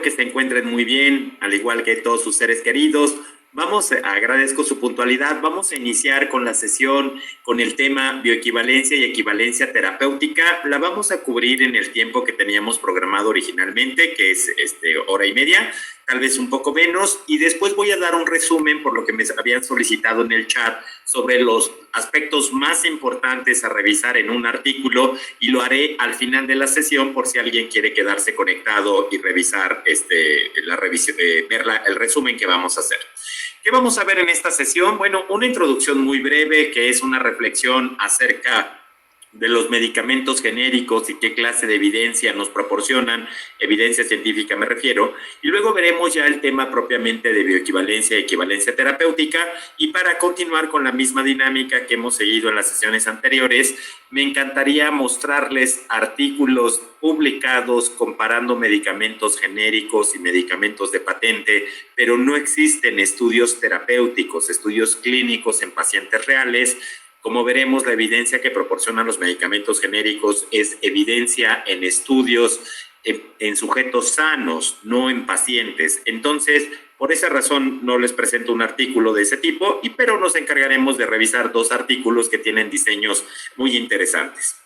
que se encuentren muy bien, al igual que todos sus seres queridos. Agradezco su puntualidad. Vamos a iniciar con la sesión con el tema bioequivalencia y equivalencia terapéutica. La vamos a cubrir en el tiempo que teníamos programado originalmente, que es hora y media, tal vez un poco menos, y después voy a dar un resumen por lo que me habían solicitado en el chat sobre los aspectos más importantes a revisar en un artículo, y lo haré al final de la sesión por si alguien quiere quedarse conectado y revisar el resumen que vamos a hacer. ¿Qué vamos a ver en esta sesión? Bueno, una introducción muy breve que es una reflexión acerca de los medicamentos genéricos y qué clase de evidencia nos proporcionan, evidencia científica me refiero, y luego veremos ya el tema propiamente de bioequivalencia y equivalencia terapéutica, y para continuar con la misma dinámica que hemos seguido en las sesiones anteriores, me encantaría mostrarles artículos publicados comparando medicamentos genéricos y medicamentos de patente, pero no existen estudios terapéuticos, estudios clínicos en pacientes reales. Como veremos, la evidencia que proporcionan los medicamentos genéricos es evidencia en estudios en sujetos sanos, no en pacientes. Entonces, por esa razón no les presento un artículo de ese tipo, pero nos encargaremos de revisar dos artículos que tienen diseños muy interesantes.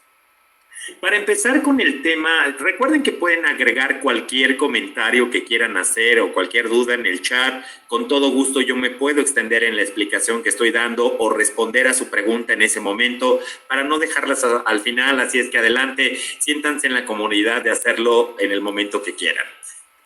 Para empezar con el tema, recuerden que pueden agregar cualquier comentario que quieran hacer o cualquier duda en el chat. Con todo gusto yo me puedo extender en la explicación que estoy dando o responder a su pregunta en ese momento para no dejarlas al final. Así es que adelante, siéntanse en la comodidad de hacerlo en el momento que quieran.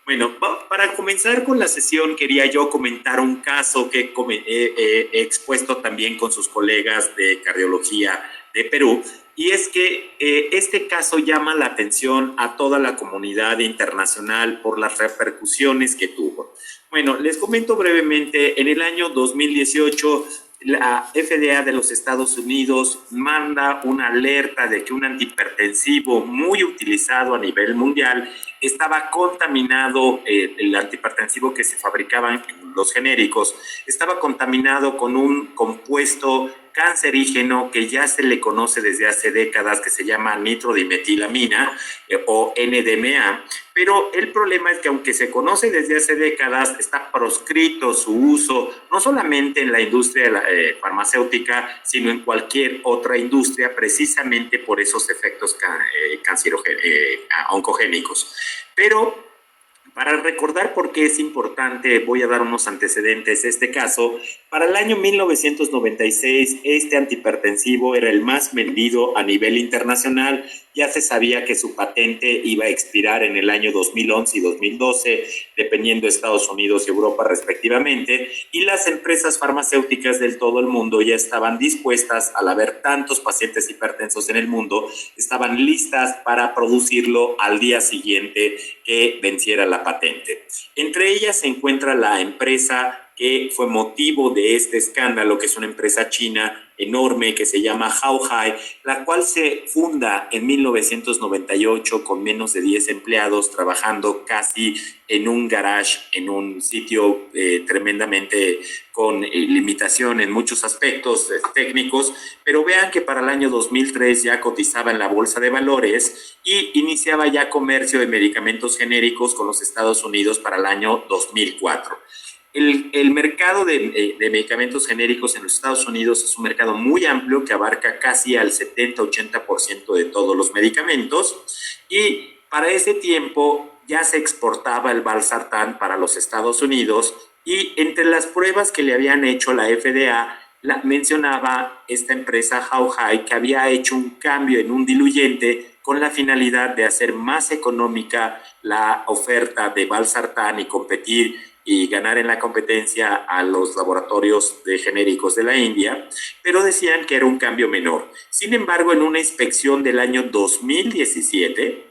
Bueno, para comenzar con la sesión quería yo comentar un caso que he expuesto también con sus colegas de cardiología de Perú. Y es que este caso llama la atención a toda la comunidad internacional por las repercusiones que tuvo. Bueno, les comento brevemente, en el año 2018, la FDA de los Estados Unidos manda una alerta de que un antihipertensivo muy utilizado a nivel mundial estaba contaminado, el antihipertensivo que se fabricaban los genéricos, estaba contaminado con un compuesto cancerígeno que ya se le conoce desde hace décadas, que se llama nitrodimetilamina o NDMA, pero el problema es que aunque se conoce desde hace décadas, está proscrito su uso, no solamente en la industria farmacéutica, sino en cualquier otra industria, precisamente por esos efectos oncogénicos. Pero para recordar por qué es importante, voy a dar unos antecedentes. Este caso, para el año 1996, este antihipertensivo era el más vendido a nivel internacional. Ya se sabía que su patente iba a expirar en el año 2011 y 2012, dependiendo de Estados Unidos y Europa respectivamente, y las empresas farmacéuticas de todo el mundo ya estaban dispuestas, al haber tantos pacientes hipertensos en el mundo, estaban listas para producirlo al día siguiente que venciera la patente. Entre ellas se encuentra la empresa que fue motivo de este escándalo, que es una empresa china enorme que se llama Hauhai, la cual se funda en 1998 con menos de 10 empleados, trabajando casi en un garage, en un sitio tremendamente con limitación en muchos aspectos técnicos, pero vean que para el año 2003 ya cotizaba en la bolsa de valores y iniciaba ya comercio de medicamentos genéricos con los Estados Unidos para el año 2004. El mercado de medicamentos genéricos en los Estados Unidos es un mercado muy amplio que abarca casi al 70-80% de todos los medicamentos, y para ese tiempo ya se exportaba el valsartán para los Estados Unidos, y entre las pruebas que le habían hecho la FDA, mencionaba esta empresa Hauhai que había hecho un cambio en un diluyente con la finalidad de hacer más económica la oferta de valsartán y competir y ganar en la competencia a los laboratorios de genéricos de la India, pero decían que era un cambio menor. Sin embargo, en una inspección del año 2017,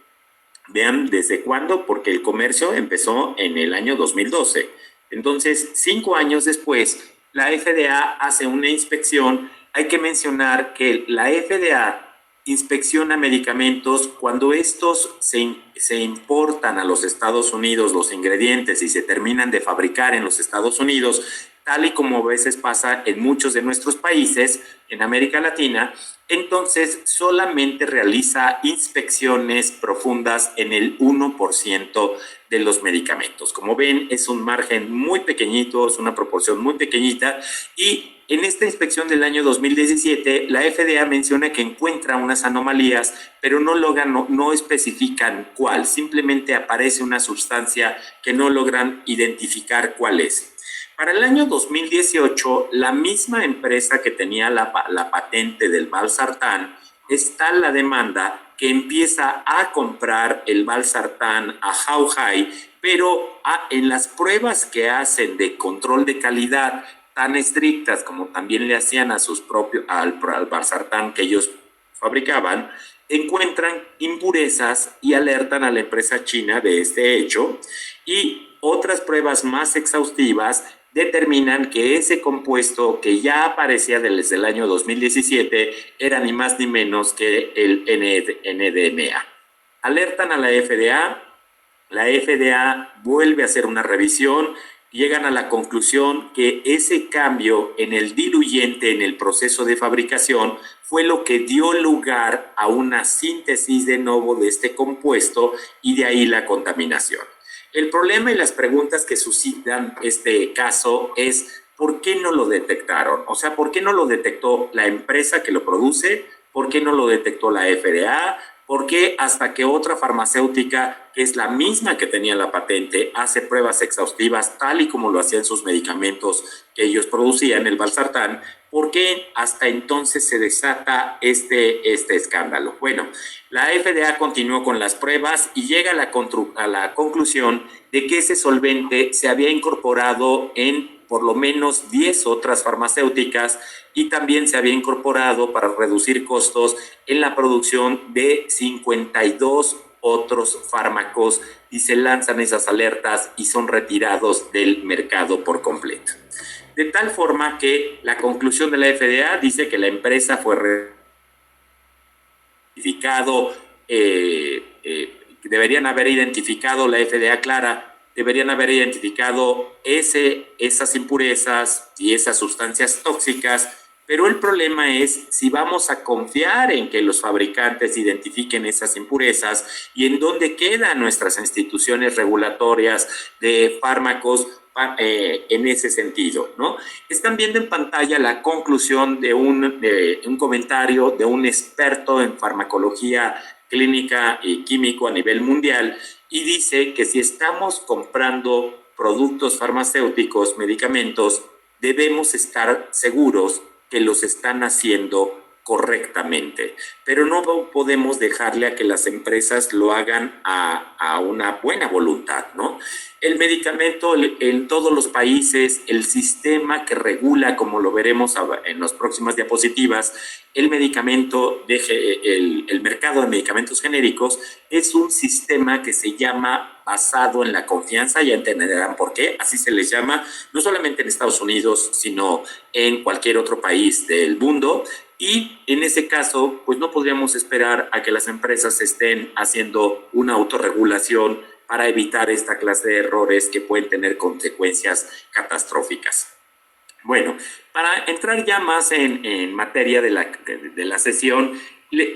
vean desde cuándo, porque el comercio empezó en el año 2012. Entonces, 5 años después, la FDA hace una inspección. Hay que mencionar que la FDA inspecciona medicamentos cuando estos se importan a los Estados Unidos, los ingredientes, y se terminan de fabricar en los Estados Unidos, tal y como a veces pasa en muchos de nuestros países, en América Latina. entonces solamente realiza inspecciones profundas en el 1% de los medicamentos. Como ven, es un margen muy pequeñito, es una proporción muy pequeñita, y en esta inspección del año 2017, la FDA menciona que encuentra unas anomalías, pero no especifican cuál, simplemente aparece una sustancia que no logran identificar cuál es. Para el año 2018, la misma empresa que tenía la patente del valsartán, está la demanda que empieza a comprar el valsartán a Hauhai, pero en las pruebas que hacen de control de calidad tan estrictas como también le hacían a sus propios, al valsartán que ellos fabricaban, encuentran impurezas y alertan a la empresa china de este hecho, y otras pruebas más exhaustivas determinan que ese compuesto que ya aparecía desde el año 2017 era ni más ni menos que el NDMA. Alertan a la FDA vuelve a hacer una revisión, llegan a la conclusión que ese cambio en el diluyente en el proceso de fabricación fue lo que dio lugar a una síntesis de nuevo de este compuesto, y de ahí la contaminación. El problema y las preguntas que suscitan este caso es ¿por qué no lo detectaron? O sea, ¿por qué no lo detectó la empresa que lo produce? ¿Por qué no lo detectó la FDA? ¿Por qué hasta que otra farmacéutica, que es la misma que tenía la patente, hace pruebas exhaustivas tal y como lo hacían sus medicamentos que ellos producían, el valsartán? ¿Por qué hasta entonces se desata este escándalo? Bueno, la FDA continuó con las pruebas y llega a la conclusión de que ese solvente se había incorporado en por lo menos 10 otras farmacéuticas, y también se había incorporado para reducir costos en la producción de 52 otros fármacos, y se lanzan esas alertas y son retirados del mercado por completo. De tal forma que la conclusión de la FDA dice que la empresa fue identificado, deberían haber identificado, la FDA aclara, deberían haber identificado esas impurezas y esas sustancias tóxicas, pero el problema es si vamos a confiar en que los fabricantes identifiquen esas impurezas, y en dónde quedan nuestras instituciones regulatorias de fármacos en ese sentido, ¿no? Están viendo en pantalla la conclusión de un comentario de un experto en farmacología clínica y químico a nivel mundial, y dice que si estamos comprando productos farmacéuticos, medicamentos, debemos estar seguros que los están haciendo correctamente, pero no podemos dejarle a que las empresas lo hagan a una buena voluntad, ¿no? El medicamento en todos los países, el sistema que regula, como lo veremos en las próximas diapositivas, el mercado de medicamentos genéricos es un sistema que se llama basado en la confianza, ya entenderán por qué, así se les llama, no solamente en Estados Unidos, sino en cualquier otro país del mundo. Y en ese caso, pues no podríamos esperar a que las empresas estén haciendo una autorregulación para evitar esta clase de errores que pueden tener consecuencias catastróficas. Bueno, para entrar ya más en materia de la sesión,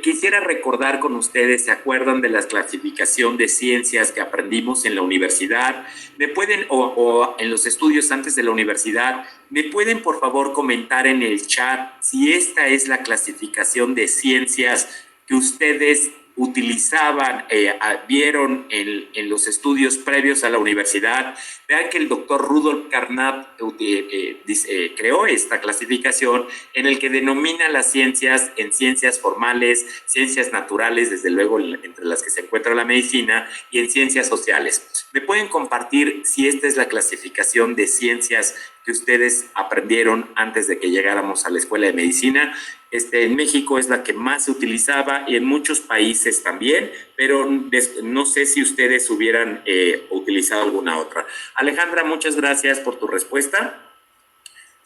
quisiera recordar con ustedes, ¿se acuerdan de la clasificación de ciencias que aprendimos en la universidad? ¿Me pueden, o en los estudios antes de la universidad, me pueden por favor comentar en el chat si esta es la clasificación de ciencias que ustedes utilizaban, vieron en los estudios previos a la universidad? Vean que el doctor Rudolf Carnap creó esta clasificación en el que denomina las ciencias en ciencias formales, ciencias naturales, desde luego entre las que se encuentra la medicina, y en ciencias sociales. ¿Me pueden compartir si esta es la clasificación de ciencias que ustedes aprendieron antes de que llegáramos a la escuela de medicina? En México es la que más se utilizaba, y en muchos países también, pero no sé si ustedes hubieran utilizado alguna otra. Alejandra, muchas gracias por tu respuesta.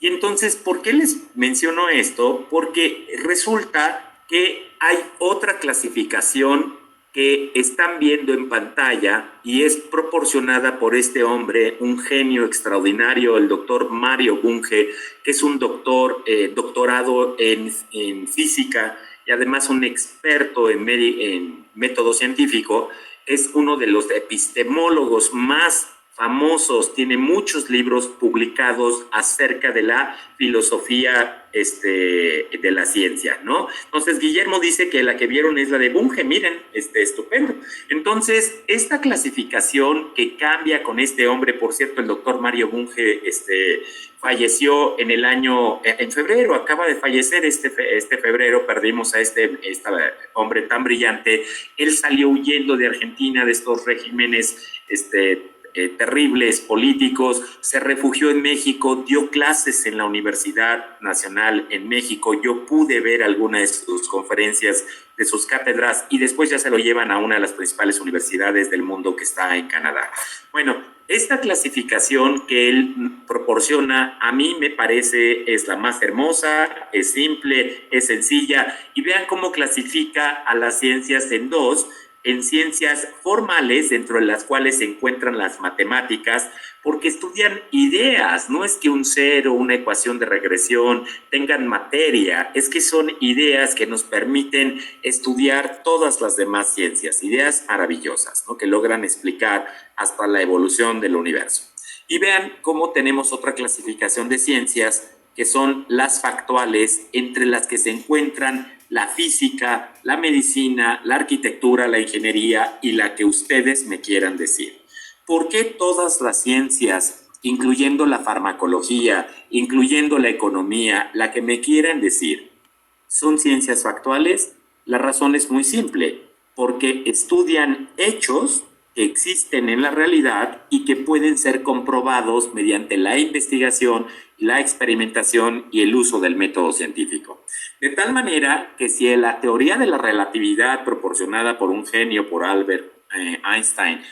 Y entonces, ¿por qué les menciono esto? Porque resulta que hay otra clasificación que están viendo en pantalla, y es proporcionada por este hombre, un genio extraordinario, el doctor Mario Bunge, que es un doctorado en física y además un experto en método científico, es uno de los epistemólogos más famosos, tiene muchos libros publicados acerca de la filosofía de la ciencia, ¿no? Entonces, Guillermo dice que la que vieron es la de Bunge, miren, estupendo. Entonces, esta clasificación que cambia con este hombre, por cierto, el doctor Mario Bunge, falleció en el año, en febrero, acaba de fallecer este febrero, perdimos a este hombre tan brillante. Él salió huyendo de Argentina, de estos regímenes, terribles políticos, se refugió en México, dio clases en la Universidad Nacional en México. Yo pude ver algunas de sus conferencias, de sus cátedras, y después ya se lo llevan a una de las principales universidades del mundo que está en Canadá. Bueno, esta clasificación que él proporciona a mí me parece es la más hermosa, es simple, es sencilla, y vean cómo clasifica a las ciencias en dos: en ciencias formales, dentro de las cuales se encuentran las matemáticas, porque estudian ideas. No es que un cero, una ecuación de regresión tengan materia, es que son ideas que nos permiten estudiar todas las demás ciencias, ideas maravillosas, ¿no?, que logran explicar hasta la evolución del universo. Y vean cómo tenemos otra clasificación de ciencias, que son las factuales, entre las que se encuentran la física, la medicina, la arquitectura, la ingeniería y la que ustedes me quieran decir. ¿Por qué todas las ciencias, incluyendo la farmacología, incluyendo la economía, la que me quieran decir, son ciencias factuales? La razón es muy simple: porque estudian hechos que existen en la realidad y que pueden ser comprobados mediante la investigación, la experimentación y el uso del método científico. De tal manera que si la teoría de la relatividad proporcionada por un genio, por Albert Einstein,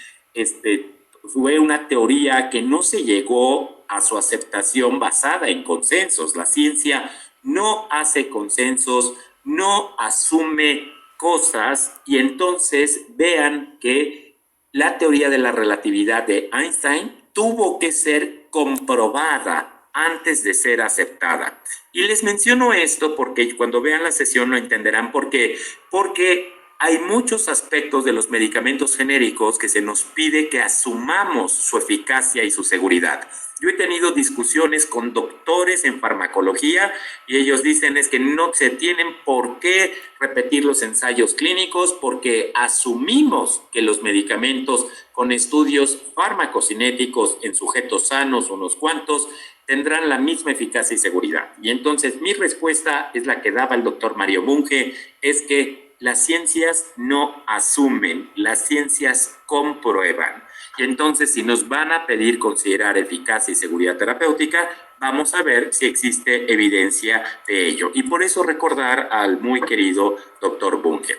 fue una teoría que no se llegó a su aceptación basada en consensos. La ciencia no hace consensos, no asume cosas, y entonces vean que la teoría de la relatividad de Einstein tuvo que ser comprobada antes de ser aceptada. Y les menciono esto porque cuando vean la sesión lo entenderán por qué. Porque hay muchos aspectos de los medicamentos genéricos que se nos pide que asumamos su eficacia y su seguridad. Yo he tenido discusiones con doctores en farmacología y ellos dicen es que no se tienen por qué repetir los ensayos clínicos porque asumimos que los medicamentos con estudios farmacocinéticos en sujetos sanos, unos cuantos, tendrán la misma eficacia y seguridad. Y entonces mi respuesta es la que daba el doctor Mario Bunge, es que las ciencias no asumen, las ciencias comprueban. Y entonces, si nos van a pedir considerar eficacia y seguridad terapéutica, vamos a ver si existe evidencia de ello. Y por eso recordar al muy querido doctor Bunge.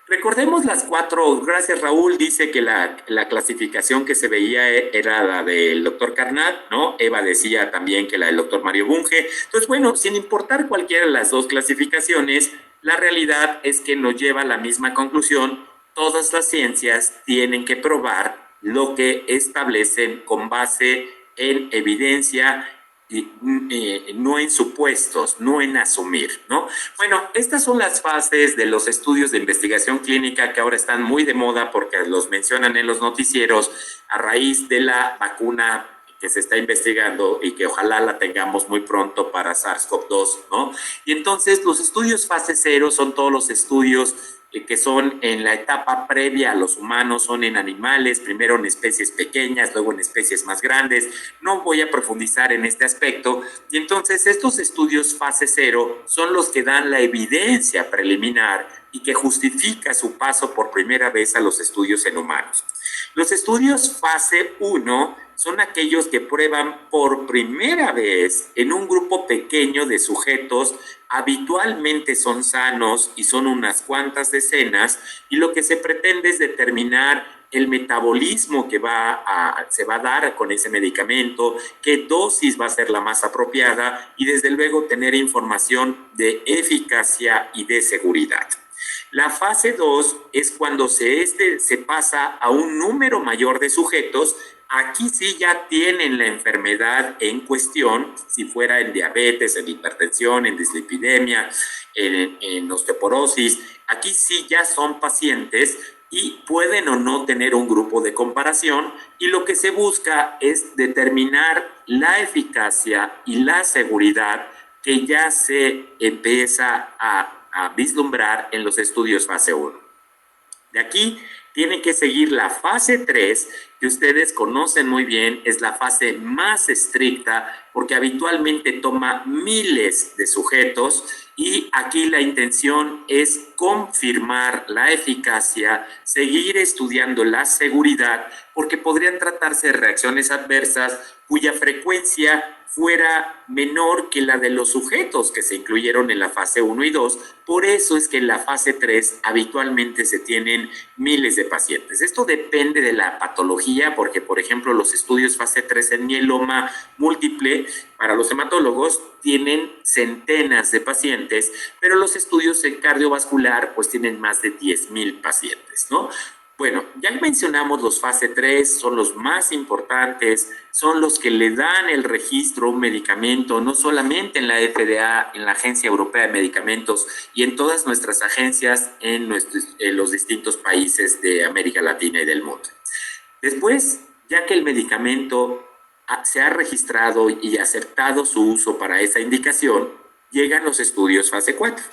Recordemos las cuatro. Gracias, Raúl. Dice que la clasificación que se veía era la del doctor Carnat, ¿no? Eva decía también que la del doctor Mario Bunge. Entonces, bueno, sin importar cualquiera de las dos clasificaciones, la realidad es que nos lleva a la misma conclusión. Todas las ciencias tienen que probar lo que establecen con base en evidencia y no en supuestos, no en asumir, ¿no? Bueno, estas son las fases de los estudios de investigación clínica que ahora están muy de moda porque los mencionan en los noticieros a raíz de la vacuna que se está investigando y que ojalá la tengamos muy pronto para SARS-CoV-2, ¿no? Y entonces los estudios fase 0 son todos los estudios que son en la etapa previa a los humanos, son en animales, primero en especies pequeñas, luego en especies más grandes. No voy a profundizar en este aspecto. Y entonces estos estudios fase 0 son los que dan la evidencia preliminar y que justifica su paso por primera vez a los estudios en humanos. Los estudios fase 1 son aquellos que prueban por primera vez en un grupo pequeño de sujetos, habitualmente son sanos y son unas cuantas decenas, y lo que se pretende es determinar el metabolismo que se va a dar con ese medicamento, qué dosis va a ser la más apropiada y desde luego tener información de eficacia y de seguridad. La fase 2 es cuando se pasa a un número mayor de sujetos. Aquí sí ya tienen la enfermedad en cuestión, si fuera en diabetes, en hipertensión, en dislipidemia, en osteoporosis. Aquí sí ya son pacientes y pueden o no tener un grupo de comparación, y lo que se busca es determinar la eficacia y la seguridad que ya se empieza a vislumbrar en los estudios fase 1. De aquí tienen que seguir la fase 3, que ustedes conocen muy bien, es la fase más estricta porque habitualmente toma miles de sujetos, y aquí la intención es confirmar la eficacia, seguir estudiando la seguridad, porque podrían tratarse de reacciones adversas cuya frecuencia fuera menor que la de los sujetos que se incluyeron en la fase 1 y 2. Por eso es que en la fase 3 habitualmente se tienen miles de pacientes. Esto depende de la patología, porque por ejemplo los estudios fase 3 en mieloma múltiple para los hematólogos tienen centenas de pacientes, pero los estudios en cardiovascular pues tienen más de 10,000 pacientes, ¿no? Bueno, ya mencionamos los fase 3, son los más importantes, son los que le dan el registro a un medicamento, no solamente en la FDA, en la Agencia Europea de Medicamentos y en todas nuestras agencias en los distintos países de América Latina y del mundo. Después, ya que el medicamento se ha registrado y aceptado su uso para esa indicación, llegan los estudios fase 4.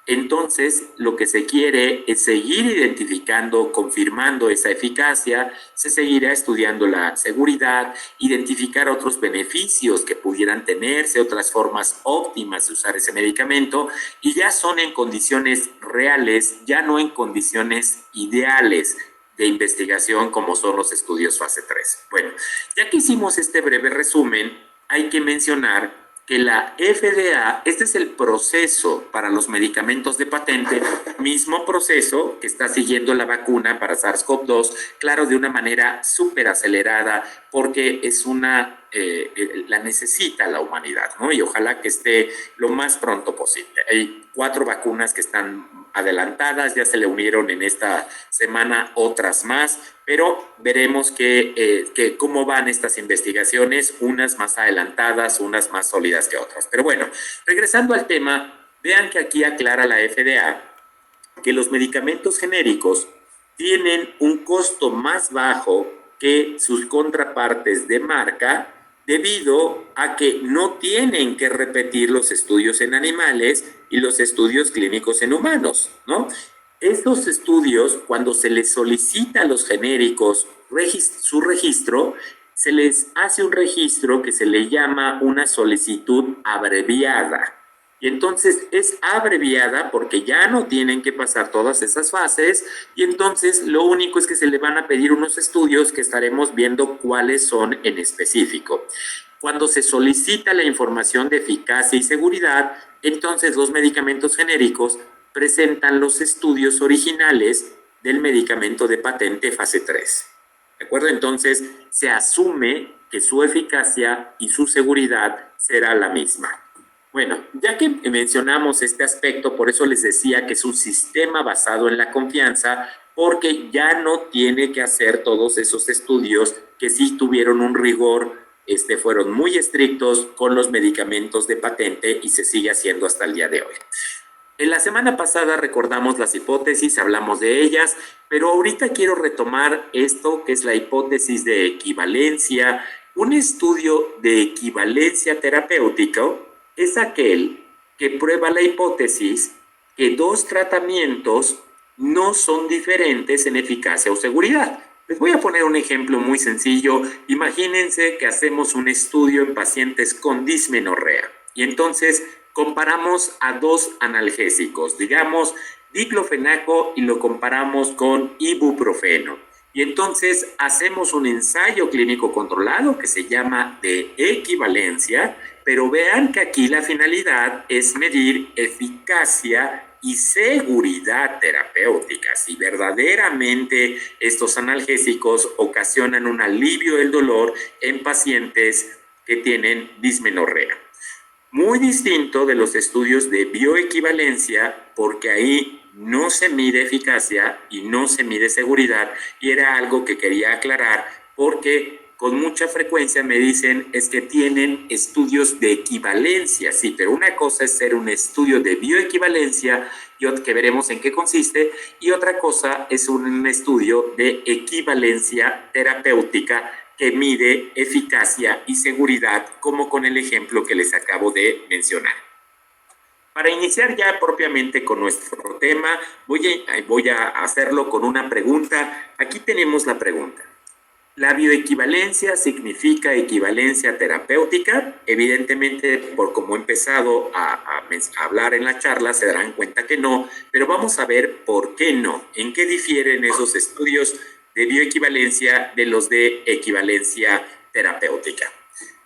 Entonces, lo que se quiere es seguir identificando, confirmando esa eficacia, se seguirá estudiando la seguridad, identificar otros beneficios que pudieran tenerse, otras formas óptimas de usar ese medicamento, y ya son en condiciones reales, ya no en condiciones ideales de investigación como son los estudios fase 3. Bueno, ya que hicimos este breve resumen, hay que mencionar que la FDA, este es el proceso para los medicamentos de patente, mismo proceso que está siguiendo la vacuna para SARS-CoV-2, claro, de una manera súper acelerada, porque es la necesita la humanidad, ¿no? Y ojalá que esté lo más pronto posible. Hay 4 vacunas que están adelantadas, ya se le unieron en esta semana otras más, pero veremos cómo van estas investigaciones, unas más adelantadas, unas más sólidas que otras. Pero bueno, regresando al tema, vean que aquí aclara la FDA que los medicamentos genéricos tienen un costo más bajo que sus contrapartes de marca, debido a que no tienen que repetir los estudios en animales y los estudios clínicos en humanos, ¿no? Estos estudios, cuando se les solicita a los genéricos su registro, se les hace un registro que se le llama una solicitud abreviada. Y entonces es abreviada porque ya no tienen que pasar todas esas fases, y entonces lo único es que se le van a pedir unos estudios que estaremos viendo cuáles son en específico. Cuando se solicita la información de eficacia y seguridad, entonces los medicamentos genéricos presentan los estudios originales del medicamento de patente fase 3. ¿De acuerdo? Entonces se asume que su eficacia y su seguridad será la misma. Bueno, ya que mencionamos este aspecto, por eso les decía que es un sistema basado en la confianza, porque ya no tiene que hacer todos esos estudios que sí tuvieron un rigor, fueron muy estrictos con los medicamentos de patente, y se sigue haciendo hasta el día de hoy. En la semana pasada recordamos las hipótesis, hablamos de ellas, pero ahorita quiero retomar esto que es la hipótesis de equivalencia. Un estudio de equivalencia terapéutica es aquel que prueba la hipótesis que 2 tratamientos no son diferentes en eficacia o seguridad. Les voy a poner un ejemplo muy sencillo. Imagínense que hacemos un estudio en pacientes con dismenorrea y entonces comparamos a 2 analgésicos, digamos diclofenaco, y lo comparamos con ibuprofeno. Y entonces hacemos un ensayo clínico controlado que se llama de equivalencia, pero vean que aquí la finalidad es medir eficacia y seguridad terapéutica, si verdaderamente estos analgésicos ocasionan un alivio del dolor en pacientes que tienen dismenorrea. Muy distinto de los estudios de bioequivalencia, porque ahí no se mide eficacia y no se mide seguridad, y era algo que quería aclarar porque con mucha frecuencia me dicen es que tienen estudios de equivalencia, sí, pero una cosa es ser un estudio de bioequivalencia, que veremos en qué consiste, y otra cosa es un estudio de equivalencia terapéutica que mide eficacia y seguridad, como con el ejemplo que les acabo de mencionar. Para iniciar ya propiamente con nuestro tema, voy a hacerlo con una pregunta. Aquí tenemos la pregunta. La bioequivalencia significa equivalencia terapéutica. Evidentemente, por como he empezado a hablar en la charla, se darán cuenta que no, pero vamos a ver por qué no. ¿En qué difieren esos estudios de bioequivalencia de los de equivalencia terapéutica?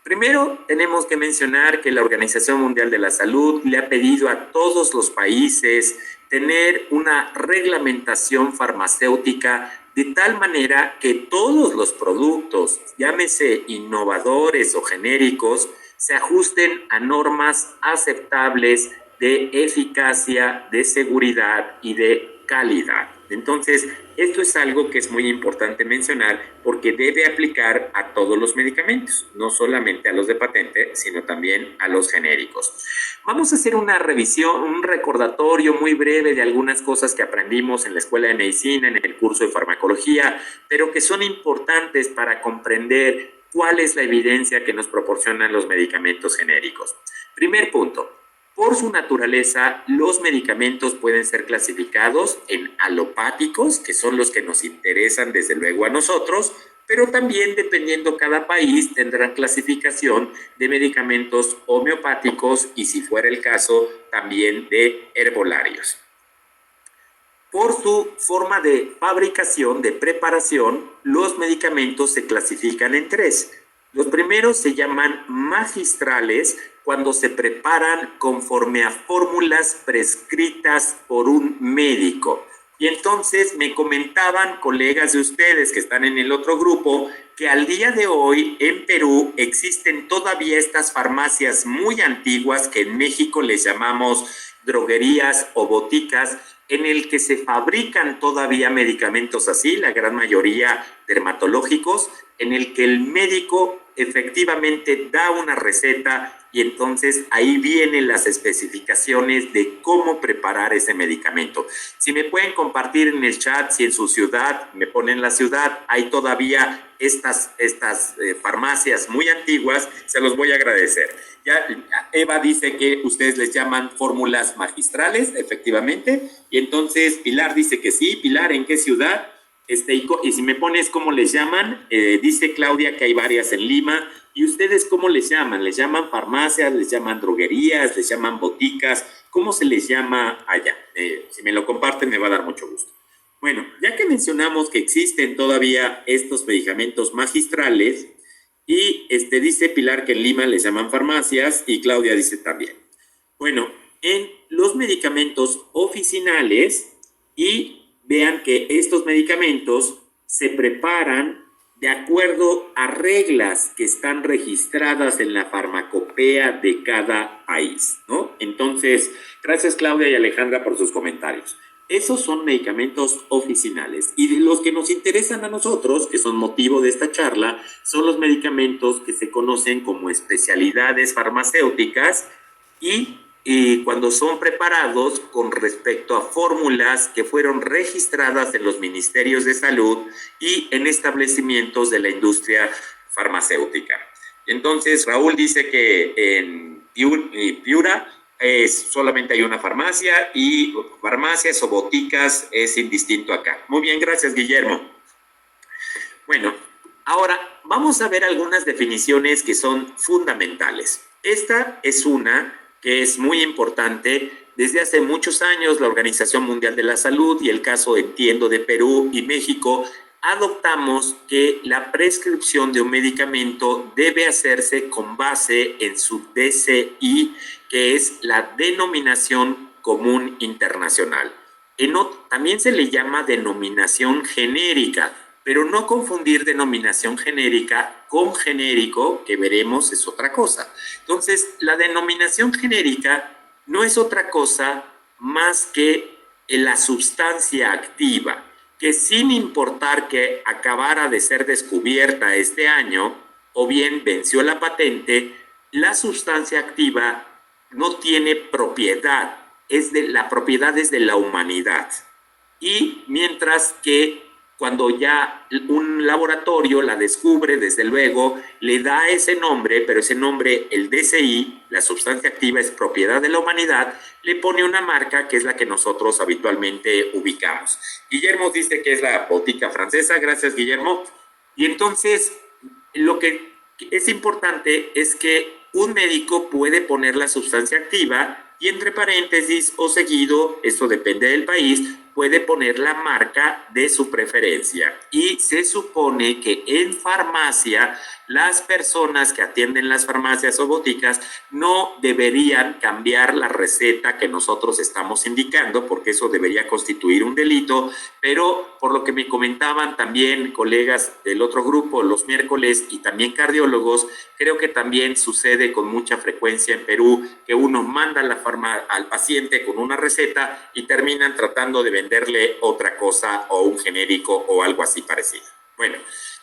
Primero, tenemos que mencionar que la Organización Mundial de la Salud le ha pedido a todos los países tener una reglamentación farmacéutica de tal manera que todos los productos, llámese innovadores o genéricos, se ajusten a normas aceptables de eficacia, de seguridad y de calidad. Entonces, esto es algo que es muy importante mencionar porque debe aplicar a todos los medicamentos, no solamente a los de patente, sino también a los genéricos. Vamos a hacer una revisión, un recordatorio muy breve de algunas cosas que aprendimos en la Escuela de Medicina, en el curso de farmacología, pero que son importantes para comprender cuál es la evidencia que nos proporcionan los medicamentos genéricos. Primer punto. Por su naturaleza, los medicamentos pueden ser clasificados en alopáticos, que son los que nos interesan desde luego a nosotros, pero también dependiendo cada país tendrán clasificación de medicamentos homeopáticos y si fuera el caso también de herbolarios. Por su forma de fabricación, de preparación, los medicamentos se clasifican en tres. Los primeros se llaman magistrales cuando se preparan conforme a fórmulas prescritas por un médico. Y entonces me comentaban colegas de ustedes que están en el otro grupo que al día de hoy en Perú existen todavía estas farmacias muy antiguas que en México les llamamos droguerías o boticas, en el que se fabrican todavía medicamentos así, la gran mayoría dermatológicos, en el que el médico efectivamente da una receta y entonces ahí vienen las especificaciones de cómo preparar ese medicamento. Si me pueden compartir en el chat, si en su ciudad, me ponen la ciudad, hay todavía estas farmacias muy antiguas, se los voy a agradecer. Ya Eva dice que ustedes les llaman fórmulas magistrales, efectivamente, y entonces Pilar dice que sí. Pilar, ¿en qué ciudad? Y si me pones cómo les llaman, dice Claudia que hay varias en Lima. ¿Y ustedes cómo les llaman? ¿Les llaman farmacias? ¿Les llaman droguerías? ¿Les llaman boticas? ¿Cómo se les llama allá? Si me lo comparten me va a dar mucho gusto. Bueno, ya que mencionamos que existen todavía estos medicamentos magistrales, y dice Pilar que en Lima les llaman farmacias y Claudia dice también. Bueno, en los medicamentos oficinales, y vean que estos medicamentos se preparan de acuerdo a reglas que están registradas en la farmacopea de cada país, ¿no? Entonces, gracias Claudia y Alejandra por sus comentarios. Esos son medicamentos oficinales y los que nos interesan a nosotros, que son motivo de esta charla, son los medicamentos que se conocen como especialidades farmacéuticas y cuando son preparados con respecto a fórmulas que fueron registradas en los ministerios de salud y en establecimientos de la industria farmacéutica. Entonces, Raúl dice que en Piura solamente hay una farmacia y farmacias o boticas es indistinto acá. Muy bien, gracias Guillermo. Bueno, ahora vamos a ver algunas definiciones que son fundamentales. Esta es una que es muy importante. Desde hace muchos años la Organización Mundial de la Salud y el caso entiendo de Perú y México adoptamos que la prescripción de un medicamento debe hacerse con base en su DCI, que es la denominación común internacional. También se le llama denominación genérica, pero no confundir denominación genérica con genérico, que veremos es otra cosa. Entonces, la denominación genérica no es otra cosa más que la sustancia activa, que sin importar que acabara de ser descubierta este año, o bien venció la patente, la sustancia activa no tiene propiedad, la propiedad es de la humanidad. Y mientras que cuando ya un laboratorio la descubre, desde luego, le da ese nombre, pero ese nombre, el DCI, la sustancia activa es propiedad de la humanidad, le pone una marca que es la que nosotros habitualmente ubicamos. Guillermo dice que es la botica francesa, gracias Guillermo. Y entonces, lo que es importante es que un médico puede poner la sustancia activa y entre paréntesis o seguido, esto depende del país, puede poner la marca de su preferencia. Y se supone que en farmacia, las personas que atienden las farmacias o boticas no deberían cambiar la receta que nosotros estamos indicando, porque eso debería constituir un delito, pero por lo que me comentaban también colegas del otro grupo los miércoles y también cardiólogos, creo que también sucede con mucha frecuencia en Perú que uno manda al paciente con una receta y terminan tratando de venderle otra cosa o un genérico o algo así parecido. Bueno,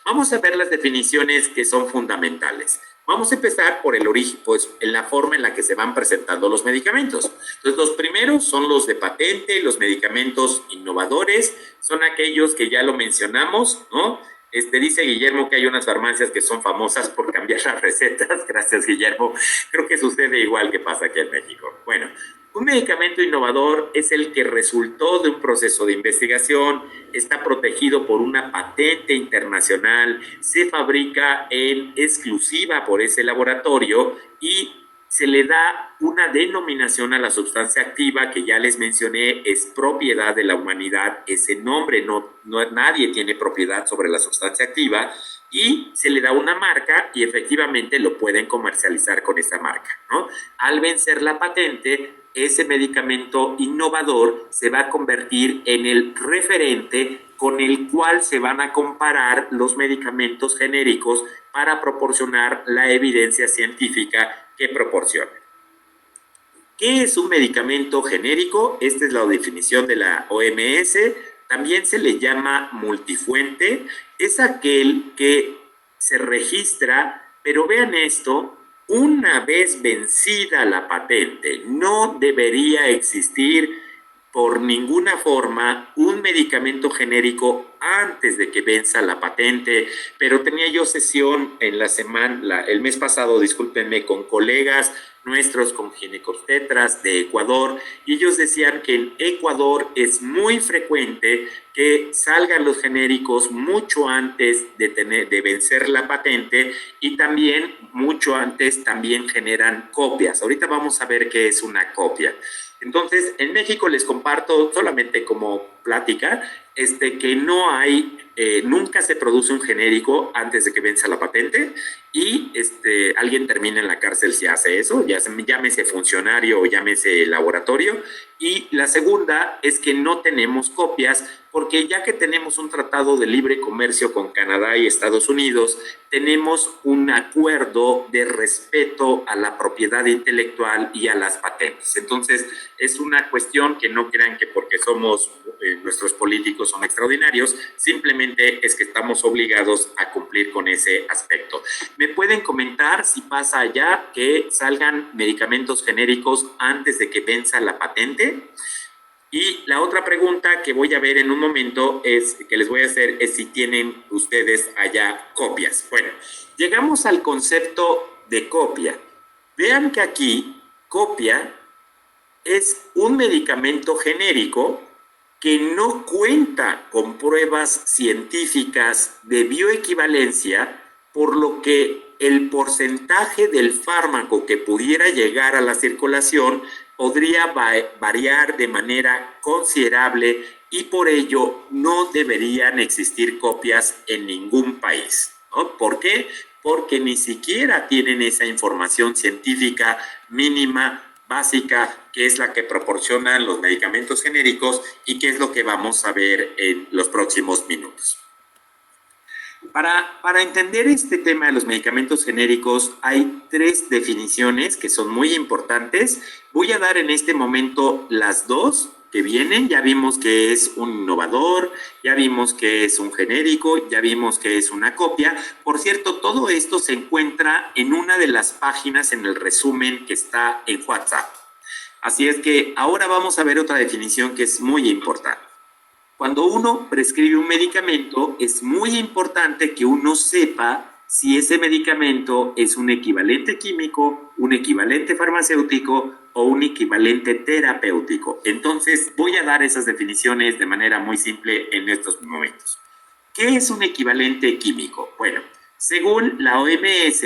vamos a ver las definiciones que son fundamentales. Vamos a empezar por el origen, pues en la forma en la que se van presentando los medicamentos. Entonces, los primeros son los de patente, los medicamentos innovadores, son aquellos que ya lo mencionamos, ¿no? Dice Guillermo que hay unas farmacias que son famosas por cambiar las recetas. Gracias, Guillermo. Creo que sucede igual que pasa aquí en México. Bueno, un medicamento innovador es el que resultó de un proceso de investigación, está protegido por una patente internacional, se fabrica en exclusiva por ese laboratorio y se le da una denominación a la sustancia activa que ya les mencioné, es propiedad de la humanidad, ese nombre nadie tiene propiedad sobre la sustancia activa y se le da una marca y efectivamente lo pueden comercializar con esa marca, ¿no? Al vencer la patente, ese medicamento innovador se va a convertir en el referente con el cual se van a comparar los medicamentos genéricos para proporcionar la evidencia científica que proporciona. ¿Qué es un medicamento genérico? Esta es la definición de la OMS. También se le llama multifuente. Es aquel que se registra, pero vean esto, una vez vencida la patente. No debería existir por ninguna forma un medicamento genérico antes de que venza la patente, pero tenía yo sesión en el mes pasado, discúlpenme, con colegas nuestros, con ginecobstetras de Ecuador, y ellos decían que en Ecuador es muy frecuente que salgan los genéricos mucho antes de vencer la patente y también mucho antes también generan copias. Ahorita vamos a ver qué es una copia. Entonces, en México les comparto solamente como plática, que no hay, nunca se produce un genérico antes de que venza la patente y alguien termina en la cárcel si hace eso, llámese funcionario o llámese laboratorio. Y la segunda es que no tenemos copias porque ya que tenemos un tratado de libre comercio con Canadá y Estados Unidos, tenemos un acuerdo de respeto a la propiedad intelectual y a las patentes. Entonces, es una cuestión que no crean que porque somos, nuestros políticos son extraordinarios, simplemente es que estamos obligados a cumplir con ese aspecto. ¿Me pueden comentar si pasa allá que salgan medicamentos genéricos antes de que venza la patente? Y la otra pregunta que voy a ver en un momento que les voy a hacer es si tienen ustedes allá copias. Bueno, llegamos al concepto de copia. Vean que aquí copia es un medicamento genérico que no cuenta con pruebas científicas de bioequivalencia, por lo que el porcentaje del fármaco que pudiera llegar a la circulación podría variar de manera considerable y por ello no deberían existir copias en ningún país, ¿no? ¿Por qué? Porque ni siquiera tienen esa información científica mínima, básica, que es la que proporcionan los medicamentos genéricos y que es lo que vamos a ver en los próximos minutos. Para entender este tema de los medicamentos genéricos hay 3 definiciones que son muy importantes. Voy a dar en este momento las 2 que vienen, ya vimos que es un innovador, ya vimos que es un genérico, ya vimos que es una copia. Por cierto, todo esto se encuentra en una de las páginas en el resumen que está en WhatsApp. Así es que ahora vamos a ver otra definición que es muy importante. Cuando uno prescribe un medicamento, es muy importante que uno sepa si ese medicamento es un equivalente químico, un equivalente farmacéutico o un equivalente terapéutico. Entonces, voy a dar esas definiciones de manera muy simple en estos momentos. ¿Qué es un equivalente químico? Bueno, según la OMS,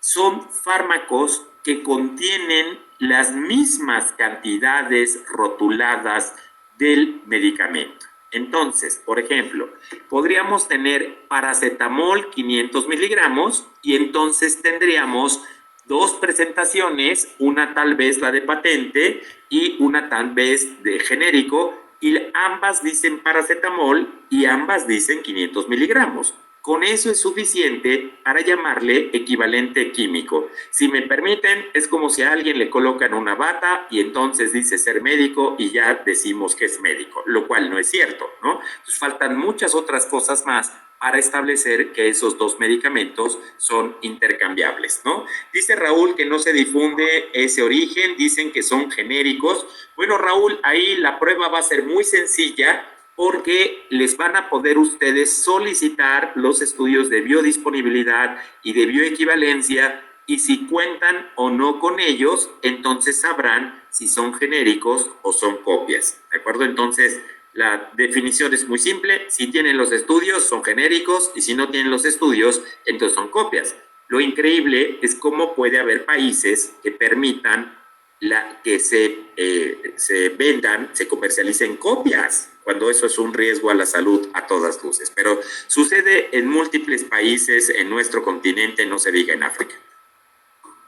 son fármacos que contienen las mismas cantidades rotuladas del medicamento. Entonces, por ejemplo, podríamos tener paracetamol 500 miligramos y entonces tendríamos dos presentaciones, una tal vez la de patente y una tal vez de genérico, y ambas dicen paracetamol y ambas dicen 500 miligramos. Con eso es suficiente para llamarle equivalente químico. Si me permiten, es como si a alguien le colocan una bata y entonces dice ser médico y ya decimos que es médico, lo cual no es cierto, ¿no? Entonces faltan muchas otras cosas más para establecer que esos dos medicamentos son intercambiables, ¿no? Dice Raúl que no se difunde ese origen, dicen que son genéricos. Bueno, Raúl, ahí la prueba va a ser muy sencilla, porque les van a poder ustedes solicitar los estudios de biodisponibilidad y de bioequivalencia, y si cuentan o no con ellos, entonces sabrán si son genéricos o son copias, ¿de acuerdo? Entonces, la definición es muy simple: si tienen los estudios, son genéricos, y si no tienen los estudios, entonces son copias. Lo increíble es cómo puede haber países que permitan que se vendan, se comercialicen copias, cuando eso es un riesgo a la salud a todas luces. Pero sucede en múltiples países en nuestro continente, no se diga en África.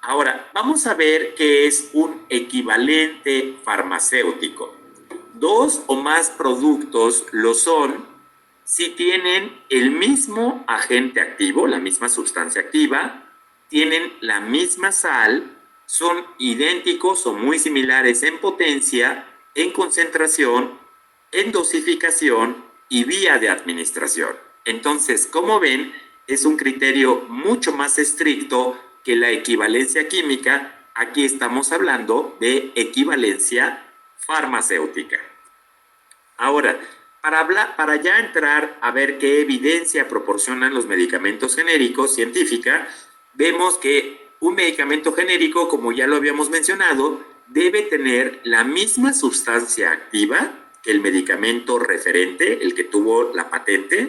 Ahora, vamos a ver qué es un equivalente farmacéutico. Dos o más productos lo son si tienen el mismo agente activo, la misma sustancia activa, tienen la misma sal, son idénticos o muy similares en potencia, en concentración, en dosificación y vía de administración. Entonces, como ven, es un criterio mucho más estricto que la equivalencia química. Aquí estamos hablando de equivalencia farmacéutica. Ahora, para ya entrar a ver qué evidencia proporcionan los medicamentos genéricos científica, vemos que un medicamento genérico, como ya lo habíamos mencionado, debe tener la misma sustancia activa que el medicamento referente, el que tuvo la patente,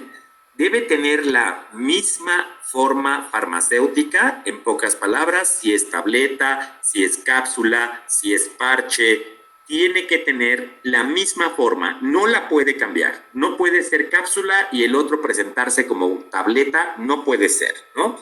debe tener la misma forma farmacéutica, en pocas palabras, si es tableta, si es cápsula, si es parche, tiene que tener la misma forma, no la puede cambiar, no puede ser cápsula y el otro presentarse como tableta, no puede ser, ¿no?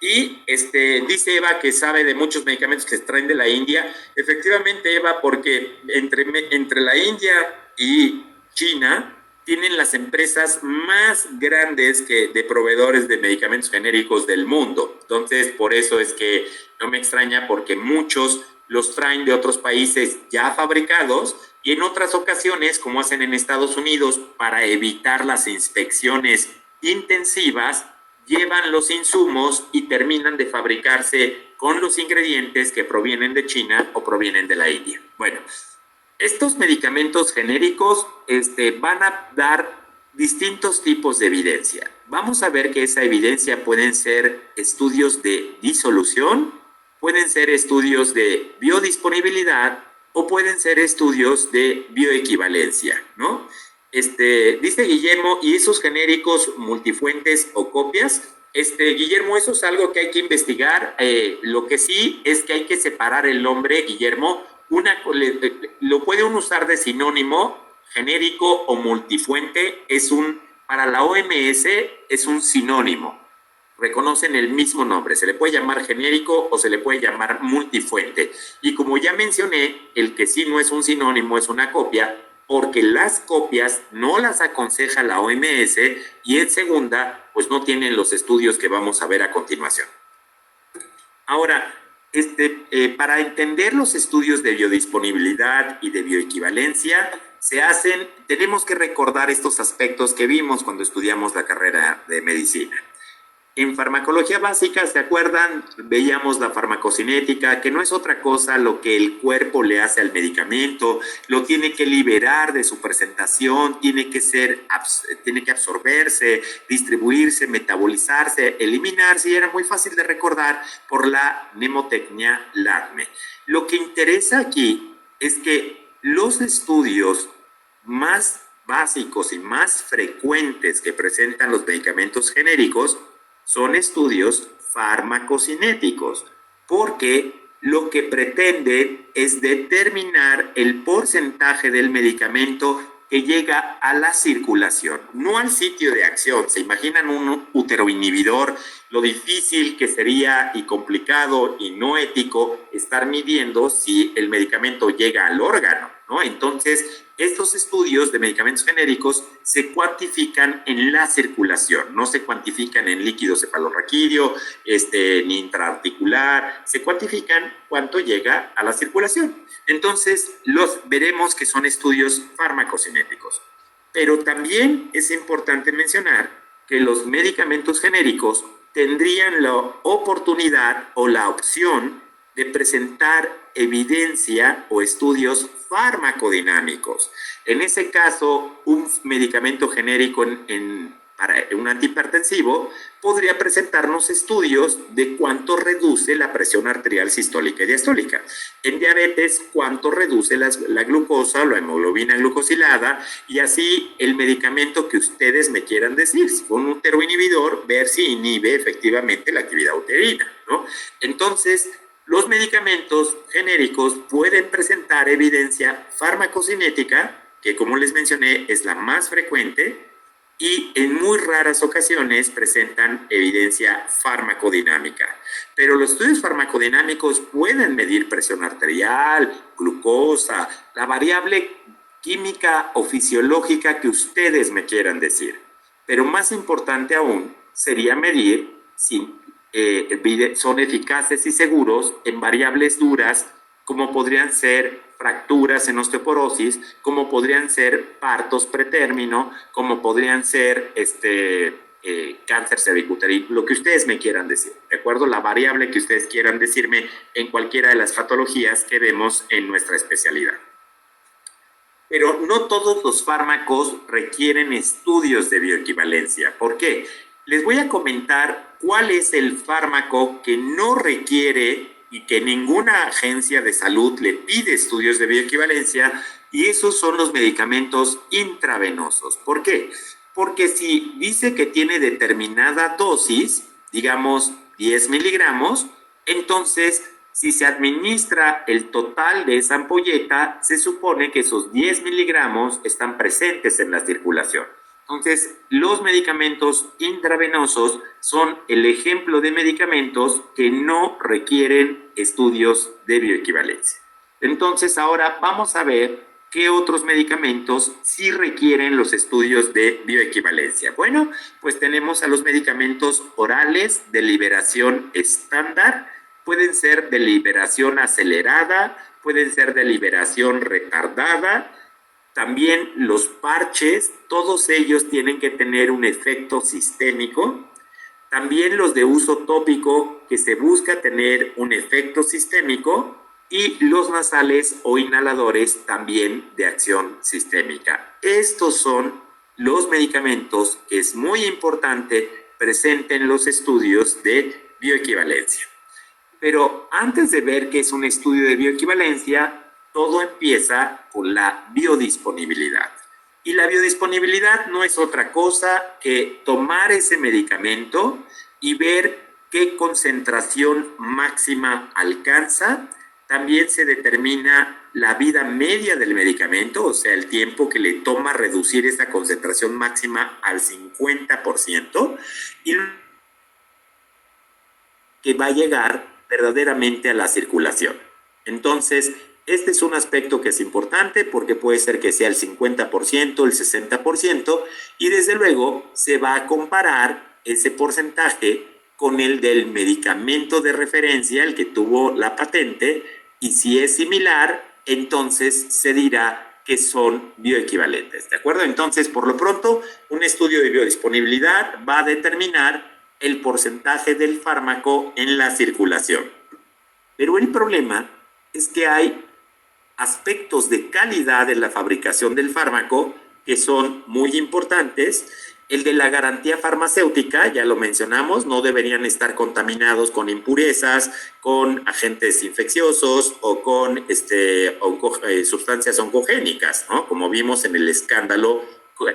Y dice Eva que sabe de muchos medicamentos que se traen de la India. Efectivamente, Eva, porque entre la India y China tienen las empresas más grandes de proveedores de medicamentos genéricos del mundo. Entonces, por eso es que no me extraña, porque muchos los traen de otros países ya fabricados, y en otras ocasiones, como hacen en Estados Unidos, para evitar las inspecciones intensivas, llevan los insumos y terminan de fabricarse con los ingredientes que provienen de China o provienen de la India. Bueno, estos medicamentos genéricos van a dar distintos tipos de evidencia. Vamos a ver que esa evidencia pueden ser estudios de disolución, pueden ser estudios de biodisponibilidad o pueden ser estudios de bioequivalencia, ¿no? Dice Guillermo, ¿y esos genéricos multifuentes o copias? Guillermo, eso es algo que hay que investigar. Lo que sí es que hay que separar el nombre, Guillermo. Lo puede uno usar de sinónimo, genérico o multifuente. Para la OMS es un sinónimo. Reconocen el mismo nombre. Se le puede llamar genérico o se le puede llamar multifuente. Y como ya mencioné, el que sí no es un sinónimo es una copia, porque las copias no las aconseja la OMS, y en segunda, pues no tienen los estudios que vamos a ver a continuación. Ahora, para entender los estudios de biodisponibilidad y de bioequivalencia, tenemos que recordar estos aspectos que vimos cuando estudiamos la carrera de medicina. En farmacología básica, ¿se acuerdan? Veíamos la farmacocinética, que no es otra cosa lo que el cuerpo le hace al medicamento, lo tiene que liberar de su presentación, tiene que absorberse, distribuirse, metabolizarse, eliminarse, y era muy fácil de recordar por la mnemotecnia LADME. Lo que interesa aquí es que los estudios más básicos y más frecuentes que presentan los medicamentos genéricos son estudios farmacocinéticos, porque lo que pretenden es determinar el porcentaje del medicamento que llega a la circulación, no al sitio de acción. ¿Se imaginan un uteroinhibidor? Lo difícil que sería y complicado y no ético estar midiendo si el medicamento llega al órgano, ¿no? Entonces, estos estudios de medicamentos genéricos se cuantifican en la circulación, no se cuantifican en líquido cefalorraquídeo, ni intraarticular, se cuantifican cuánto llega a la circulación. Entonces, veremos que son estudios farmacocinéticos. Pero también es importante mencionar que los medicamentos genéricos tendrían la oportunidad o la opción de presentar evidencia o estudios farmacodinámicos. En ese caso, un medicamento genérico para un antihipertensivo podría presentarnos estudios de cuánto reduce la presión arterial sistólica y diastólica. En diabetes, cuánto reduce la glucosa, la hemoglobina glucosilada, y así el medicamento que ustedes me quieran decir. Si fue un uteroinhibidor, ver si inhibe efectivamente la actividad uterina, ¿no? Entonces, los medicamentos genéricos pueden presentar evidencia farmacocinética, que como les mencioné es la más frecuente, y en muy raras ocasiones presentan evidencia farmacodinámica. Pero los estudios farmacodinámicos pueden medir presión arterial, glucosa, la variable química o fisiológica que ustedes me quieran decir. Pero más importante aún sería medir si son eficaces y seguros en variables duras, como podrían ser fracturas en osteoporosis, como podrían ser partos pretérmino, como podrían ser cáncer cervicuterino, lo que ustedes me quieran decir, ¿de acuerdo? La variable que ustedes quieran decirme en cualquiera de las patologías que vemos en nuestra especialidad. Pero no todos los fármacos requieren estudios de bioequivalencia. ¿Por qué? Les voy a comentar cuál es el fármaco que no requiere y que ninguna agencia de salud le pide estudios de bioequivalencia, y esos son los medicamentos intravenosos. ¿Por qué? Porque si dice que tiene determinada dosis, digamos 10 miligramos, entonces si se administra el total de esa ampolleta, se supone que esos 10 miligramos están presentes en la circulación. Entonces, los medicamentos intravenosos son el ejemplo de medicamentos que no requieren estudios de bioequivalencia. Entonces, ahora vamos a ver qué otros medicamentos sí requieren los estudios de bioequivalencia. Bueno, pues tenemos a los medicamentos orales de liberación estándar, pueden ser de liberación acelerada, pueden ser de liberación retardada. También los parches, todos ellos tienen que tener un efecto sistémico. También los de uso tópico, que se busca tener un efecto sistémico. Y los nasales o inhaladores también de acción sistémica. Estos son los medicamentos que es muy importante presenten los estudios de bioequivalencia. Pero antes de ver qué es un estudio de bioequivalencia, todo empieza con la biodisponibilidad. Y la biodisponibilidad no es otra cosa que tomar ese medicamento y ver qué concentración máxima alcanza. También se determina la vida media del medicamento, o sea, el tiempo que le toma reducir esa concentración máxima al 50%, y que va a llegar verdaderamente a la circulación. Entonces, este es un aspecto que es importante porque puede ser que sea el 50%, el 60%, y desde luego se va a comparar ese porcentaje con el del medicamento de referencia, el que tuvo la patente, y si es similar, entonces se dirá que son bioequivalentes, ¿de acuerdo? Entonces, por lo pronto, un estudio de biodisponibilidad va a determinar el porcentaje del fármaco en la circulación. Pero el problema es que hay aspectos de calidad en la fabricación del fármaco que son muy importantes. El de la garantía farmacéutica, ya lo mencionamos, no deberían estar contaminados con impurezas, con agentes infecciosos o con sustancias oncogénicas, ¿no? Como vimos en el escándalo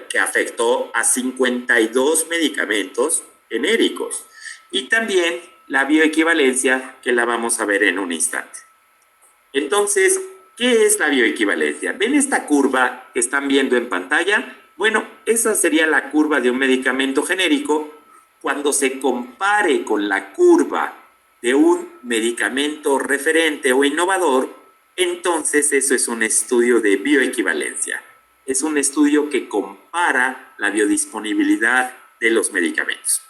que afectó a 52 medicamentos genéricos. Y también la bioequivalencia, que la vamos a ver en un instante. Entonces, ¿qué es la bioequivalencia? ¿Ven esta curva que están viendo en pantalla? Bueno, esa sería la curva de un medicamento genérico. Cuando se compare con la curva de un medicamento referente o innovador, entonces eso es un estudio de bioequivalencia. Es un estudio que compara la biodisponibilidad de los medicamentos.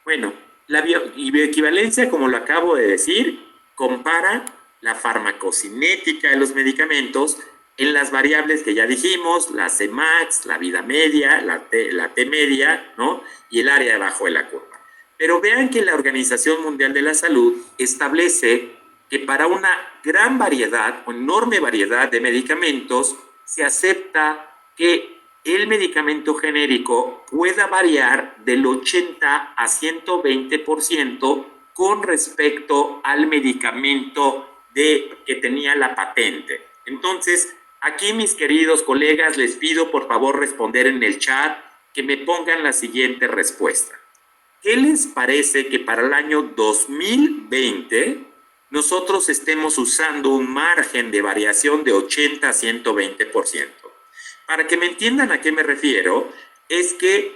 Bueno, la bioequivalencia, como lo acabo de decir, compara la farmacocinética de los medicamentos en las variables que ya dijimos, la Cmax, la vida media, la T media, ¿no? Y el área debajo de la curva. Pero vean que la Organización Mundial de la Salud establece que para una gran variedad o enorme variedad de medicamentos se acepta que el medicamento genérico pueda variar del 80 a 120% con respecto al medicamento que tenía la patente. Entonces, aquí mis queridos colegas, les pido por favor responder en el chat, que me pongan la siguiente respuesta. ¿Qué les parece que para el año 2020 nosotros estemos usando un margen de variación de 80 a 120%? Para que me entiendan a qué me refiero, es que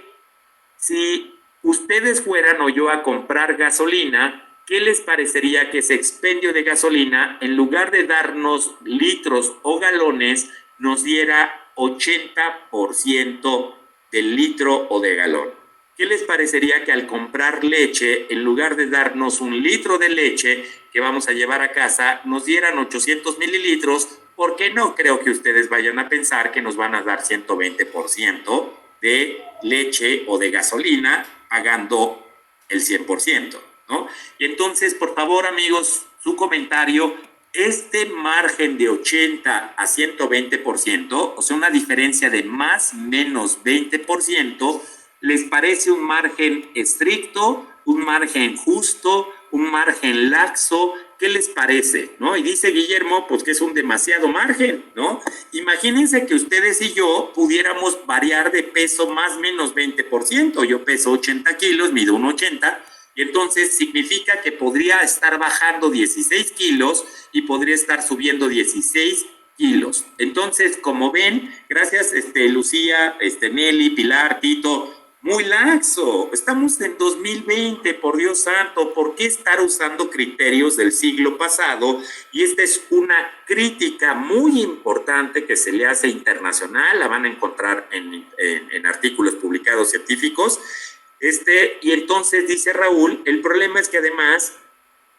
si ustedes fueran o yo a comprar gasolina, ¿qué les parecería que ese expendio de gasolina, en lugar de darnos litros o galones, nos diera 80% del litro o de galón? ¿Qué les parecería que al comprar leche, en lugar de darnos un litro de leche que vamos a llevar a casa, nos dieran 800 mililitros? Porque no creo que ustedes vayan a pensar que nos van a dar 120% de leche o de gasolina pagando el 100%. ¿No? Y entonces, por favor, amigos, su comentario, este margen de 80 a 120%, o sea, una diferencia de más menos 20%, ¿les parece un margen estricto, un margen justo, un margen laxo? ¿Qué les parece? ¿No? Y dice Guillermo, pues que es un demasiado margen, ¿no? Imagínense que ustedes y yo pudiéramos variar de peso más menos 20%. Yo peso 80 kilos, mido 1,80, y entonces significa que podría estar bajando 16 kilos y podría estar subiendo 16 kilos. Entonces, como ven, gracias Lucía, Nelly, Pilar, Tito, muy laxo. Estamos en 2020, por Dios santo. ¿Por qué estar usando criterios del siglo pasado? Y esta es una crítica muy importante que se le hace internacional. La van a encontrar en artículos publicados científicos. Y entonces dice Raúl, el problema es que además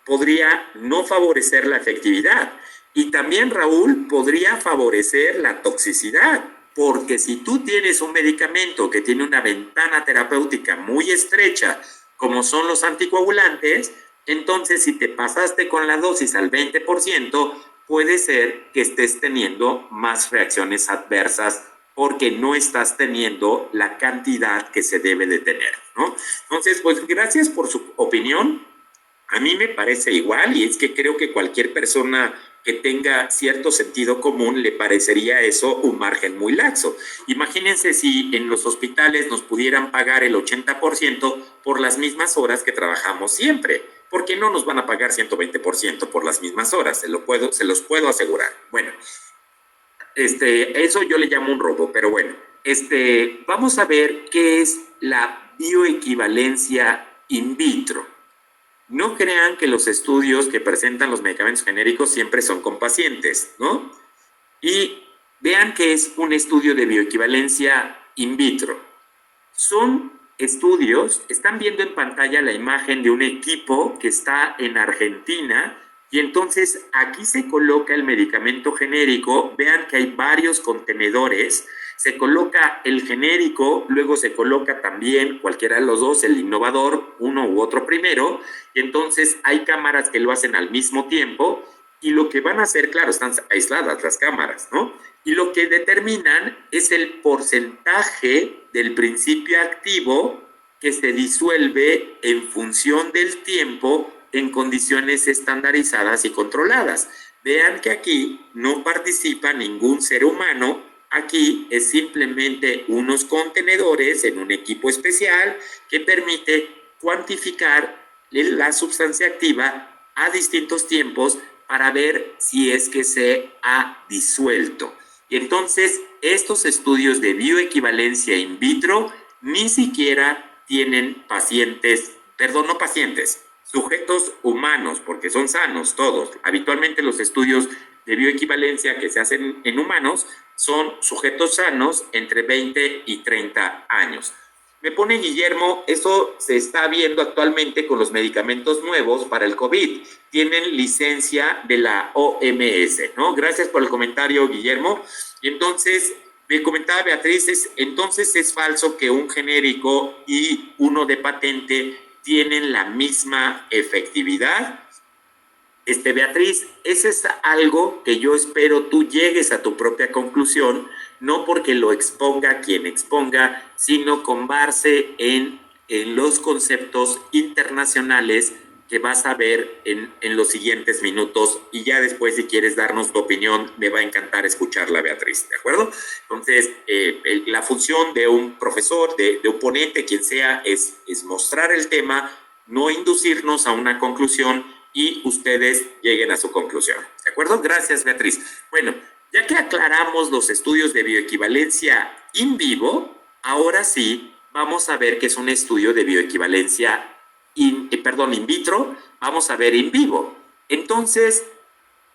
podría no favorecer la efectividad. Y también, Raúl, podría favorecer la toxicidad. Porque si tú tienes un medicamento que tiene una ventana terapéutica muy estrecha, como son los anticoagulantes, entonces si te pasaste con la dosis al 20%, puede ser que estés teniendo más reacciones adversas porque no estás teniendo la cantidad que se debe de tener, ¿no? Entonces, pues gracias por su opinión. A mí me parece igual, y es que creo que cualquier persona que tenga cierto sentido común le parecería eso un margen muy laxo. Imagínense si en los hospitales nos pudieran pagar el 80% por las mismas horas que trabajamos siempre. ¿Por qué no nos van a pagar 120% por las mismas horas? Se los puedo asegurar. Bueno, eso yo le llamo un robo, pero bueno, vamos a ver qué es la bioequivalencia in vitro. No crean que los estudios que presentan los medicamentos genéricos siempre son con pacientes, ¿no? Y vean que es un estudio de bioequivalencia in vitro. Son estudios, están viendo en pantalla la imagen de un equipo que está en Argentina Y entonces aquí se coloca el medicamento genérico. Vean que hay varios contenedores. Se coloca el genérico, luego se coloca también cualquiera de los dos, el innovador, uno u otro primero. Y entonces hay cámaras que lo hacen al mismo tiempo. Y lo que van a hacer, claro, están aisladas las cámaras, ¿no? Y lo que determinan es el porcentaje del principio activo que se disuelve en función del tiempo en condiciones estandarizadas y controladas. Vean que aquí no participa ningún ser humano. Aquí es simplemente unos contenedores en un equipo especial que permite cuantificar la sustancia activa a distintos tiempos para ver si es que se ha disuelto. Y entonces, estos estudios de bioequivalencia in vitro ni siquiera tienen pacientes, perdón, no pacientes, sujetos humanos, porque son sanos todos. Habitualmente los estudios de bioequivalencia que se hacen en humanos son sujetos sanos entre 20 y 30 años. Me pone Guillermo, eso se está viendo actualmente con los medicamentos nuevos para el COVID. Tienen licencia de la OMS, ¿no? Gracias por el comentario, Guillermo. Y entonces, me comentaba Beatriz, entonces es falso que un genérico y uno de patente tienen la misma efectividad. Beatriz, ese es algo que yo espero tú llegues a tu propia conclusión, no porque lo exponga quien exponga, sino con base en los conceptos internacionales que vas a ver en los siguientes minutos, y ya después, si quieres darnos tu opinión, me va a encantar escucharla, Beatriz, ¿de acuerdo? Entonces, la función de un profesor, de un ponente, quien sea, es mostrar el tema, no inducirnos a una conclusión, y ustedes lleguen a su conclusión. ¿De acuerdo? Gracias, Beatriz. Bueno, ya que aclaramos los estudios de bioequivalencia in vivo, ahora sí vamos a ver qué es un estudio de bioequivalencia in vitro. Vamos a ver in vivo. Entonces,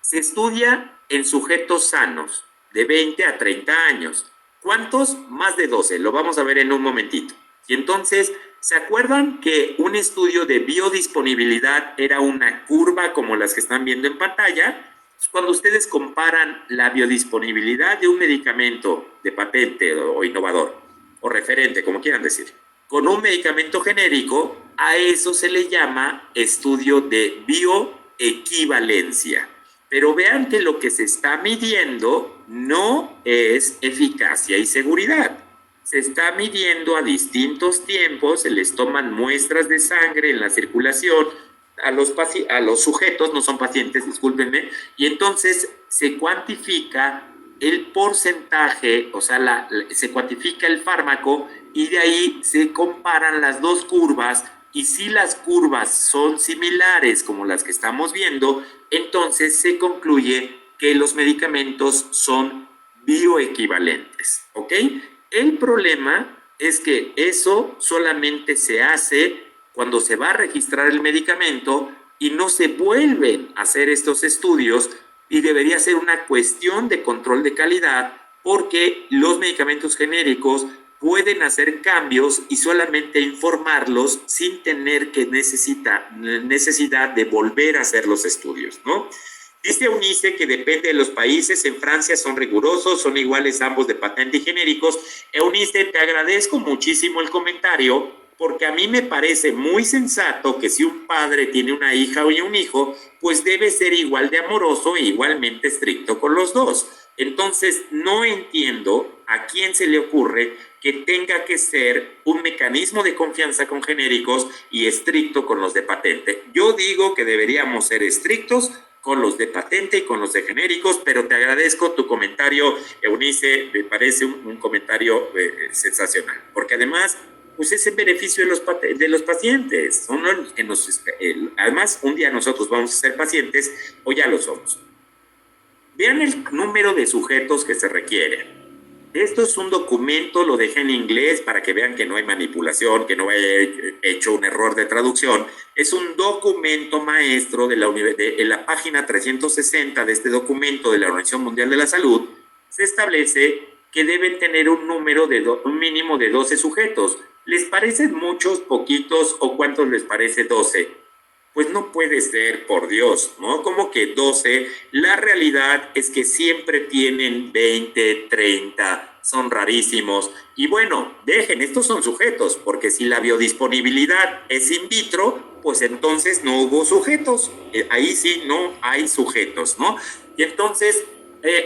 se estudia en sujetos sanos de 20 a 30 años. ¿Cuántos? Más de 12. Lo vamos a ver en un momentito. Y entonces, ¿se acuerdan que un estudio de biodisponibilidad era una curva como las que están viendo en pantalla? Cuando ustedes comparan la biodisponibilidad de un medicamento de patente o innovador, o referente, como quieran decir, con un medicamento genérico, a eso se le llama estudio de bioequivalencia. Pero vean que lo que se está midiendo no es eficacia y seguridad. Se está midiendo a distintos tiempos, se les toman muestras de sangre en la circulación a los sujetos, no son pacientes, discúlpenme, y entonces se cuantifica el porcentaje, o sea, se cuantifica el fármaco, y de ahí se comparan las dos curvas, y si las curvas son similares como las que estamos viendo, entonces se concluye que los medicamentos son bioequivalentes, ¿ok? El problema es que eso solamente se hace cuando se va a registrar el medicamento y no se vuelven a hacer estos estudios, y debería ser una cuestión de control de calidad, porque los medicamentos genéricos pueden hacer cambios y solamente informarlos sin tener que necesidad de volver a hacer los estudios, ¿no? Dice Eunice que depende de los países. En Francia son rigurosos, son iguales ambos de patente y genéricos. Eunice, te agradezco muchísimo el comentario, porque a mí me parece muy sensato que si un padre tiene una hija o un hijo, pues debe ser igual de amoroso e igualmente estricto con los dos. Entonces, no entiendo a quién se le ocurre que tenga que ser un mecanismo de confianza con genéricos y estricto con los de patente. Yo digo que deberíamos ser estrictos con los de patente y con los de genéricos, pero te agradezco tu comentario, Eunice, me parece un comentario sensacional, porque además, pues es en beneficio de los pacientes, son los que además, un día nosotros vamos a ser pacientes, o ya lo somos. Vean el número de sujetos que se requieren. Esto es un documento, lo dejé en inglés para que vean que no hay manipulación, que no haya hecho un error de traducción. Es un documento maestro en la página 360 de este documento de la Organización Mundial de la Salud. Se establece que deben tener un mínimo de 12 sujetos. ¿Les parecen muchos, poquitos, o cuántos les parece 12? Pues no puede ser, por Dios, ¿no? Como que 12, la realidad es que siempre tienen 20, 30, son rarísimos. Y bueno, dejen, estos son sujetos, porque si la biodisponibilidad es in vitro, pues entonces no hubo sujetos. Ahí sí no hay sujetos, ¿no? Y entonces,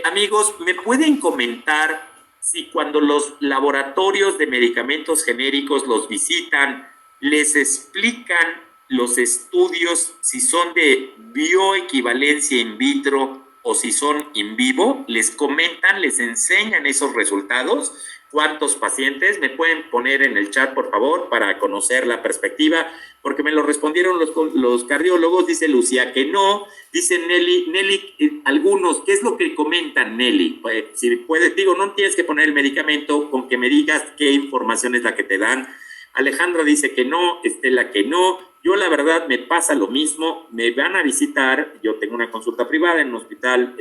amigos, ¿me pueden comentar si cuando los laboratorios de medicamentos genéricos los visitan, les explican los estudios si son de bioequivalencia in vitro o si son in vivo? ¿Les comentan, les enseñan esos resultados? ¿Cuántos pacientes? ¿Me pueden poner en el chat, por favor, para conocer la perspectiva? Porque me lo respondieron los cardiólogos, dice Lucía que no, dice Nelly, algunos, ¿qué es lo que comentan, Nelly? Pues, si puedes, digo, no tienes que poner el medicamento, con que me digas qué información es la que te dan. Alejandra dice que no, Estela que no. Yo la verdad me pasa lo mismo, me van a visitar, yo tengo una consulta privada en un hospital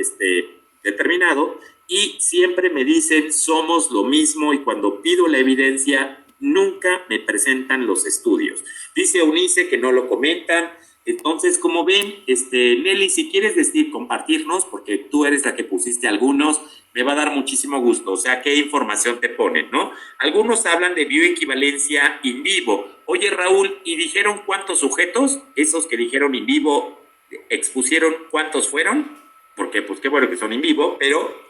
determinado y siempre me dicen somos lo mismo y cuando pido la evidencia nunca me presentan los estudios. Dice Eunice que no lo comentan. Entonces, como ven, Nelly, si quieres compartirnos, porque tú eres la que pusiste algunos, me va a dar muchísimo gusto. O sea, ¿qué información te ponen, no? Algunos hablan de bioequivalencia in vivo. Oye, Raúl, ¿y dijeron cuántos sujetos? Esos que dijeron in vivo, ¿expusieron cuántos fueron? Porque, pues, qué bueno que son in vivo, pero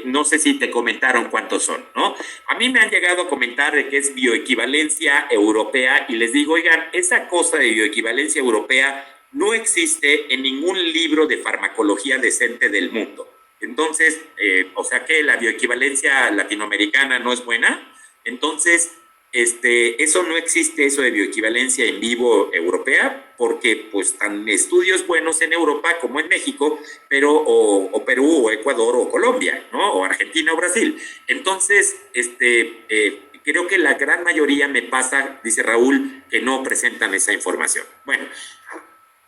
no sé si te comentaron cuántos son, ¿no? A mí me han llegado a comentar de que es bioequivalencia europea y les digo, oigan, esa cosa de bioequivalencia europea no existe en ningún libro de farmacología decente del mundo. Entonces, o sea que la bioequivalencia latinoamericana no es buena. Entonces, eso no existe, eso de bioequivalencia en vivo europea, porque pues están estudios buenos en Europa como en México, pero o Perú o Ecuador o Colombia, ¿no? O Argentina o Brasil. Entonces, creo que la gran mayoría me pasa, dice Raúl, que no presentan esa información. Bueno,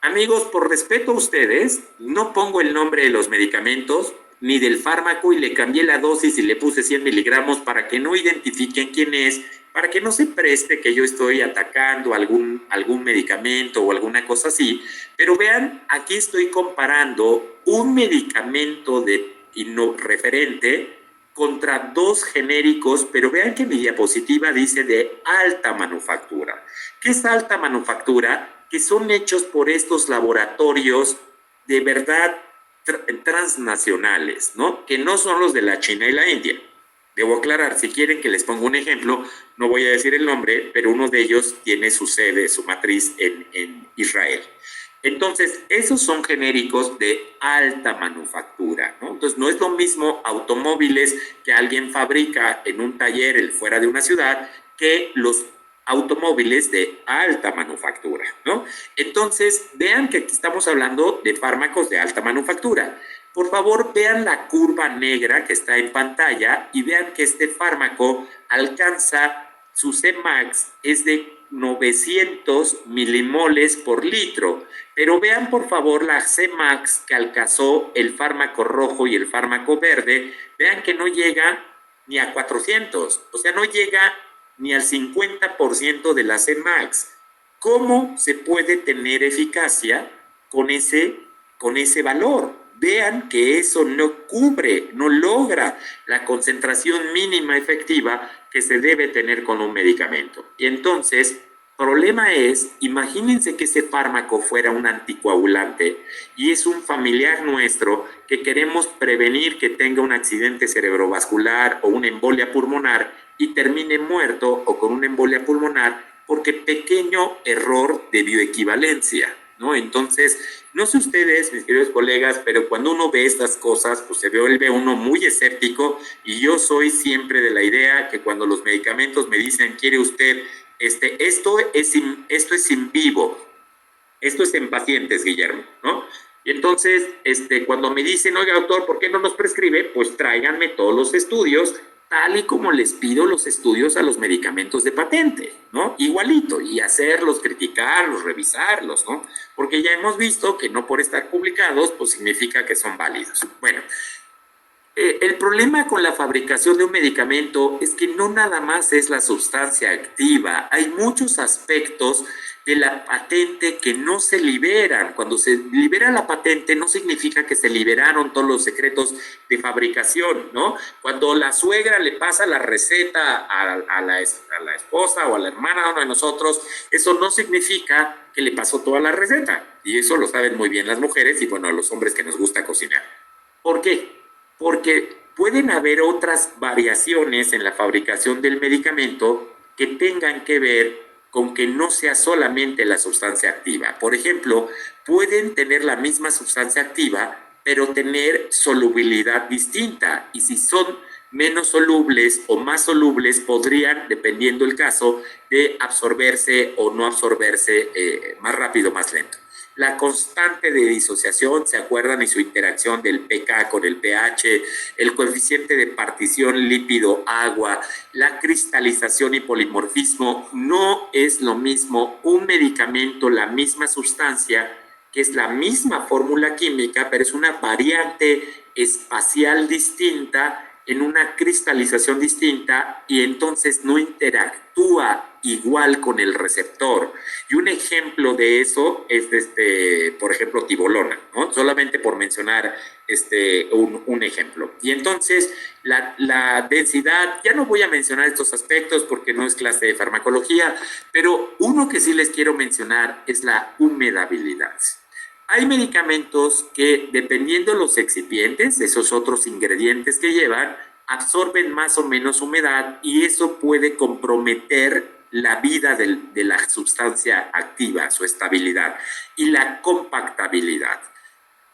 amigos, por respeto a ustedes, no pongo el nombre de los medicamentos ni del fármaco y le cambié la dosis y le puse 100 miligramos para que no identifiquen quién es, para que no se preste que yo estoy atacando algún medicamento o alguna cosa así. Pero vean, aquí estoy comparando un medicamento referente contra dos genéricos, pero vean que mi diapositiva dice de alta manufactura. ¿Qué es alta manufactura? Que son hechos por estos laboratorios de verdad transnacionales, ¿no? Que no son los de la China y la India. Debo aclarar, si quieren que les ponga un ejemplo, no voy a decir el nombre, pero uno de ellos tiene su sede, su matriz en Israel. Entonces, esos son genéricos de alta manufactura, ¿no? Entonces, no es lo mismo automóviles que alguien fabrica en un taller fuera de una ciudad que los automóviles de alta manufactura, ¿no? Entonces, vean que aquí estamos hablando de fármacos de alta manufactura. Por favor, vean la curva negra que está en pantalla y vean que este fármaco alcanza, su Cmax es de 900 milimoles por litro. Pero vean, por favor, la Cmax que alcanzó el fármaco rojo y el fármaco verde. Vean que no llega ni a 400, o sea, no llega ni al 50% de la Cmax. ¿Cómo se puede tener eficacia con ese valor? Vean que eso no cubre, no logra la concentración mínima efectiva que se debe tener con un medicamento. Y entonces, problema es, imagínense que ese fármaco fuera un anticoagulante y es un familiar nuestro que queremos prevenir que tenga un accidente cerebrovascular o una embolia pulmonar y termine muerto o con una embolia pulmonar porque pequeño error de bioequivalencia, ¿no? Entonces, no sé ustedes, mis queridos colegas, pero cuando uno ve estas cosas, pues se vuelve uno muy escéptico y yo soy siempre de la idea que cuando los medicamentos me dicen, ¿quiere usted? Esto es in vivo, esto es en pacientes, Guillermo, ¿no? Y entonces, cuando me dicen, oiga, doctor, ¿por qué no nos prescribe? Pues tráiganme todos los estudios, tal y como les pido los estudios a los medicamentos de patente, ¿no? Igualito, y hacerlos, criticarlos, revisarlos, ¿no? Porque ya hemos visto que no por estar publicados, pues significa que son válidos. Bueno, El problema con la fabricación de un medicamento es que no nada más es la sustancia activa, hay muchos aspectos de la patente que no se liberan. Cuando se libera la patente no significa que se liberaron todos los secretos de fabricación, ¿no? Cuando la suegra le pasa la receta a la esposa o a la hermana de uno de nosotros, eso no significa que le pasó toda la receta. Y eso lo saben muy bien las mujeres y bueno, a los hombres que nos gusta cocinar. ¿Por qué? Porque pueden haber otras variaciones en la fabricación del medicamento que tengan que ver con que no sea solamente la sustancia activa. Por ejemplo, pueden tener la misma sustancia activa, pero tener solubilidad distinta. Y si son menos solubles o más solubles, podrían, dependiendo el caso, de absorberse o no absorberse más rápido o más lento. La constante de disociación, ¿se acuerdan? Y su interacción del pK con el pH, el coeficiente de partición lípido-agua, la cristalización y polimorfismo, no es lo mismo un medicamento, la misma sustancia, que es la misma fórmula química, pero es una variante espacial distinta, en una cristalización distinta y entonces no interactúa igual con el receptor. Y un ejemplo de eso es, por ejemplo, tibolona, ¿no? Solamente por mencionar un ejemplo. Y entonces la densidad, ya no voy a mencionar estos aspectos porque no es clase de farmacología, pero uno que sí les quiero mencionar es la humedabilidad. Hay medicamentos que, dependiendo de los excipientes, esos otros ingredientes que llevan, absorben más o menos humedad y eso puede comprometer la vida de la sustancia activa, su estabilidad y la compactabilidad.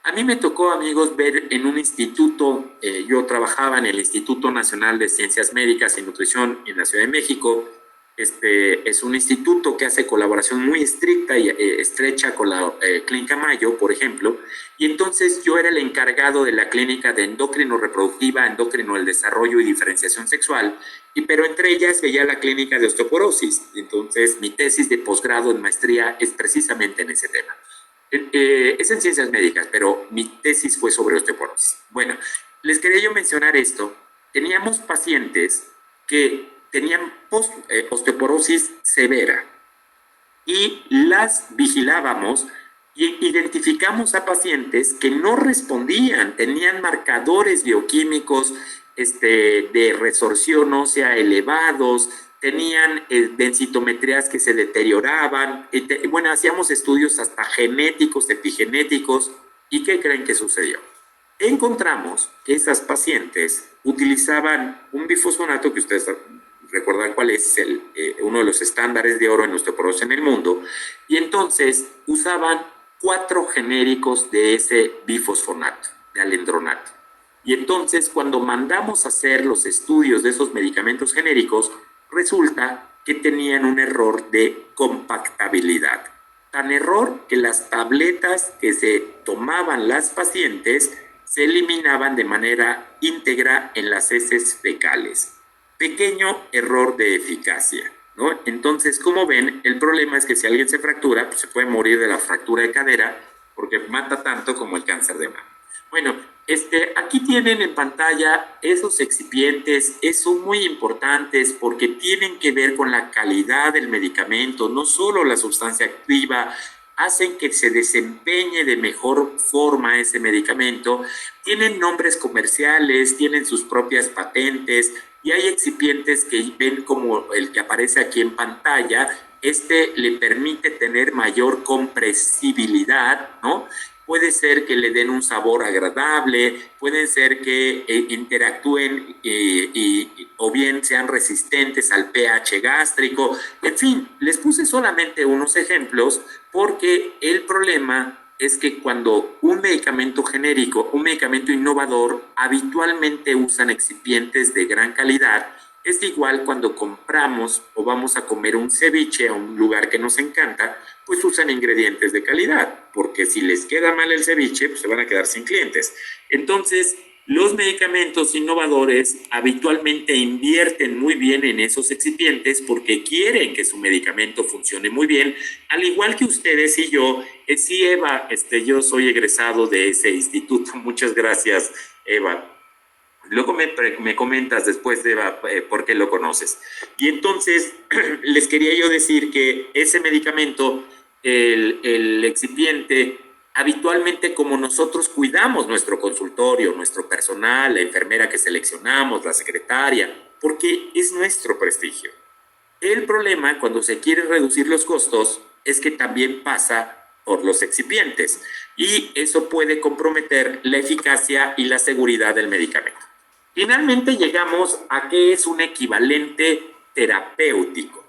A mí me tocó, amigos, ver en un instituto, yo trabajaba en el Instituto Nacional de Ciencias Médicas y Nutrición en la Ciudad de México. Es un instituto que hace colaboración muy estricta y estrecha con la Clínica Mayo, por ejemplo, y entonces yo era el encargado de la clínica de endocrino reproductiva, endocrino del desarrollo y diferenciación sexual, pero entre ellas veía la clínica de osteoporosis. Entonces mi tesis de posgrado en maestría es precisamente en ese tema. Es en ciencias médicas, pero mi tesis fue sobre osteoporosis. Bueno, les quería yo mencionar esto. Teníamos pacientes que tenían osteoporosis severa y las vigilábamos y identificamos a pacientes que no respondían, tenían marcadores bioquímicos de resorción ósea elevados, tenían densitometrías que se deterioraban, bueno, hacíamos estudios hasta genéticos, epigenéticos, ¿y qué creen que sucedió? Encontramos que esas pacientes utilizaban un bifosfonato que ustedes recuerdan cuál es uno de los estándares de oro en osteoporosis en el mundo, y entonces usaban 4 genéricos de ese bifosfonato, de alendronato. Y entonces cuando mandamos a hacer los estudios de esos medicamentos genéricos, resulta que tenían un error de compactabilidad. Tan error que las tabletas que se tomaban las pacientes se eliminaban de manera íntegra en las heces fecales. Pequeño error de eficacia, ¿no? Entonces, como ven, el problema es que si alguien se fractura, pues se puede morir de la fractura de cadera porque mata tanto como el cáncer de mama. Bueno, aquí tienen en pantalla esos excipientes, son muy importantes porque tienen que ver con la calidad del medicamento, no solo la sustancia activa, hacen que se desempeñe de mejor forma ese medicamento, tienen nombres comerciales, tienen sus propias patentes y hay excipientes que ven como el que aparece aquí en pantalla, le permite tener mayor compresibilidad, ¿no? Puede ser que le den un sabor agradable, pueden ser que interactúen o bien sean resistentes al pH gástrico. En fin, les puse solamente unos ejemplos porque el problema es que cuando un medicamento genérico, un medicamento innovador, habitualmente usan excipientes de gran calidad. Es igual cuando compramos o vamos a comer un ceviche a un lugar que nos encanta, pues usan ingredientes de calidad, porque si les queda mal el ceviche, pues se van a quedar sin clientes. Entonces, los medicamentos innovadores habitualmente invierten muy bien en esos excipientes porque quieren que su medicamento funcione muy bien, al igual que ustedes y yo. Sí, Eva, yo soy egresado de ese instituto. Muchas gracias, Eva. Luego me comentas después de por qué lo conoces. Y entonces les quería yo decir que ese medicamento, el excipiente, habitualmente como nosotros cuidamos nuestro consultorio, nuestro personal, la enfermera que seleccionamos, la secretaria, porque es nuestro prestigio. El problema cuando se quiere reducir los costos es que también pasa por los excipientes y eso puede comprometer la eficacia y la seguridad del medicamento. Finalmente llegamos a qué es un equivalente terapéutico.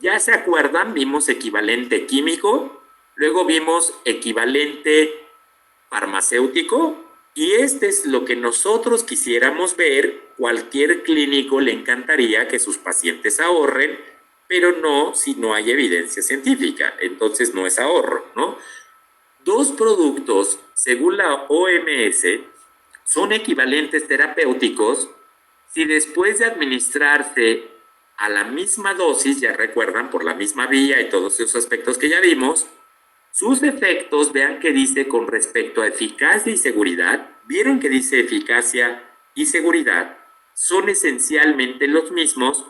Ya se acuerdan, vimos equivalente químico, luego vimos equivalente farmacéutico y este es lo que nosotros quisiéramos ver. Cualquier clínico le encantaría que sus pacientes ahorren, pero no si no hay evidencia científica, entonces no es ahorro, ¿no? Dos productos, según la OMS, son equivalentes terapéuticos si después de administrarse a la misma dosis, ya recuerdan, por la misma vía y todos esos aspectos que ya vimos, sus efectos, vean que dice con respecto a eficacia y seguridad, vieron que dice eficacia y seguridad, son esencialmente los mismos,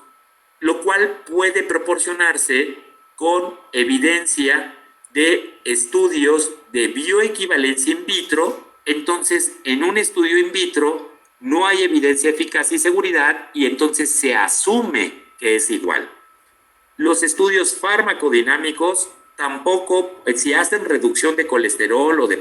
lo cual puede proporcionarse con evidencia de estudios de bioequivalencia in vitro. Entonces, en un estudio in vitro no hay evidencia de eficacia y seguridad y entonces se asume que es igual. Los estudios farmacodinámicos tampoco, si hacen reducción de colesterol o de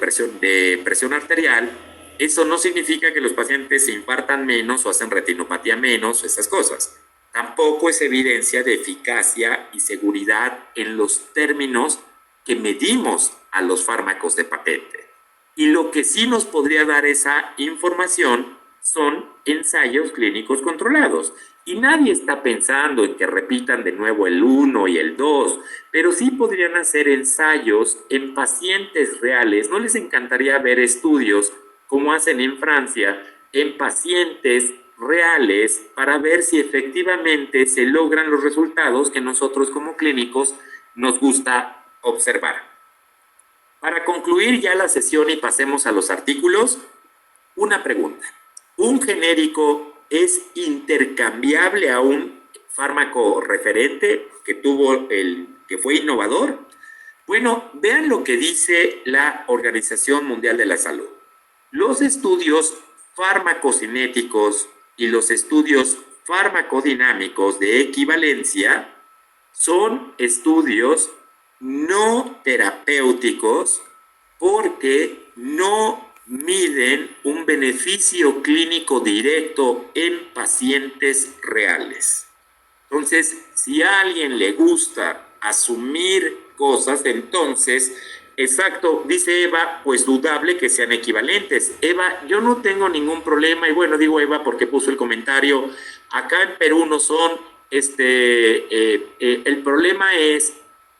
presión arterial, eso no significa que los pacientes se infartan menos o hacen retinopatía menos, esas cosas. Tampoco es evidencia de eficacia y seguridad en los términos que medimos a los fármacos de patente. Y lo que sí nos podría dar esa información son ensayos clínicos controlados. Y nadie está pensando en que repitan de nuevo el 1 y el 2, pero sí podrían hacer ensayos en pacientes reales. ¿No les encantaría ver estudios como hacen en Francia en pacientes reales para ver si efectivamente se logran los resultados que nosotros como clínicos nos gusta observar? Para concluir ya la sesión y pasemos a los artículos, una pregunta. ¿Un genérico es intercambiable a un fármaco referente que fue innovador? Bueno, vean lo que dice la Organización Mundial de la Salud. Los estudios farmacocinéticos y los estudios farmacodinámicos de equivalencia son estudios no terapéuticos porque no miden un beneficio clínico directo en pacientes reales. Entonces, si a alguien le gusta asumir cosas, entonces, exacto, dice Eva, pues dudable que sean equivalentes. Eva, yo no tengo ningún problema, y bueno, digo Eva porque puso el comentario, acá en Perú no son, el problema es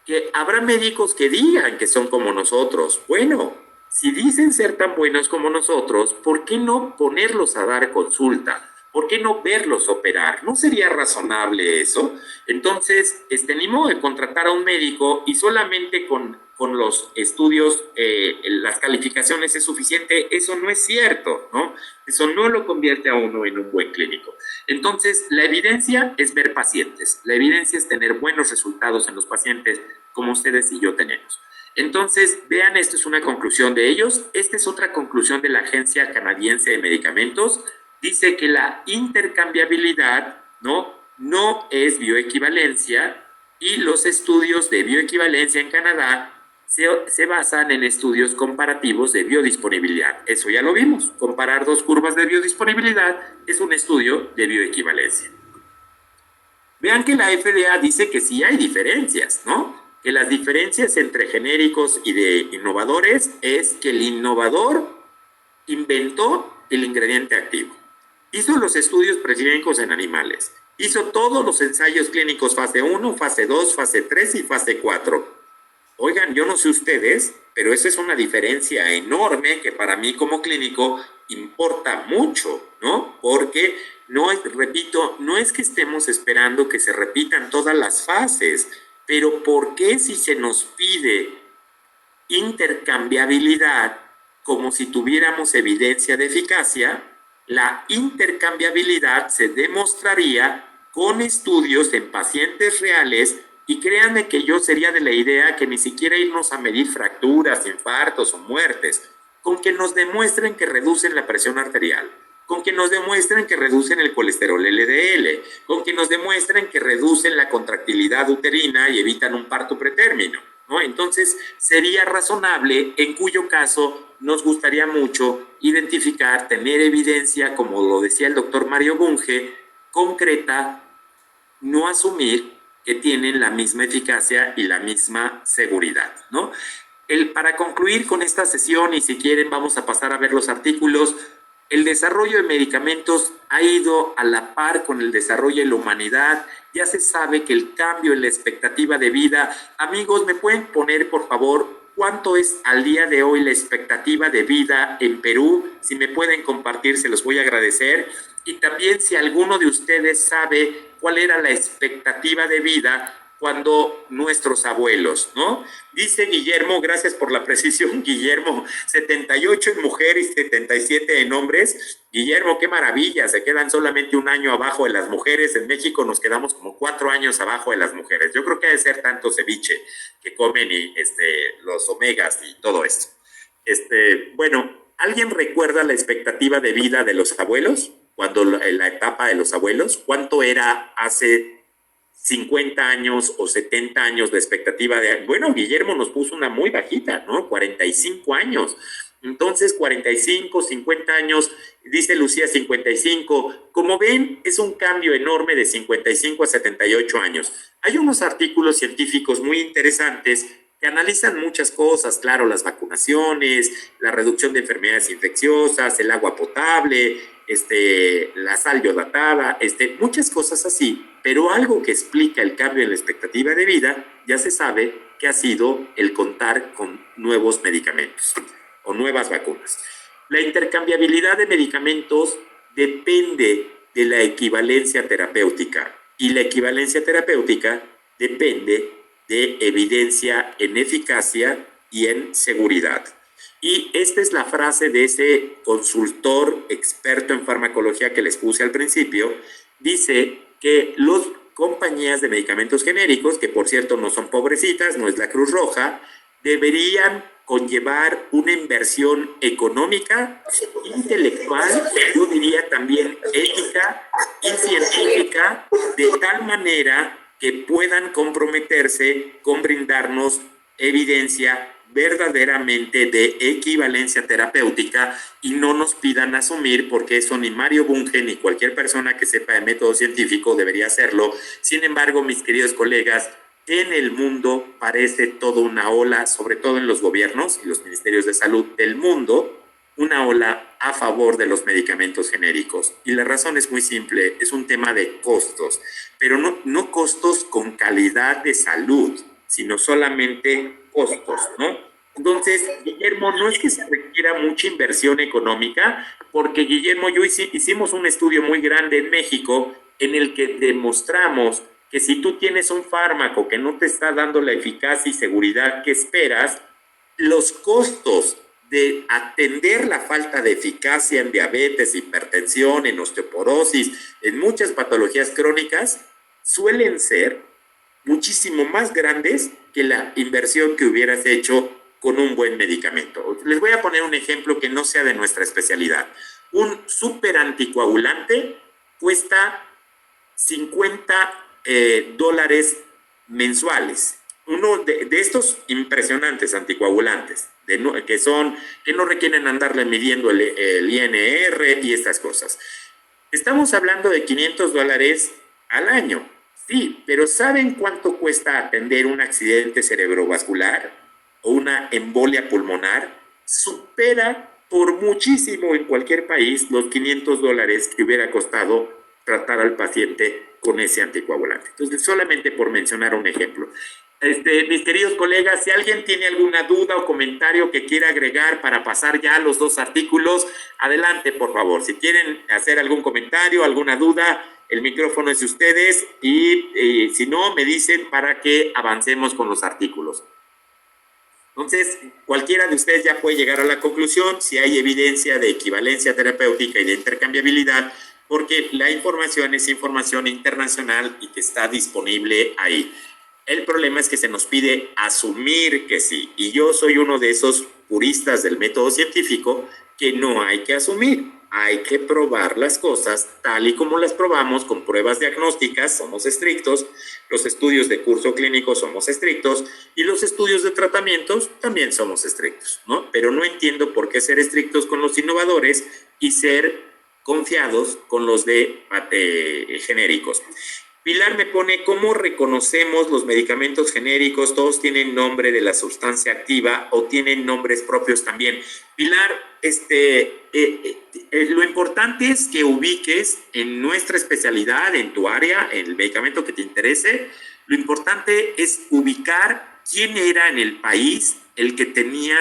que habrá médicos que digan que son como nosotros. Bueno, si dicen ser tan buenos como nosotros, ¿por qué no ponerlos a dar consulta? ¿Por qué no verlos operar? ¿No sería razonable eso? Entonces, ni modo de contratar a un médico y solamente con los estudios, las calificaciones es suficiente. Eso no es cierto, ¿no? Eso no lo convierte a uno en un buen clínico. Entonces, la evidencia es ver pacientes. La evidencia es tener buenos resultados en los pacientes como ustedes y yo tenemos. Entonces, vean, esto es una conclusión de ellos. Esta es otra conclusión de la Agencia Canadiense de Medicamentos. Dice que la intercambiabilidad no es bioequivalencia y los estudios de bioequivalencia en Canadá se basan en estudios comparativos de biodisponibilidad. Eso ya lo vimos. Comparar dos curvas de biodisponibilidad es un estudio de bioequivalencia. Vean que la FDA dice que sí hay diferencias, ¿no? Que las diferencias entre genéricos y de innovadores es que el innovador inventó el ingrediente activo. Hizo los estudios preclínicos en animales. Hizo todos los ensayos clínicos fase 1, fase 2, fase 3 y fase 4. Oigan, yo no sé ustedes, pero esa es una diferencia enorme que para mí como clínico importa mucho, ¿no? Porque, repito, no es que estemos esperando que se repitan todas las fases, pero ¿por qué si se nos pide intercambiabilidad como si tuviéramos evidencia de eficacia? La intercambiabilidad se demostraría con estudios en pacientes reales y créanme que yo sería de la idea que ni siquiera irnos a medir fracturas, infartos o muertes, con que nos demuestren que reducen la presión arterial, con que nos demuestren que reducen el colesterol LDL, con que nos demuestren que reducen la contractilidad uterina y evitan un parto pretérmino, ¿no? Entonces, sería razonable, en cuyo caso nos gustaría mucho identificar, tener evidencia, como lo decía el doctor Mario Bunge, concreta, no asumir que tienen la misma eficacia y la misma seguridad, ¿no? Para concluir con esta sesión, y si quieren vamos a pasar a ver los artículos, el desarrollo de medicamentos ha ido a la par con el desarrollo de la humanidad. Ya se sabe que el cambio en la expectativa de vida, amigos, ¿me pueden poner por favor cuánto es al día de hoy la expectativa de vida en Perú? Si me pueden compartir, se los voy a agradecer. Y también si alguno de ustedes sabe cuál era la expectativa de vida cuando nuestros abuelos, ¿no? Dice Guillermo, gracias por la precisión, Guillermo, 78 en mujeres y 77 en hombres. Guillermo, qué maravilla, se quedan solamente un año abajo de las mujeres. En México nos quedamos como 4 años abajo de las mujeres. Yo creo que ha de ser tanto ceviche que comen y los omegas y todo esto. Bueno, ¿alguien recuerda la expectativa de vida de los abuelos? Cuando la etapa de los abuelos, ¿cuánto era hace 50 años o 70 años de expectativa de... Bueno, Guillermo nos puso una muy bajita, ¿no? 45 años. Entonces, 45, 50 años, dice Lucía 55. Como ven, es un cambio enorme de 55 a 78 años. Hay unos artículos científicos muy interesantes que analizan muchas cosas, claro, las vacunaciones, la reducción de enfermedades infecciosas, el agua potable, la sal iodatada, muchas cosas así, pero algo que explica el cambio en la expectativa de vida, ya se sabe que ha sido el contar con nuevos medicamentos o nuevas vacunas. La intercambiabilidad de medicamentos depende de la equivalencia terapéutica y la equivalencia terapéutica depende de evidencia en eficacia y en seguridad. Y esta es la frase de ese consultor experto en farmacología que les puse al principio. Dice que las compañías de medicamentos genéricos, que por cierto no son pobrecitas, no es la Cruz Roja, deberían conllevar una inversión económica, intelectual, yo diría también ética y científica, de tal manera que puedan comprometerse con brindarnos evidencia verdaderamente de equivalencia terapéutica y no nos pidan asumir, porque eso ni Mario Bunge ni cualquier persona que sepa de método científico debería hacerlo. Sin embargo, mis queridos colegas, en el mundo parece toda una ola, sobre todo en los gobiernos y los ministerios de salud del mundo, una ola a favor de los medicamentos genéricos. Y la razón es muy simple, es un tema de costos, pero no costos con calidad de salud, sino solamente costos, ¿no? Entonces, Guillermo, no es que se requiera mucha inversión económica, porque Guillermo, yo hicimos un estudio muy grande en México en el que demostramos que si tú tienes un fármaco que no te está dando la eficacia y seguridad que esperas, los costos de atender la falta de eficacia en diabetes, hipertensión, en osteoporosis, en muchas patologías crónicas, suelen ser muchísimo más grandes que la inversión que hubieras hecho con un buen medicamento. Les voy a poner un ejemplo que no sea de nuestra especialidad. Un súper anticoagulante cuesta $50 mensuales. Uno de estos impresionantes anticoagulantes, que no requieren andarle midiendo el INR y estas cosas. Estamos hablando de $500 al año. Sí, pero ¿saben cuánto cuesta atender un accidente cerebrovascular o una embolia pulmonar? Supera por muchísimo en cualquier país los $500 que hubiera costado tratar al paciente con ese anticoagulante. Entonces, solamente por mencionar un ejemplo. Mis queridos colegas, si alguien tiene alguna duda o comentario que quiera agregar para pasar ya a los dos artículos, adelante, por favor. Si quieren hacer algún comentario, alguna duda, el micrófono es de ustedes y si no, me dicen para que avancemos con los artículos. Entonces, cualquiera de ustedes ya puede llegar a la conclusión si hay evidencia de equivalencia terapéutica y de intercambiabilidad, porque la información es información internacional y que está disponible ahí. El problema es que se nos pide asumir que sí, y yo soy uno de esos puristas del método científico que no hay que asumir. Hay que probar las cosas tal y como las probamos con pruebas diagnósticas, somos estrictos, los estudios de curso clínico somos estrictos y los estudios de tratamientos también somos estrictos, ¿no? Pero no entiendo por qué ser estrictos con los innovadores y ser confiados con los de genéricos. Pilar me pone, ¿cómo reconocemos los medicamentos genéricos? ¿Todos tienen nombre de la sustancia activa o tienen nombres propios también? Pilar, lo importante es que ubiques en nuestra especialidad, en tu área, en el medicamento que te interese, lo importante es ubicar quién era en el país el que tenía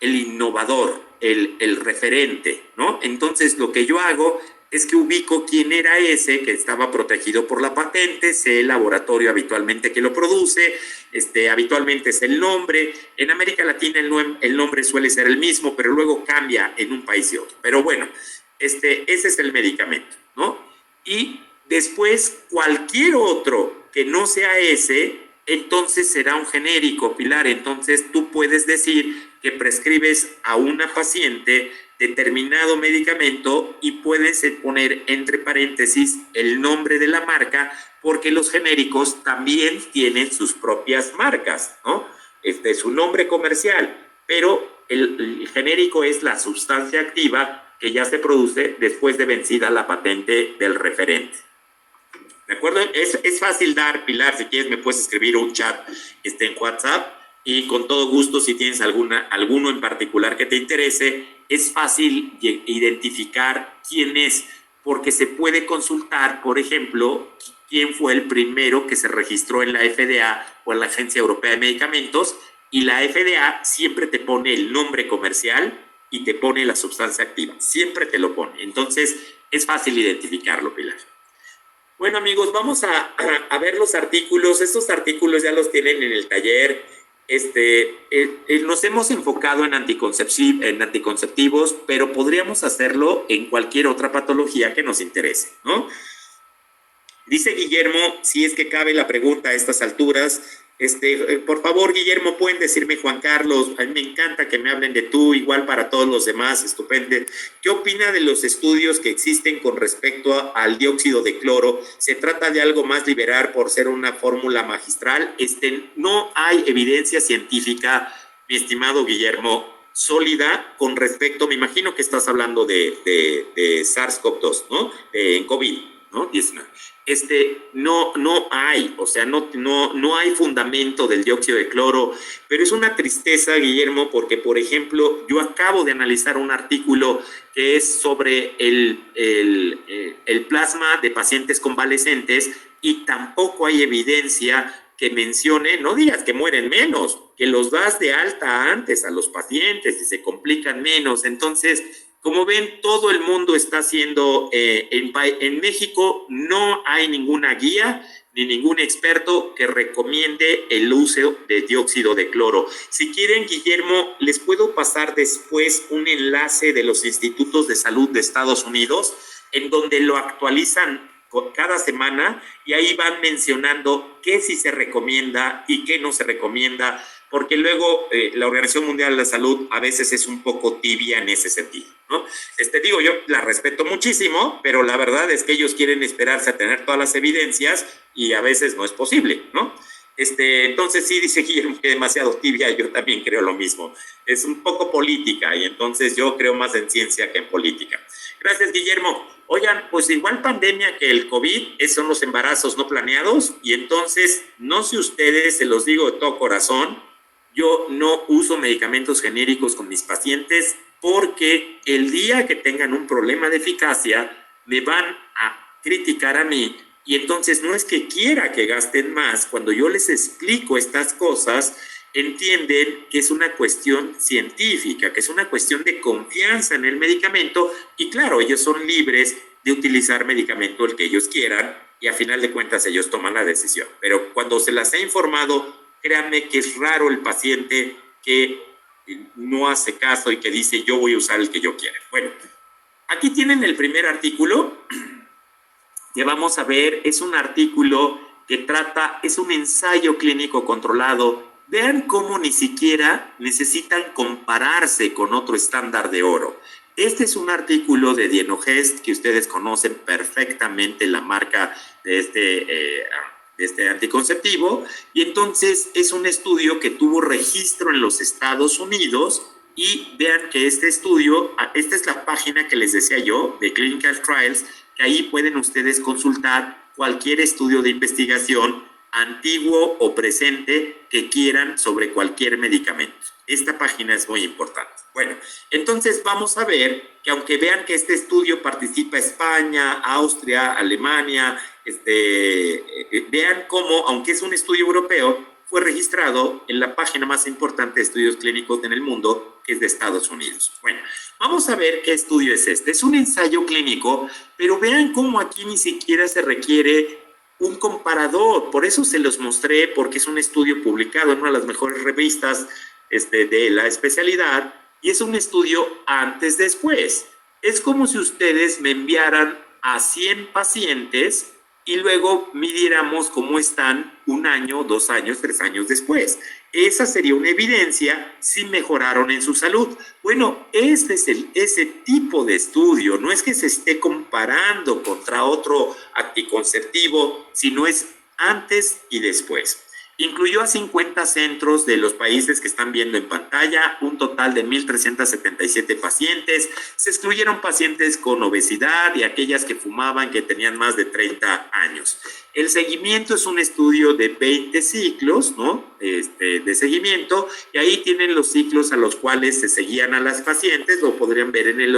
el innovador, el referente, ¿no? Entonces, lo que yo hago es que ubico quién era ese que estaba protegido por la patente, sé el laboratorio habitualmente que lo produce, habitualmente es el nombre. En América Latina el nombre suele ser el mismo, pero luego cambia en un país y otro. Pero bueno, ese es el medicamento, ¿no? Y después cualquier otro que no sea ese, entonces será un genérico, Pilar. Entonces tú puedes decir que prescribes a una paciente determinado medicamento y puedes poner entre paréntesis el nombre de la marca, porque los genéricos también tienen sus propias marcas, ¿no? Este es su nombre comercial, pero el genérico es la sustancia activa que ya se produce después de vencida la patente del referente. ¿De acuerdo? Es fácil dar, Pilar, si quieres me puedes escribir un chat en WhatsApp y con todo gusto, si tienes alguno en particular que te interese, es fácil identificar quién es, porque se puede consultar, por ejemplo, quién fue el primero que se registró en la FDA o en la Agencia Europea de Medicamentos, y la FDA siempre te pone el nombre comercial y te pone la sustancia activa, siempre te lo pone. Entonces, es fácil identificarlo, Pilar. Bueno, amigos, vamos a ver los artículos. Estos artículos ya los tienen en el taller. Nos hemos enfocado en anticonceptivos, pero podríamos hacerlo en cualquier otra patología que nos interese, ¿no? Dice Guillermo, si es que cabe la pregunta a estas alturas, por favor, Guillermo, pueden decirme Juan Carlos, a mí me encanta que me hablen de tú, igual para todos los demás, estupendo. ¿Qué opina de los estudios que existen con respecto al dióxido de cloro? ¿Se trata de algo más liberal por ser una fórmula magistral? No hay evidencia científica, mi estimado Guillermo, sólida con respecto, me imagino que estás hablando de SARS-CoV-2, ¿no? En COVID, ¿no? 19. No hay, o sea, no hay fundamento del dióxido de cloro, pero es una tristeza, Guillermo, porque, por ejemplo, yo acabo de analizar un artículo que es sobre el plasma de pacientes convalescentes y tampoco hay evidencia que mencione, no digas que mueren menos, que los das de alta antes a los pacientes y se complican menos. Entonces, como ven, todo el mundo está haciendo, en México no hay ninguna guía ni ningún experto que recomiende el uso de dióxido de cloro. Si quieren, Guillermo, les puedo pasar después un enlace de los institutos de salud de Estados Unidos, en donde lo actualizan cada semana y ahí van mencionando qué sí se recomienda y qué no se recomienda, porque luego la Organización Mundial de la Salud a veces es un poco tibia en ese sentido, ¿no? Digo, yo la respeto muchísimo, pero la verdad es que ellos quieren esperarse a tener todas las evidencias y a veces no es posible, ¿no? Entonces sí, dice Guillermo que demasiado tibia, yo también creo lo mismo. Es un poco política y entonces yo creo más en ciencia que en política. Gracias, Guillermo. Oigan, pues igual pandemia que el COVID son los embarazos no planeados y entonces, no sé ustedes, se los digo de todo corazón, yo no uso medicamentos genéricos con mis pacientes porque el día que tengan un problema de eficacia me van a criticar a mí y entonces no es que quiera que gasten más. Cuando yo les explico estas cosas, entienden que es una cuestión científica, que es una cuestión de confianza en el medicamento y claro, ellos son libres de utilizar medicamento el que ellos quieran y a final de cuentas ellos toman la decisión. Pero cuando se las he informado, créanme que es raro el paciente que no hace caso y que dice yo voy a usar el que yo quiera. Bueno, aquí tienen el primer artículo que vamos a ver. Es un artículo que trata, es un ensayo clínico controlado. Vean cómo ni siquiera necesitan compararse con otro estándar de oro. Este es un artículo de Dienogest, que ustedes conocen perfectamente, la marca de este anticonceptivo, y entonces es un estudio que tuvo registro en los Estados Unidos. Y vean que este estudio, esta es la página que les decía yo, de Clinical Trials, que ahí pueden ustedes consultar cualquier estudio de investigación, antiguo o presente, que quieran sobre cualquier medicamento. Esta página es muy importante. Bueno, entonces vamos a ver que aunque vean que este estudio participa España, Austria, Alemania, vean cómo, aunque es un estudio europeo, fue registrado en la página más importante de estudios clínicos en el mundo, que es de Estados Unidos. Bueno, vamos a ver qué estudio es este. Es un ensayo clínico, pero vean cómo aquí ni siquiera se requiere un comparador. Por eso se los mostré, porque es un estudio publicado en una de las mejores revistas de la especialidad, y es un estudio antes-después. Es como si ustedes me enviaran a 100 pacientes y luego midiéramos cómo están 1 año, 2 años, 3 años después. Esa sería una evidencia si mejoraron en su salud. Bueno, este es ese tipo de estudio. No es que se esté comparando contra otro anticonceptivo, sino es antes y después. Incluyó a 50 centros de los países que están viendo en pantalla, un total de 1,377 pacientes. Se excluyeron pacientes con obesidad y aquellas que fumaban, que tenían más de 30 años. El seguimiento es un estudio de 20 ciclos, ¿no? De seguimiento, y ahí tienen los ciclos a los cuales se seguían a las pacientes, lo podrían ver en el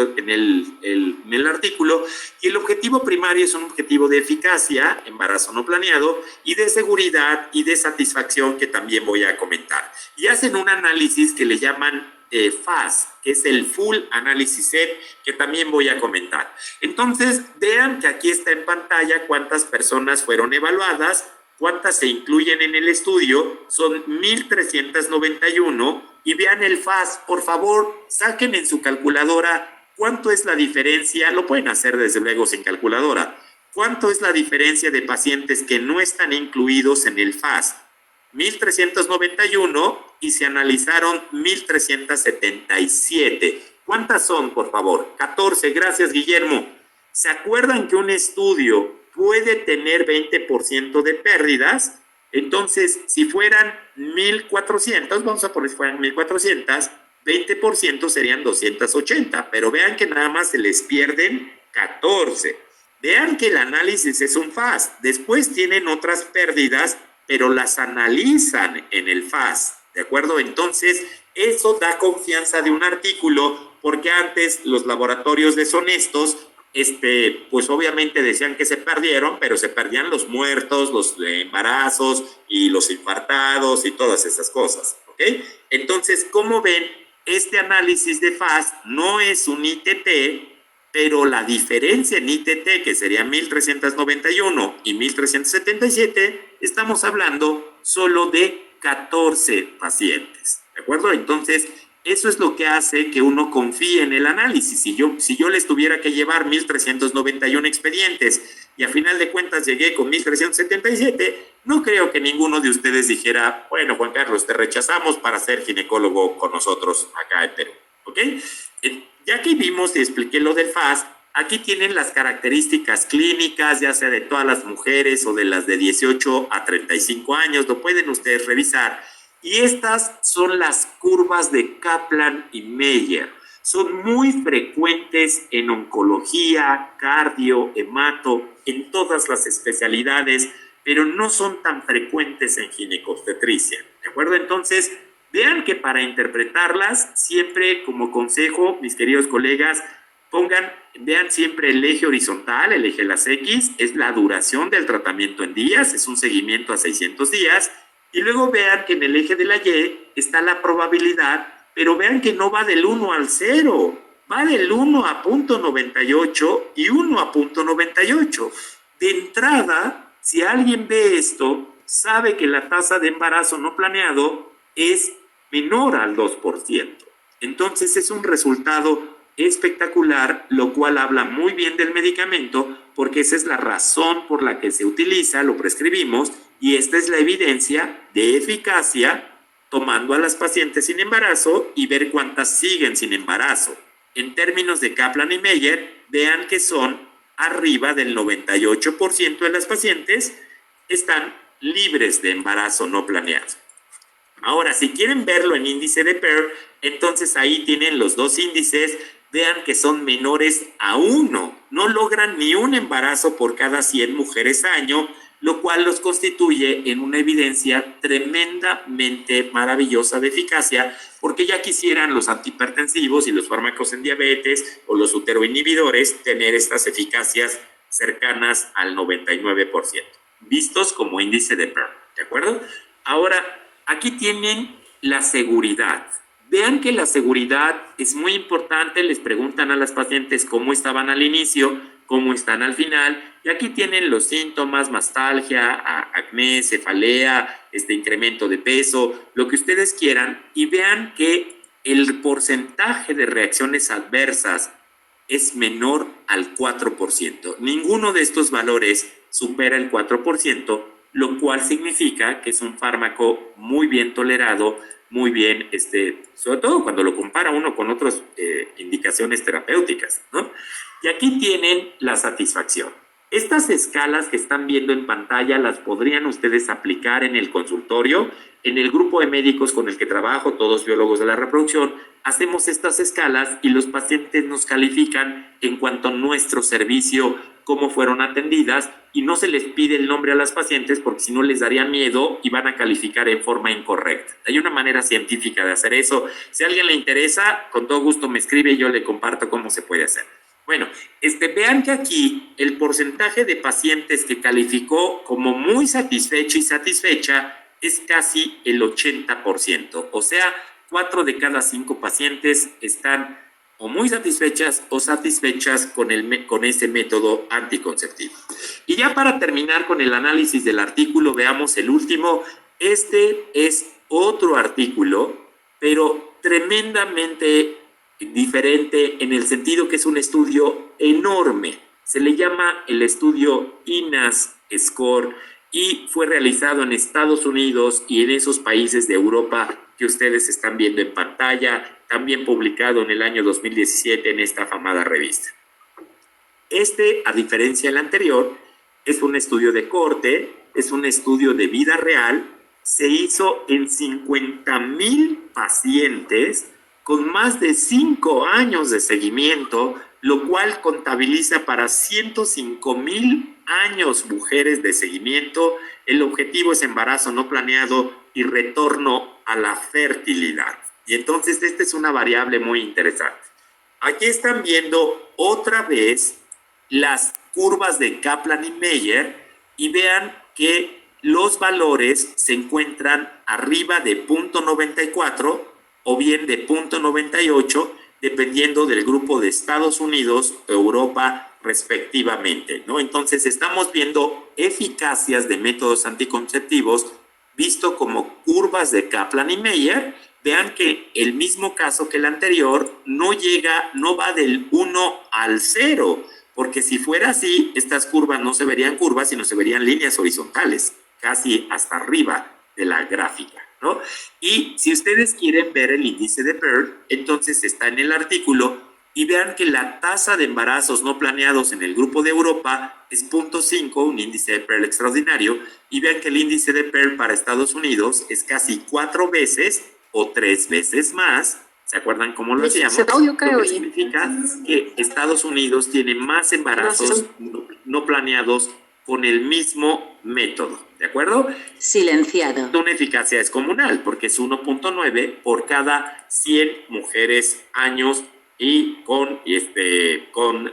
artículo. Y el objetivo primario es un objetivo de eficacia, embarazo no planeado, y de seguridad y de satisfacción, que también voy a comentar. Y hacen un análisis que le llaman FAS, que es el Full Analysis Set, que también voy a comentar. Entonces, vean que aquí está en pantalla cuántas personas fueron evaluadas, cuántas se incluyen en el estudio, son 1,391, y vean el FAS. Por favor, saquen en su calculadora cuánto es la diferencia. Lo pueden hacer desde luego sin calculadora. ¿Cuánto es la diferencia de pacientes que no están incluidos en el FAS? 1,391, y se analizaron 1,377. ¿Cuántas son, por favor? 14. Gracias, Guillermo. ¿Se acuerdan que un estudio puede tener 20% de pérdidas? Entonces, si fueran 1,400, vamos a poner si fueran 1,400, 20% serían 280. Pero vean que nada más se les pierden 14. Vean que el análisis es un FAS. Después tienen otras pérdidas, pero las analizan en el FAS, ¿de acuerdo? Entonces, eso da confianza de un artículo, porque antes los laboratorios deshonestos, pues obviamente decían que se perdieron, pero se perdían los muertos, los embarazos y los infartados y todas esas cosas, ¿ok? Entonces, como ven, este análisis de FAS no es un ITT, pero la diferencia en ITT, que sería 1,391 y 1,377, estamos hablando solo de 14 pacientes, ¿de acuerdo? Entonces, eso es lo que hace que uno confíe en el análisis. Si yo les tuviera que llevar 1,391 expedientes y a final de cuentas llegué con 1,377, no creo que ninguno de ustedes dijera, bueno, Juan Carlos, te rechazamos para ser ginecólogo con nosotros acá en Perú, ¿ok? Ya que vimos y expliqué lo del FAS, aquí tienen las características clínicas, ya sea de todas las mujeres o de las de 18 a 35 años, lo pueden ustedes revisar. Y estas son las curvas de Kaplan y Meier. Son muy frecuentes en oncología, cardio, hemato, en todas las especialidades, pero no son tan frecuentes en ginecobstetricia, ¿de acuerdo? Entonces, vean que para interpretarlas, siempre como consejo, mis queridos colegas, vean siempre el eje horizontal, el eje de las X, es la duración del tratamiento en días, es un seguimiento a 600 días, y luego vean que en el eje de la Y está la probabilidad, pero vean que no va del 1 al 0, va del 1 a 0,98 y 1 a 0,98. De entrada, si alguien ve esto, sabe que la tasa de embarazo no planeado es menor al 2%. Entonces es un resultado espectacular, lo cual habla muy bien del medicamento, porque esa es la razón por la que se utiliza, lo prescribimos, y esta es la evidencia de eficacia tomando a las pacientes sin embarazo y ver cuántas siguen sin embarazo. En términos de Kaplan y Meyer, vean que son arriba del 98% de las pacientes están libres de embarazo no planeado. Ahora, si quieren verlo en índice de PER, entonces ahí tienen los dos índices. Vean que son menores a 1. No logran ni un embarazo por cada 100 mujeres año, lo cual los constituye en una evidencia tremendamente maravillosa de eficacia, porque ya quisieran los antihipertensivos y los fármacos en diabetes o los uteroinhibidores tener estas eficacias cercanas al 99%, vistos como índice de PER, ¿de acuerdo? Ahora, aquí tienen la seguridad. Vean que la seguridad es muy importante. Les preguntan a las pacientes cómo estaban al inicio, cómo están al final. Y aquí tienen los síntomas: mastalgia, acné, cefalea, incremento de peso, lo que ustedes quieran. Y vean que el porcentaje de reacciones adversas es menor al 4%. Ninguno de estos valores supera el 4%, lo cual significa que es un fármaco muy bien tolerado, muy bien, sobre todo cuando lo compara uno con otras indicaciones terapéuticas, ¿no? Y aquí tienen la satisfacción. Estas escalas que están viendo en pantalla las podrían ustedes aplicar en el consultorio. En el grupo de médicos con el que trabajo, todos biólogos de la reproducción, hacemos estas escalas y los pacientes nos califican en cuanto a nuestro servicio, cómo fueron atendidas, y no se les pide el nombre a las pacientes porque si no les daría miedo y van a calificar en forma incorrecta. Hay una manera científica de hacer eso. Si a alguien le interesa, con todo gusto me escribe y yo le comparto cómo se puede hacer. Bueno, vean que aquí el porcentaje de pacientes que calificó como muy satisfecho y satisfecha es casi el 80%. O sea, 4 de cada 5 pacientes están o muy satisfechas o satisfechas con ese método anticonceptivo. Y ya para terminar con el análisis del artículo, veamos el último. Este es otro artículo, pero tremendamente diferente en el sentido que es un estudio enorme. Se le llama el estudio INAS Score y fue realizado en Estados Unidos y en esos países de Europa que ustedes están viendo en pantalla, también publicado en el año 2017 en esta afamada revista. A diferencia del anterior, es un estudio de corte, es un estudio de vida real, se hizo en 50,000 pacientes con más de 5 años de seguimiento, lo cual contabiliza para 105,000 años mujeres de seguimiento. El objetivo es embarazo no planeado y retorno a la fertilidad. Y entonces esta es una variable muy interesante. Aquí están viendo otra vez las curvas de Kaplan y Meyer y vean que los valores se encuentran arriba de 0.94 o bien de 0.98, dependiendo del grupo de Estados Unidos, Europa, respectivamente, ¿no? Entonces estamos viendo eficacias de métodos anticonceptivos visto como curvas de Kaplan y Meyer. Vean que el mismo caso que el anterior no va del 1 al 0, porque si fuera así, estas curvas no se verían curvas, sino se verían líneas horizontales, casi hasta arriba de la gráfica, ¿no? Y si ustedes quieren ver el índice de PER, entonces está en el artículo y vean que la tasa de embarazos no planeados en el grupo de Europa es 0.5, un índice de PER extraordinario, y vean que el índice de PER para Estados Unidos es casi 4 veces o 3 veces más. ¿Se acuerdan cómo lo hacíamos? Lo que significa que Estados Unidos tiene más embarazos no planeados con el mismo método, ¿de acuerdo? Silenciado. Una eficacia descomunal, porque es 1.9 por cada 100 mujeres años y con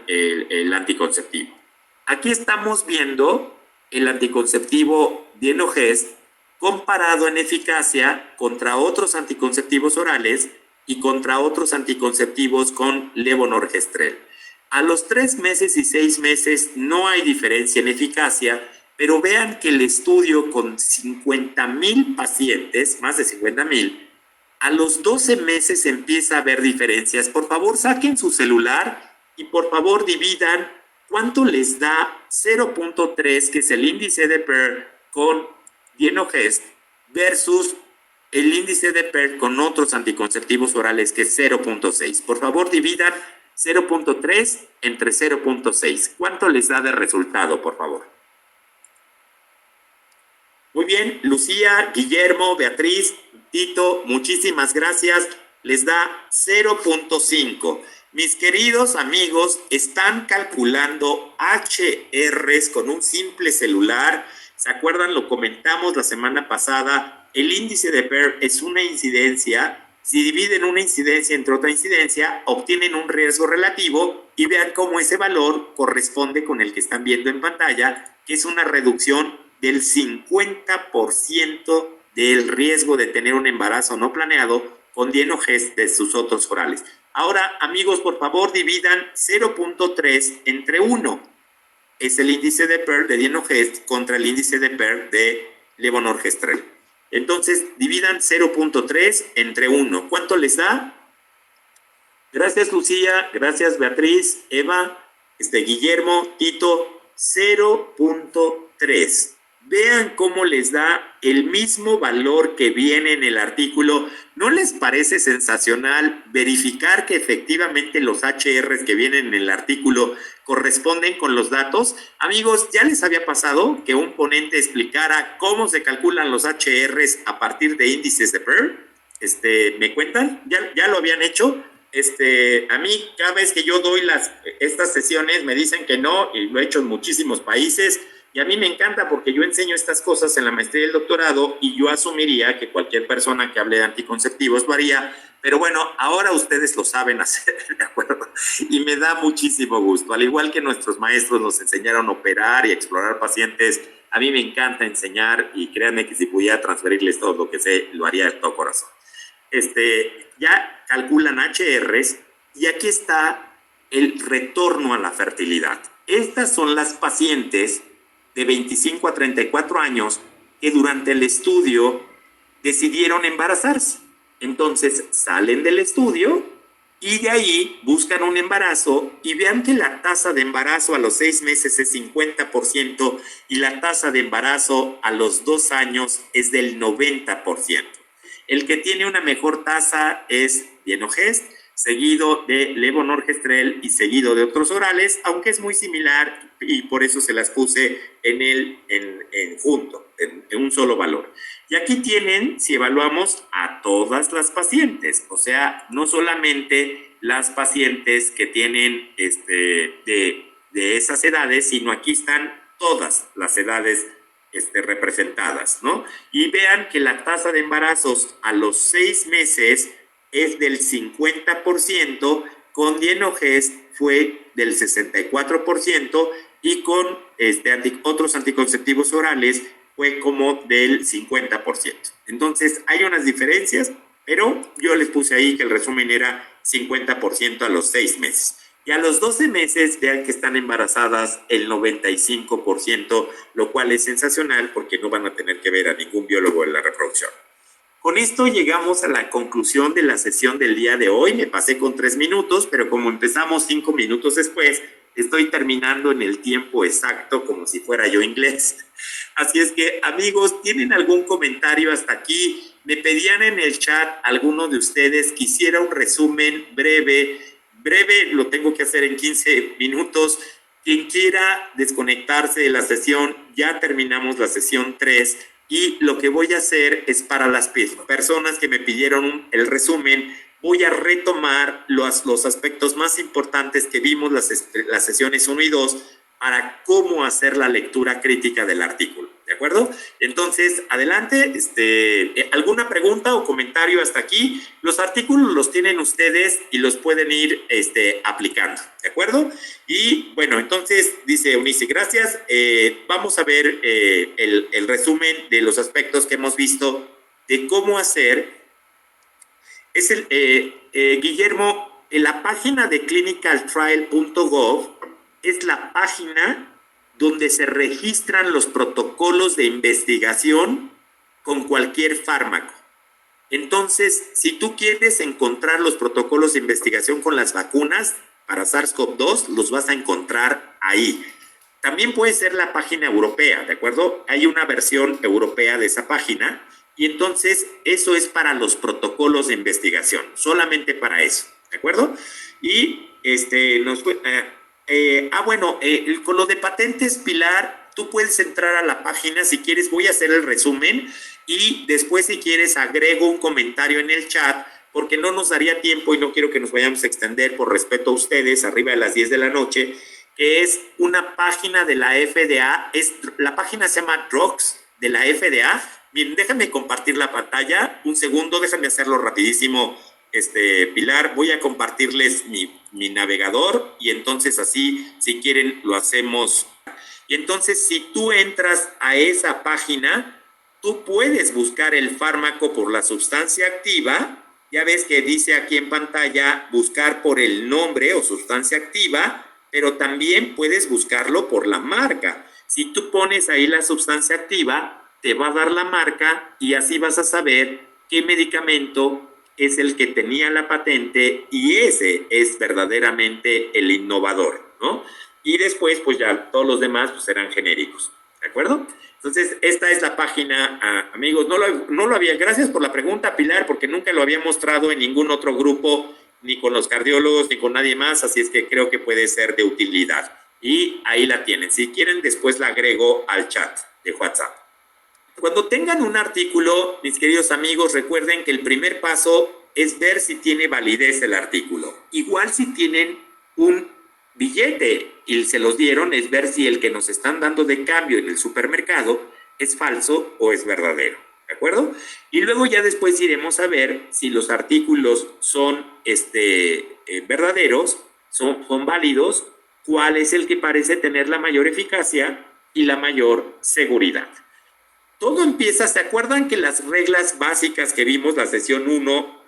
el anticonceptivo. Aquí estamos viendo el anticonceptivo Dienogest comparado en eficacia contra otros anticonceptivos orales y contra otros anticonceptivos con levonorgestrel. A los 3 meses y 6 meses no hay diferencia en eficacia, pero vean que el estudio con 50,000 pacientes, más de 50,000, a los 12 meses empieza a haber diferencias. Por favor, saquen su celular y por favor dividan cuánto les da 0.3, que es el índice de PER con Dienogest, versus el índice de PER con otros anticonceptivos orales, que es 0.6. Por favor, dividan 0.3 entre 0.6. ¿Cuánto les da de resultado, por favor? Muy bien, Lucía, Guillermo, Beatriz, Tito, muchísimas gracias. Les da 0.5. Mis queridos amigos, están calculando HRs con un simple celular. ¿Se acuerdan? Lo comentamos la semana pasada. El índice de PER es una incidencia. Si dividen una incidencia entre otra incidencia, obtienen un riesgo relativo y vean cómo ese valor corresponde con el que están viendo en pantalla, que es una reducción del 50% del riesgo de tener un embarazo no planeado con Dienogest de sus otros orales. Ahora, amigos, por favor, dividan 0.3 entre 1. Es el índice de PER de Dienogest contra el índice de PER de levonorgestrel. Entonces, dividan 0.3 entre 1. ¿Cuánto les da? Gracias, Lucía. Gracias, Beatriz, Eva, Guillermo, Tito. 0.3. Vean cómo les da el mismo valor que viene en el artículo. ¿No les parece sensacional verificar que efectivamente los HRs que vienen en el artículo corresponden con los datos? Amigos, ¿ya les había pasado que un ponente explicara cómo se calculan los HRs a partir de índices de PER? ¿Me cuentan? ¿Ya lo habían hecho? A mí, cada vez que yo doy estas sesiones, me dicen que no, y lo he hecho en muchísimos países. Y a mí me encanta porque yo enseño estas cosas en la maestría y el doctorado y yo asumiría que cualquier persona que hable de anticonceptivos lo haría. Pero bueno, ahora ustedes lo saben hacer, ¿de acuerdo? Y me da muchísimo gusto. Al igual que nuestros maestros nos enseñaron a operar y a explorar pacientes, a mí me encanta enseñar y créanme que si pudiera transferirles todo lo que sé, lo haría de todo corazón. Ya calculan HRs y aquí está el retorno a la fertilidad. Estas son las pacientes de 25 a 34 años que durante el estudio decidieron embarazarse. Entonces salen del estudio y de ahí buscan un embarazo y vean que la tasa de embarazo a los 6 meses es 50% y la tasa de embarazo a los 2 años es del 90%. El que tiene una mejor tasa es Dienogest, seguido de levonorgestrel y seguido de otros orales, aunque es muy similar y por eso se las puse junto, en un solo valor. Y aquí tienen, si evaluamos a todas las pacientes, o sea, no solamente las pacientes que tienen de esas edades, sino aquí están todas las edades representadas, ¿no? Y vean que la tasa de embarazos a los 6 meses es del 50%, con Dienogest fue del 64% y con otros anticonceptivos orales fue como del 50%. Entonces hay unas diferencias, pero yo les puse ahí que el resumen era 50% a los 6 meses. Y a los 12 meses, vean que están embarazadas el 95%, lo cual es sensacional porque no van a tener que ver a ningún biólogo en la reproducción. Con esto llegamos a la conclusión de la sesión del día de hoy. Me pasé con 3 minutos, pero como empezamos 5 minutos después, estoy terminando en el tiempo exacto como si fuera yo inglés. Así es que, amigos, ¿tienen algún comentario hasta aquí? Me pedían en el chat algunos de ustedes que hiciera un resumen breve. Breve lo tengo que hacer en 15 minutos. Quien quiera desconectarse de la sesión, ya terminamos la sesión 3. Y lo que voy a hacer es para las personas que me pidieron el resumen, voy a retomar los aspectos más importantes que vimos las sesiones 1 y 2 para cómo hacer la lectura crítica del artículo, ¿de acuerdo? Entonces, adelante, ¿alguna pregunta o comentario hasta aquí? Los artículos los tienen ustedes y los pueden ir aplicando, ¿de acuerdo? Y bueno, entonces, dice Eunice, gracias. Vamos a ver el resumen de los aspectos que hemos visto de cómo hacer. Guillermo, en la página de clinicaltrial.gov es la página donde se registran los protocolos de investigación con cualquier fármaco. Entonces, si tú quieres encontrar los protocolos de investigación con las vacunas para SARS-CoV-2, los vas a encontrar ahí. También puede ser la página europea, ¿de acuerdo? Hay una versión europea de esa página y entonces eso es para los protocolos de investigación, solamente para eso, ¿de acuerdo? Y con lo de patentes, Pilar, tú puedes entrar a la página si quieres, voy a hacer el resumen y después si quieres agrego un comentario en el chat porque no nos daría tiempo y no quiero que nos vayamos a extender por respeto a ustedes arriba de las 10 de la noche, que es una página de la FDA, la página se llama Drugs de la FDA. Bien, déjame compartir la pantalla, un segundo, déjame hacerlo rapidísimo, Pilar, voy a compartirles mi navegador y entonces así, si quieren, lo hacemos. Y entonces, si tú entras a esa página, tú puedes buscar el fármaco por la sustancia activa. Ya ves que dice aquí en pantalla buscar por el nombre o sustancia activa, pero también puedes buscarlo por la marca. Si tú pones ahí la sustancia activa, te va a dar la marca y así vas a saber qué medicamento es el que tenía la patente y ese es verdaderamente el innovador, ¿no? Y después, pues ya todos los demás pues, serán genéricos, ¿de acuerdo? Entonces, esta es la página, amigos. No lo había, gracias por la pregunta, Pilar, porque nunca lo había mostrado en ningún otro grupo, ni con los cardiólogos, ni con nadie más, así es que creo que puede ser de utilidad. Y ahí la tienen. Si quieren, después la agrego al chat de WhatsApp. Cuando tengan un artículo, mis queridos amigos, recuerden que el primer paso es ver si tiene validez el artículo. Igual si tienen un billete y se los dieron, es ver si el que nos están dando de cambio en el supermercado es falso o es verdadero, ¿de acuerdo? Y luego ya después iremos a ver si los artículos son verdaderos, son válidos, cuál es el que parece tener la mayor eficacia y la mayor seguridad. Todo empieza, ¿se acuerdan que las reglas básicas que vimos la sesión 1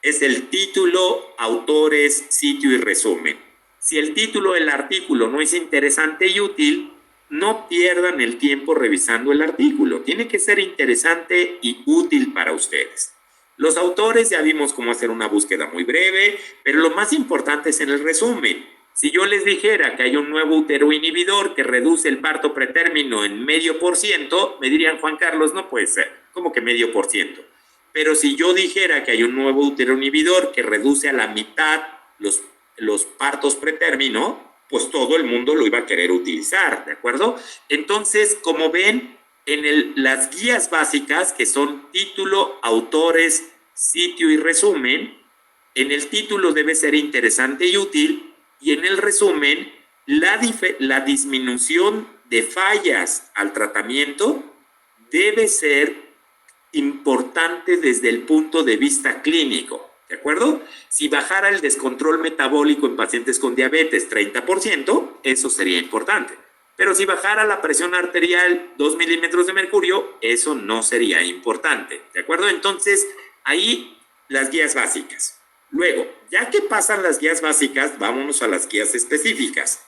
es el título, autores, sitio y resumen? Si el título del artículo no es interesante y útil, no pierdan el tiempo revisando el artículo. Tiene que ser interesante y útil para ustedes. Los autores ya vimos cómo hacer una búsqueda muy breve, pero lo más importante es en el resumen. Si yo les dijera que hay un nuevo uteroinhibidor que reduce el parto pretérmino en 0,5%, me dirían, Juan Carlos, no puede ser. ¿Cómo que 0,5%? Pero si yo dijera que hay un nuevo uteroinhibidor que reduce a la mitad los partos pretérmino, pues todo el mundo lo iba a querer utilizar, ¿de acuerdo? Entonces, como ven, en las guías básicas, que son título, autores, sitio y resumen, en el título debe ser interesante y útil, y en el resumen, la disminución de fallas al tratamiento debe ser importante desde el punto de vista clínico, ¿de acuerdo? Si bajara el descontrol metabólico en pacientes con diabetes 30%, eso sería importante. Pero si bajara la presión arterial 2 milímetros de mercurio, eso no sería importante, ¿de acuerdo? Entonces, ahí las guías básicas. Luego, ya que pasan las guías básicas, vámonos a las guías específicas.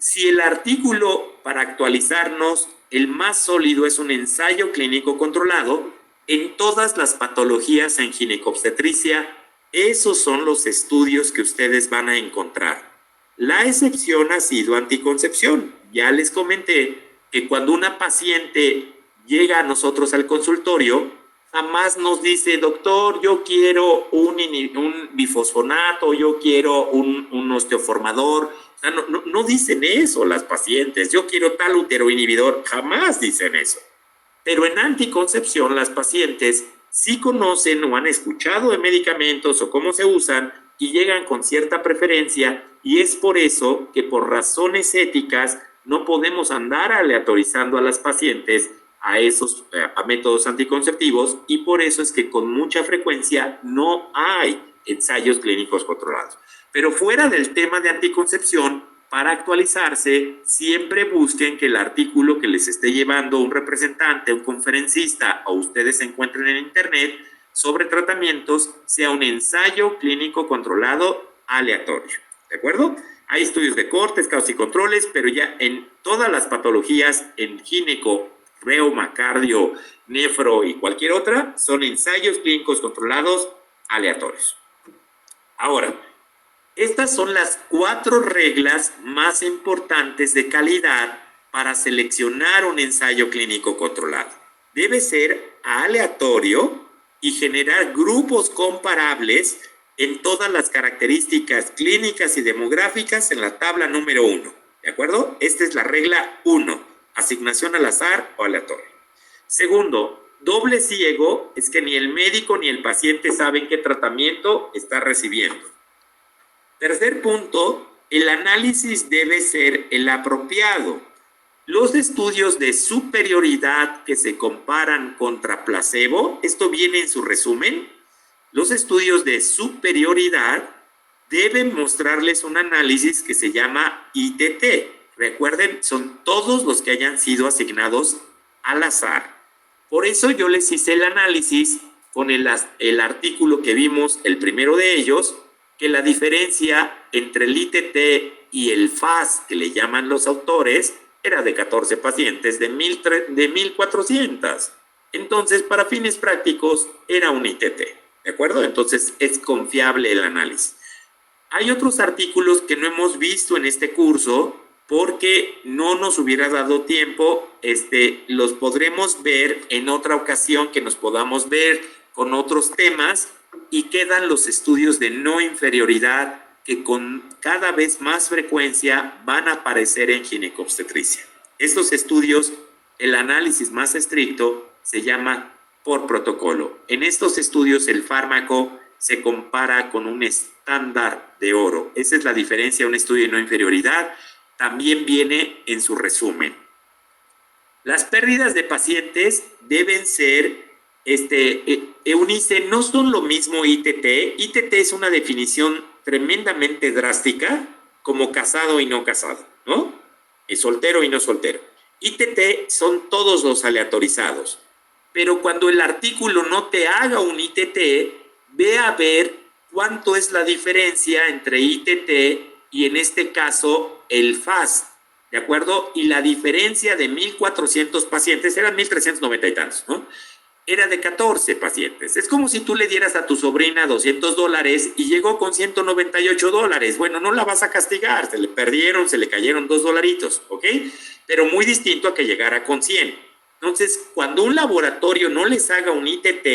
Si el artículo para actualizarnos, el más sólido es un ensayo clínico controlado, en todas las patologías en ginecobstetricia, esos son los estudios que ustedes van a encontrar. La excepción ha sido anticoncepción. Ya les comenté que cuando una paciente llega a nosotros al consultorio, jamás nos dice, doctor, yo quiero un bifosfonato, yo quiero un osteoformador. O sea, no dicen eso las pacientes, yo quiero tal uteroinhibidor, jamás dicen eso. Pero en anticoncepción las pacientes sí conocen o han escuchado de medicamentos o cómo se usan y llegan con cierta preferencia, y es por eso que por razones éticas no podemos andar aleatorizando a las pacientes a métodos anticonceptivos, y por eso es que con mucha frecuencia no hay ensayos clínicos controlados. Pero fuera del tema de anticoncepción, para actualizarse, siempre busquen que el artículo que les esté llevando un representante, un conferencista o ustedes se encuentren en internet sobre tratamientos sea un ensayo clínico controlado aleatorio, ¿de acuerdo? Hay estudios de cortes, causas y controles, pero ya en todas las patologías en reuma, cardio, nefro y cualquier otra, son ensayos clínicos controlados aleatorios. Ahora, estas son las 4 reglas más importantes de calidad para seleccionar un ensayo clínico controlado. Debe ser aleatorio y generar grupos comparables en todas las características clínicas y demográficas en la tabla número 1. ¿De acuerdo? Esta es la regla 1, asignación al azar o aleatorio. Segundo, doble ciego es que ni el médico ni el paciente saben qué tratamiento está recibiendo. Tercer punto, el análisis debe ser el apropiado. Los estudios de superioridad que se comparan contra placebo, esto viene en su resumen, los estudios de superioridad deben mostrarles un análisis que se llama ITT. Recuerden, son todos los que hayan sido asignados al azar. Por eso yo les hice el análisis con el artículo que vimos, el primero de ellos, que la diferencia entre el ITT y el FAS, que le llaman los autores, era de 14 pacientes de 1,400. Entonces, para fines prácticos, era un ITT. ¿De acuerdo? Entonces, es confiable el análisis. Hay otros artículos que no hemos visto en este curso porque no nos hubiera dado tiempo. Los podremos ver en otra ocasión que nos podamos ver con otros temas, y quedan los estudios de no inferioridad que con cada vez más frecuencia van a aparecer en ginecobstetricia. Estos estudios, el análisis más estricto se llama por protocolo. En estos estudios el fármaco se compara con un estándar de oro. Esa es la diferencia de un estudio de no inferioridad. También viene en su resumen. Las pérdidas de pacientes deben ser, Eunice, no son lo mismo ITT. ITT es una definición tremendamente drástica, como casado y no casado, ¿no? Es soltero y no soltero. ITT son todos los aleatorizados. Pero cuando el artículo no te haga un ITT, ve a ver cuánto es la diferencia entre ITT y en este caso el FAS, ¿de acuerdo? Y la diferencia de 1,400 pacientes, eran 1,390 y tantos, ¿no? Era de 14 pacientes. Es como si tú le dieras a tu sobrina $200 y llegó con $198. Bueno, no la vas a castigar, se le perdieron, se le cayeron $2, ¿ok? Pero muy distinto a que llegara con 100. Entonces, cuando un laboratorio no les haga un ITT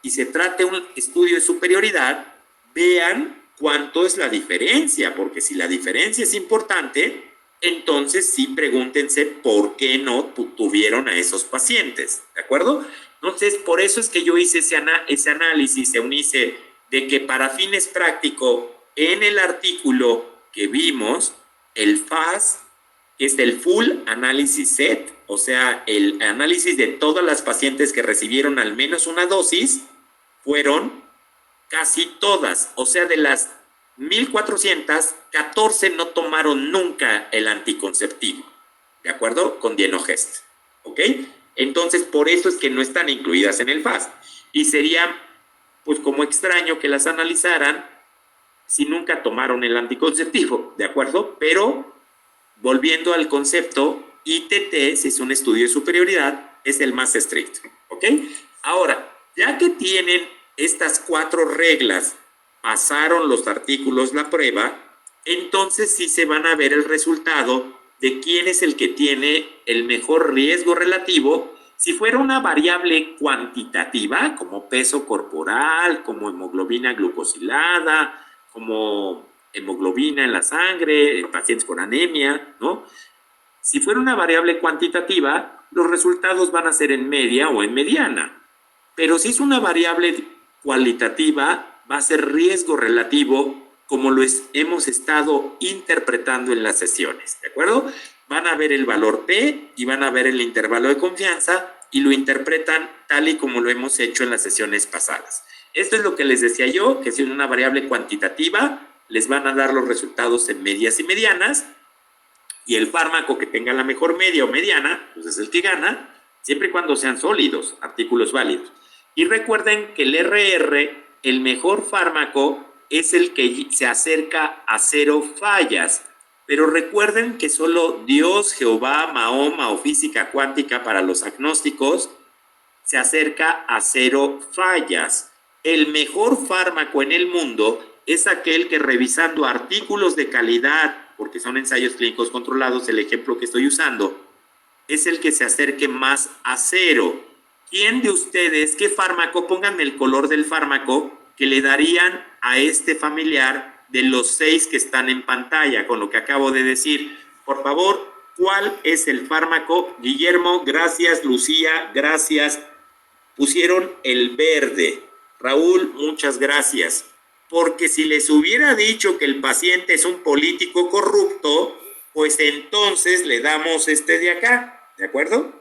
y se trate un estudio de superioridad, vean cuánto es la diferencia, porque si la diferencia es importante, entonces sí pregúntense por qué no tuvieron a esos pacientes, ¿de acuerdo? Entonces, por eso es que yo hice ese análisis, Eunice, de que para fines prácticos, en el artículo que vimos, el FAS es el Full Analysis Set, o sea, el análisis de todas las pacientes que recibieron al menos una dosis, fueron casi todas, o sea, de las 1,400, 14 no tomaron nunca el anticonceptivo, ¿de acuerdo? Con Dienogest, ¿ok? Entonces, por eso es que no están incluidas en el FAS. Y sería, pues, como extraño que las analizaran si nunca tomaron el anticonceptivo, ¿de acuerdo? Pero, volviendo al concepto, ITT, si es un estudio de superioridad, es el más estricto, ¿ok? Ahora, ya que tienen estas 4 reglas, pasaron los artículos la prueba, entonces sí se van a ver el resultado de quién es el que tiene el mejor riesgo relativo. Si fuera una variable cuantitativa, como peso corporal, como hemoglobina glucosilada, como hemoglobina en la sangre, en pacientes con anemia, ¿no? Si fuera una variable cuantitativa, los resultados van a ser en media o en mediana. Pero si es una variable cualitativa, va a ser riesgo relativo, como lo hemos estado interpretando en las sesiones, ¿de acuerdo? Van a ver el valor P y van a ver el intervalo de confianza y lo interpretan tal y como lo hemos hecho en las sesiones pasadas. Esto es lo que les decía yo, que si es una variable cuantitativa, les van a dar los resultados en medias y medianas, y el fármaco que tenga la mejor media o mediana, pues es el que gana, siempre y cuando sean sólidos, artículos válidos. Y recuerden que el RR, el mejor fármaco, es el que se acerca a 0 fallas. Pero recuerden que solo Dios, Jehová, Mahoma o física cuántica para los agnósticos se acerca a 0 fallas. El mejor fármaco en el mundo es aquel que, revisando artículos de calidad, porque son ensayos clínicos controlados, el ejemplo que estoy usando, es el que se acerque más a 0. ¿Quién de ustedes, qué fármaco, pónganme el color del fármaco que le darían a este familiar de los 6 que están en pantalla, con lo que acabo de decir? Por favor, ¿cuál es el fármaco? Guillermo, gracias. Lucía, gracias. Pusieron el verde. Raúl, muchas gracias. Porque si les hubiera dicho que el paciente es un político corrupto, pues entonces le damos este de acá, ¿de acuerdo?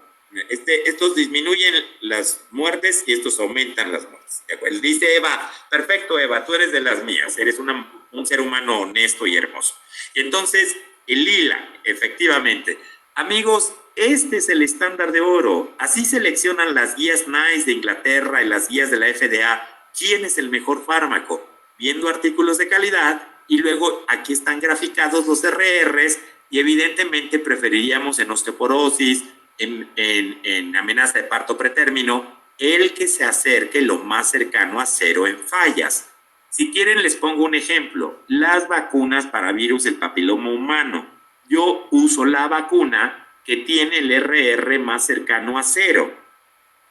Estos disminuyen las muertes y estos aumentan las muertes, ¿de acuerdo? Dice Eva, perfecto Eva, tú eres de las mías, eres un ser humano honesto y hermoso. Y entonces, el lila, efectivamente. Amigos, este es el estándar de oro. Así seleccionan las guías NICE de Inglaterra y las guías de la FDA. ¿Quién es el mejor fármaco? Viendo artículos de calidad y luego aquí están graficados los RRs y evidentemente preferiríamos en osteoporosis, en amenaza de parto pretérmino, el que se acerque lo más cercano a 0 en fallas. Si quieren les pongo un ejemplo. Las vacunas para virus del papiloma humano. Yo uso la vacuna que tiene el RR más cercano a 0.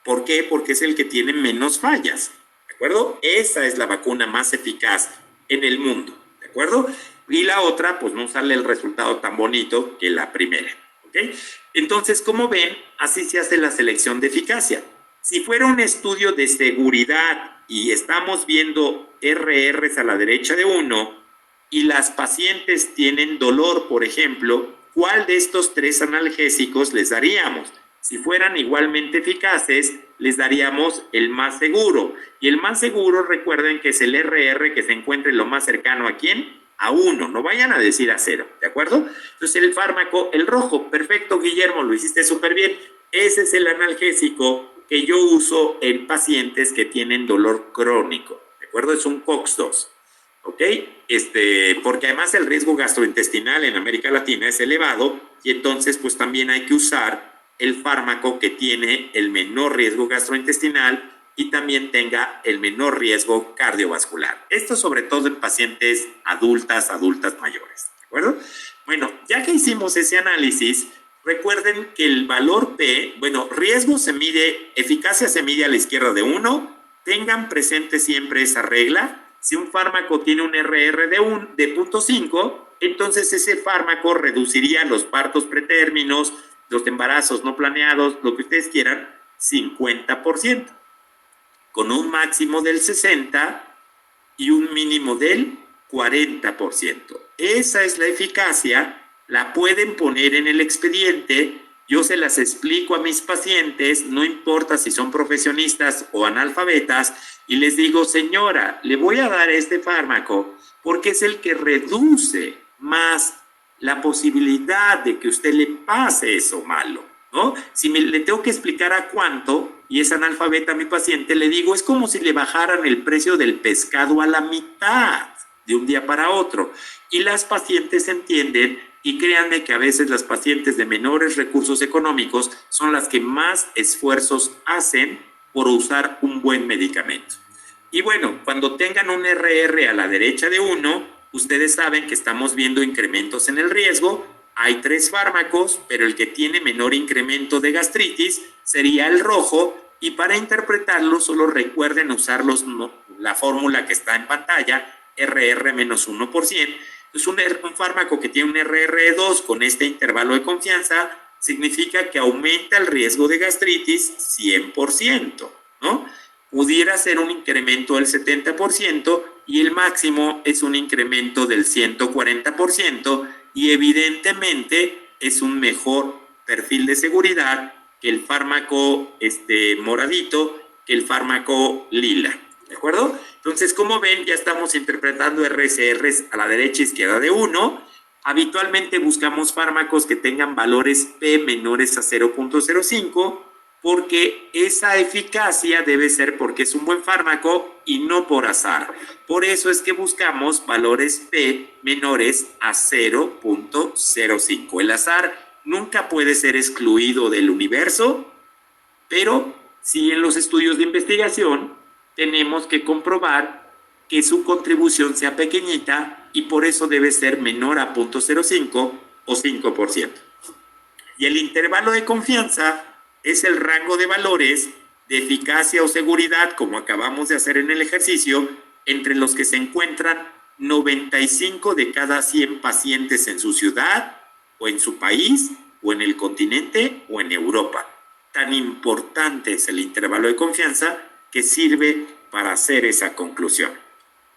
¿Por qué? Porque es el que tiene menos fallas. ¿De acuerdo? Esa es la vacuna más eficaz en el mundo. ¿De acuerdo? Y la otra, pues no sale el resultado tan bonito que la primera. ¿Ok? Entonces, como ven, así se hace la selección de eficacia. Si fuera un estudio de seguridad y estamos viendo RRs a la derecha de 1 y las pacientes tienen dolor, por ejemplo, ¿cuál de estos 3 analgésicos les daríamos? Si fueran igualmente eficaces, les daríamos el más seguro. Y el más seguro, recuerden que es el RR que se encuentre lo más cercano ¿a quién? A 1, no vayan a decir a 0, ¿de acuerdo? Entonces el fármaco, el rojo, perfecto Guillermo, lo hiciste súper bien. Ese es el analgésico que yo uso en pacientes que tienen dolor crónico, ¿de acuerdo? Es un COX-2, ¿ok? Porque además el riesgo gastrointestinal en América Latina es elevado y entonces pues también hay que usar el fármaco que tiene el menor riesgo gastrointestinal y también tenga el menor riesgo cardiovascular. Esto sobre todo en pacientes adultas mayores, ¿de acuerdo? Bueno, ya que hicimos ese análisis, recuerden que el valor P, riesgo se mide, eficacia se mide a la izquierda de 1, tengan presente siempre esa regla. Si un fármaco tiene un RR de 0.5, entonces ese fármaco reduciría los partos pretérminos, los embarazos no planeados, lo que ustedes quieran, 50%. Con un máximo del 60% y un mínimo del 40%. Esa es la eficacia, la pueden poner en el expediente, yo se las explico a mis pacientes, no importa si son profesionistas o analfabetas, y les digo, señora, le voy a dar este fármaco porque es el que reduce más la posibilidad de que usted le pase eso malo, ¿no? Si le tengo que explicar a cuánto y es analfabeta mi paciente, le digo, es como si le bajaran el precio del pescado a la mitad de un día para otro. Y las pacientes entienden, y créanme que a veces las pacientes de menores recursos económicos son las que más esfuerzos hacen por usar un buen medicamento. Y bueno, cuando tengan un RR a la derecha de 1, ustedes saben que estamos viendo incrementos en el riesgo. Hay 3 fármacos, pero el que tiene menor incremento de gastritis sería el rojo, y para interpretarlo solo recuerden usar la fórmula que está en pantalla, RR menos 1%. Es un fármaco que tiene un RR2 con este intervalo de confianza, significa que aumenta el riesgo de gastritis 100%, ¿no? Pudiera ser un incremento del 70% y el máximo es un incremento del 140%, y evidentemente es un mejor perfil de seguridad que el fármaco moradito, que el fármaco lila, ¿de acuerdo? Entonces, como ven, ya estamos interpretando RSRs a la derecha e izquierda de 1. Habitualmente buscamos fármacos que tengan valores P menores a 0.05 porque esa eficacia debe ser porque es un buen fármaco y no por azar. Por eso es que buscamos valores P menores a 0.05. El azar nunca puede ser excluido del universo, pero sí en los estudios de investigación tenemos que comprobar que su contribución sea pequeñita y por eso debe ser menor a 0.05 o 5%. Y el intervalo de confianza es el rango de valores de eficacia o seguridad, como acabamos de hacer en el ejercicio, entre los que se encuentran 95 de cada 100 pacientes en su ciudad, o en su país, o en el continente, o en Europa. Tan importante es el intervalo de confianza que sirve para hacer esa conclusión.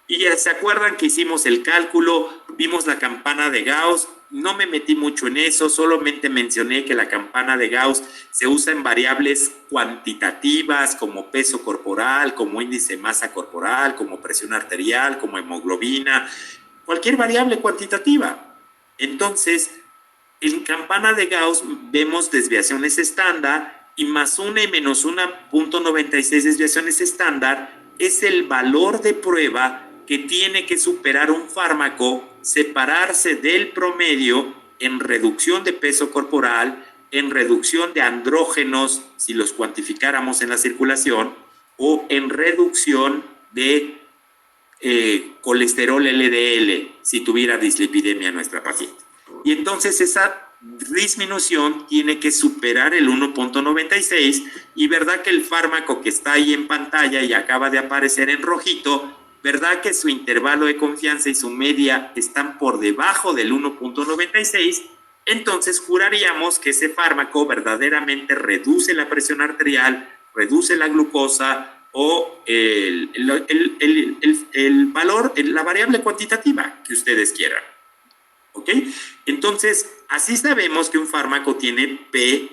Y ya se acuerdan que hicimos el cálculo, vimos la campana de Gauss. No me metí mucho en eso, solamente mencioné que la campana de Gauss se usa en variables cuantitativas como peso corporal, como índice de masa corporal, como presión arterial, como hemoglobina, cualquier variable cuantitativa. Entonces, en campana de Gauss vemos desviaciones estándar y más 1 y menos 1.96 desviaciones estándar es el valor de prueba que tiene que superar un fármaco, separarse del promedio en reducción de peso corporal, en reducción de andrógenos, si los cuantificáramos en la circulación, o en reducción de colesterol LDL, si tuviera dislipidemia nuestra paciente. Y entonces esa disminución tiene que superar el 1.96 y verdad que el fármaco que está ahí en pantalla y acaba de aparecer en rojito, ¿verdad que su intervalo de confianza y su media están por debajo del 1.96? Entonces juraríamos que ese fármaco verdaderamente reduce la presión arterial, reduce la glucosa o el valor, la variable cuantitativa que ustedes quieran. ¿Ok? Entonces, así sabemos que un fármaco tiene P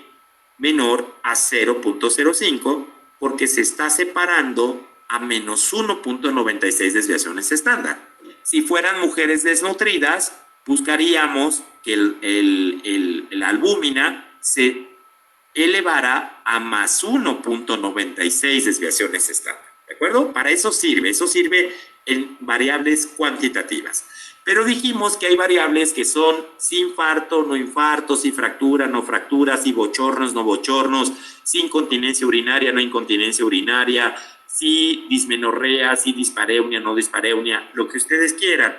menor a 0.05 porque se está separando a menos 1.96 desviaciones estándar. Si fueran mujeres desnutridas, buscaríamos que la albúmina se elevara a más 1.96 desviaciones estándar. ¿De acuerdo? Para eso sirve en variables cuantitativas. Pero dijimos que hay variables que son si infarto, no infarto, si fractura, no fractura, si bochornos, no bochornos, si incontinencia urinaria, no incontinencia urinaria, si dismenorrea, si dispareunia, no dispareunia, lo que ustedes quieran.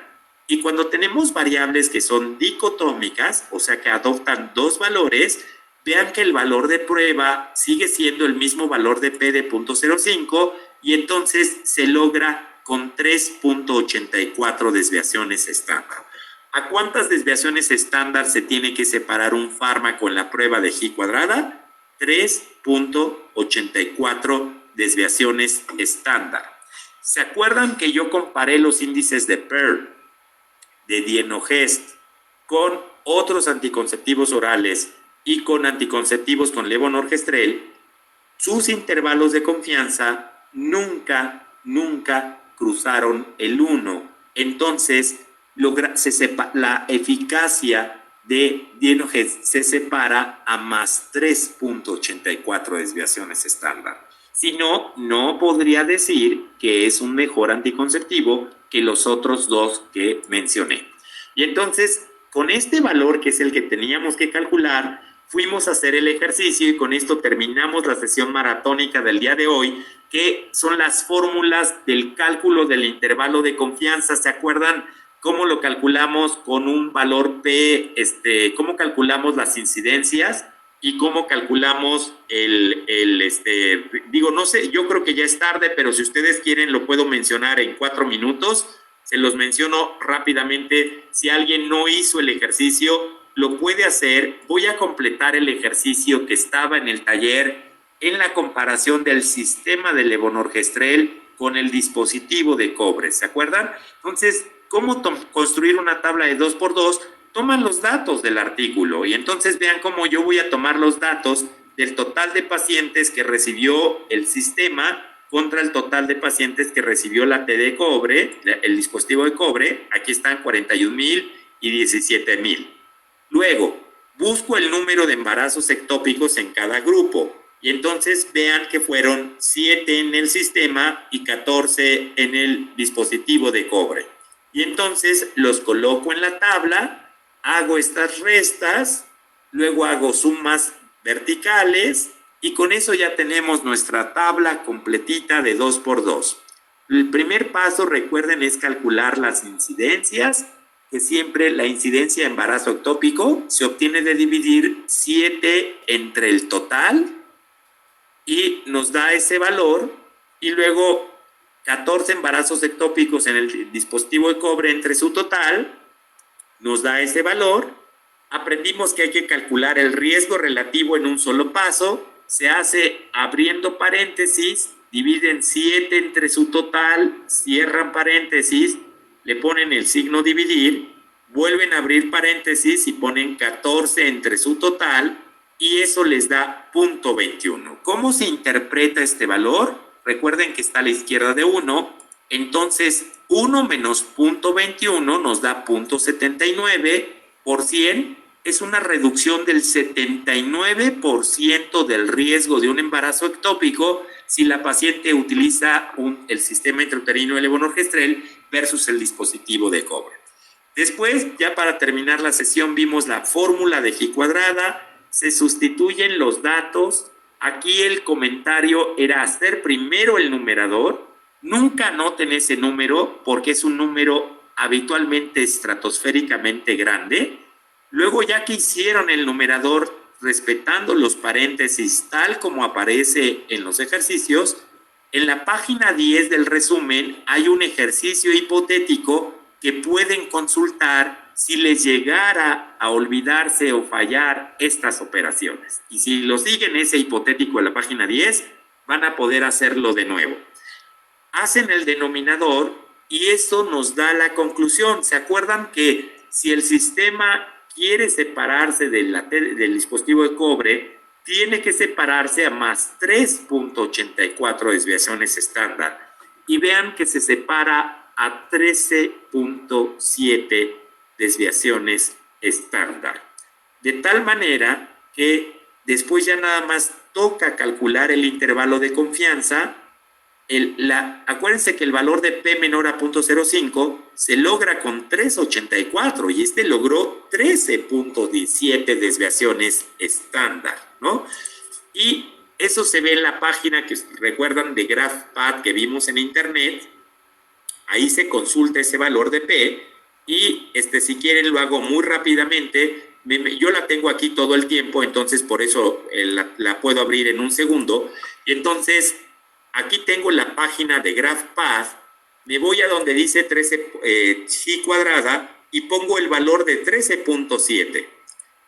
Y cuando tenemos variables que son dicotómicas, o sea que adoptan dos valores, vean que el valor de prueba sigue siendo el mismo valor de P de 0.05 y entonces se logra con 3.84 desviaciones estándar. ¿A cuántas desviaciones estándar se tiene que separar un fármaco en la prueba de G cuadrada? 3.84 desviaciones estándar. ¿Se acuerdan que yo comparé los índices de Pearl, de Dienogest, con otros anticonceptivos orales y con anticonceptivos con levonorgestrel? Sus intervalos de confianza nunca cruzaron el 1. Entonces, la eficacia de Dienogest se separa a más 3.84 desviaciones estándar. Si no, no podría decir que es un mejor anticonceptivo que los otros dos que mencioné. Y entonces, con este valor que es el que teníamos que calcular, fuimos a hacer el ejercicio y con esto terminamos la sesión maratónica del día de hoy, que son las fórmulas del cálculo del intervalo de confianza. ¿Se acuerdan cómo lo calculamos con un valor P? ¿Cómo calculamos las incidencias? Y cómo calculamos no sé, yo creo que ya es tarde, pero si ustedes quieren lo puedo mencionar en 4 minutos. Se los menciono rápidamente. Si alguien no hizo el ejercicio, lo puede hacer. Voy a completar el ejercicio que estaba en el taller en la comparación del sistema de levonorgestrel con el dispositivo de cobre. ¿Se acuerdan? Entonces, ¿cómo construir una tabla de 2x2? Toman los datos del artículo y entonces vean cómo yo voy a tomar los datos del total de pacientes que recibió el sistema contra el total de pacientes que recibió la T de cobre, el dispositivo de cobre. Aquí están 41,000 y 17,000. Luego, busco el número de embarazos ectópicos en cada grupo. Y entonces vean que fueron 7 en el sistema y 14 en el dispositivo de cobre. Y entonces los coloco en la tabla, hago estas restas, luego hago sumas verticales y con eso ya tenemos nuestra tabla completita de 2 por 2. El primer paso, recuerden, es calcular las incidencias, que siempre la incidencia de embarazo ectópico se obtiene de dividir 7 entre el total y nos da ese valor, y luego 14 embarazos ectópicos en el dispositivo de cobre entre su total, nos da ese valor. Aprendimos que hay que calcular el riesgo relativo en un solo paso, se hace abriendo paréntesis, dividen 7 entre su total, cierran paréntesis, le ponen el signo dividir, vuelven a abrir paréntesis y ponen 14 entre su total, y eso les da 0.21. ¿Cómo se interpreta este valor? Recuerden que está a la izquierda de 1, entonces 1 menos 0.21 nos da 0.79 por 100, es una reducción del 79% del riesgo de un embarazo ectópico si la paciente utiliza el sistema intrauterino de levonorgestrel versus el dispositivo de cobre. Después, ya para terminar la sesión, vimos la fórmula de G cuadrada, se sustituyen los datos. Aquí el comentario era hacer primero el numerador. Nunca anoten ese número porque es un número habitualmente estratosféricamente grande. Luego, ya que hicieron el numerador respetando los paréntesis tal como aparece en los ejercicios, en la página 10 del resumen hay un ejercicio hipotético que pueden consultar si les llegara a olvidarse o fallar estas operaciones. Y si lo siguen ese hipotético en la página 10, van a poder hacerlo de nuevo. Hacen el denominador y eso nos da la conclusión. ¿Se acuerdan que si el sistema quiere separarse del dispositivo de cobre, tiene que separarse a más 3.84 desviaciones estándar? Y vean que se separa a 13.7 desviaciones estándar. De tal manera que después ya nada más toca calcular el intervalo de confianza. Acuérdense que el valor de P menor a 0.05 se logra con 3.84 y este logró 13.17 desviaciones estándar, ¿no? Y eso se ve en la página que recuerdan de GraphPad que vimos en internet. Ahí se consulta ese valor de P y si quieren lo hago muy rápidamente. Yo la tengo aquí todo el tiempo, entonces por eso la puedo abrir en un segundo. Y entonces aquí tengo la página de GraphPad, me voy a donde dice 13 G cuadrada y pongo el valor de 13.7.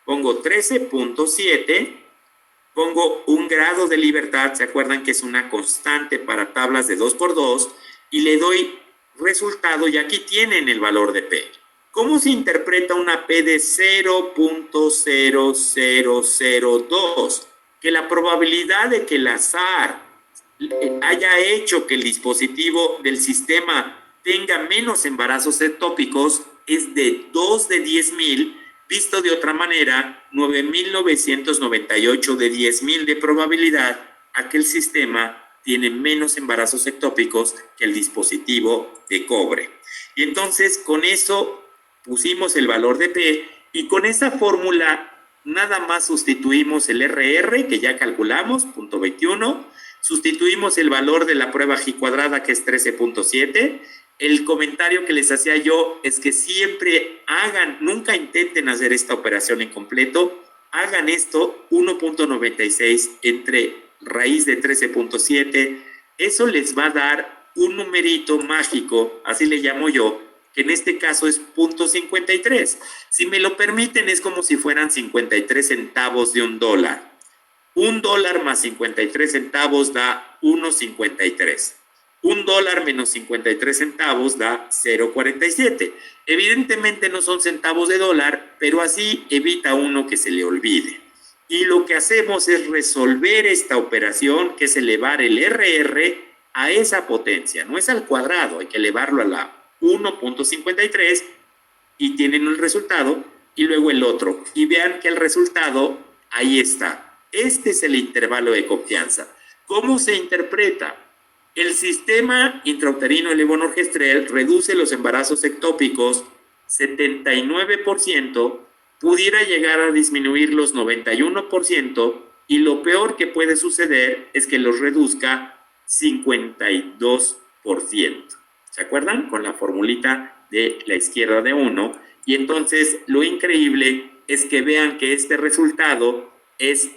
Pongo 13.7, pongo un grado de libertad, ¿se acuerdan que es una constante para tablas de 2x2? Y le doy resultado y aquí tienen el valor de P. ¿Cómo se interpreta una P de 0.0002? Que la probabilidad de que el azar haya hecho que el dispositivo del sistema tenga menos embarazos ectópicos es de 2 de 10,000, visto de otra manera, 9,998 de 10,000 de probabilidad a que el sistema tiene menos embarazos ectópicos que el dispositivo de cobre. Y entonces con eso pusimos el valor de P y con esa fórmula nada más sustituimos el RR que ya calculamos, 0.21, sustituimos el valor de la prueba G cuadrada que es 13.7. El comentario que les hacía yo es que siempre nunca intenten hacer esta operación en completo, hagan esto 1.96 entre raíz de 13.7, eso les va a dar un numerito mágico, así le llamo yo, que en este caso es 0.53. Si me lo permiten, es como si fueran 53 centavos de $1. $1 más 53 centavos da 1.53. $1 menos 53 centavos da 0.47. Evidentemente no son centavos de dólar, pero así evita uno que se le olvide. Y lo que hacemos es resolver esta operación, que es elevar el RR a esa potencia. No es al cuadrado, hay que elevarlo a la 1.53 y tienen el resultado y luego el otro. Y vean que el resultado ahí está. Este es el intervalo de confianza. ¿Cómo se interpreta? El sistema intrauterino levonorgestrel reduce los embarazos ectópicos 79%, pudiera llegar a disminuir los 91%, y lo peor que puede suceder es que los reduzca 52%. ¿Se acuerdan? Con la formulita de la izquierda de 1. Y entonces lo increíble es que vean que este resultado es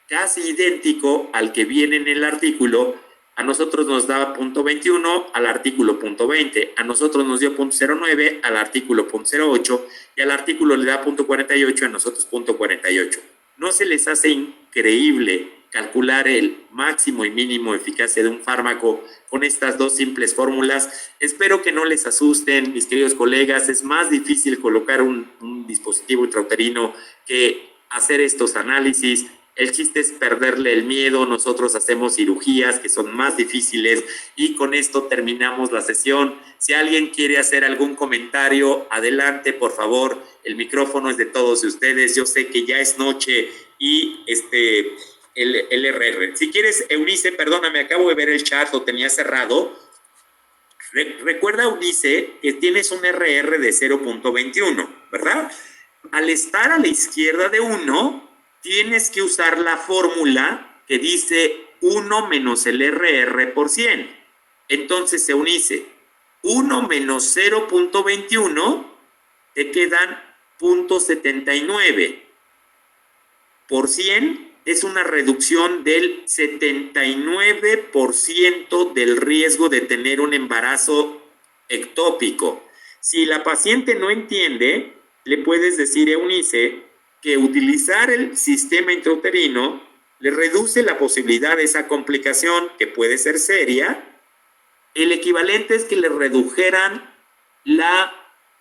casi idéntico al que viene en el artículo. A nosotros nos da .21 al artículo .20, a nosotros nos dio .09 al artículo .08 y al artículo le da .48, a nosotros .48. ¿No se les hace increíble calcular el máximo y mínimo de eficacia de un fármaco con estas dos simples fórmulas? Espero que no les asusten, mis queridos colegas. Es más difícil colocar un dispositivo intrauterino que hacer estos análisis. El chiste es perderle el miedo. Nosotros hacemos cirugías que son más difíciles y con esto terminamos la sesión. Si alguien quiere hacer algún comentario, adelante, por favor. El micrófono es de todos ustedes. Yo sé que ya es noche y el RR. Si quieres, Eunice, perdóname, acabo de ver el chat, lo tenía cerrado. Recuerda, Eunice, que tienes un RR de 0.21, ¿verdad? Al estar a la izquierda de 1, tienes que usar la fórmula que dice 1 menos el RR por 100. Entonces, Eunice, 1 menos 0.21 te quedan 0.79. Por 100 es una reducción del 79% del riesgo de tener un embarazo ectópico. Si la paciente no entiende, le puedes decir, Eunice, que utilizar el sistema intrauterino le reduce la posibilidad de esa complicación que puede ser seria. El equivalente es que le redujeran la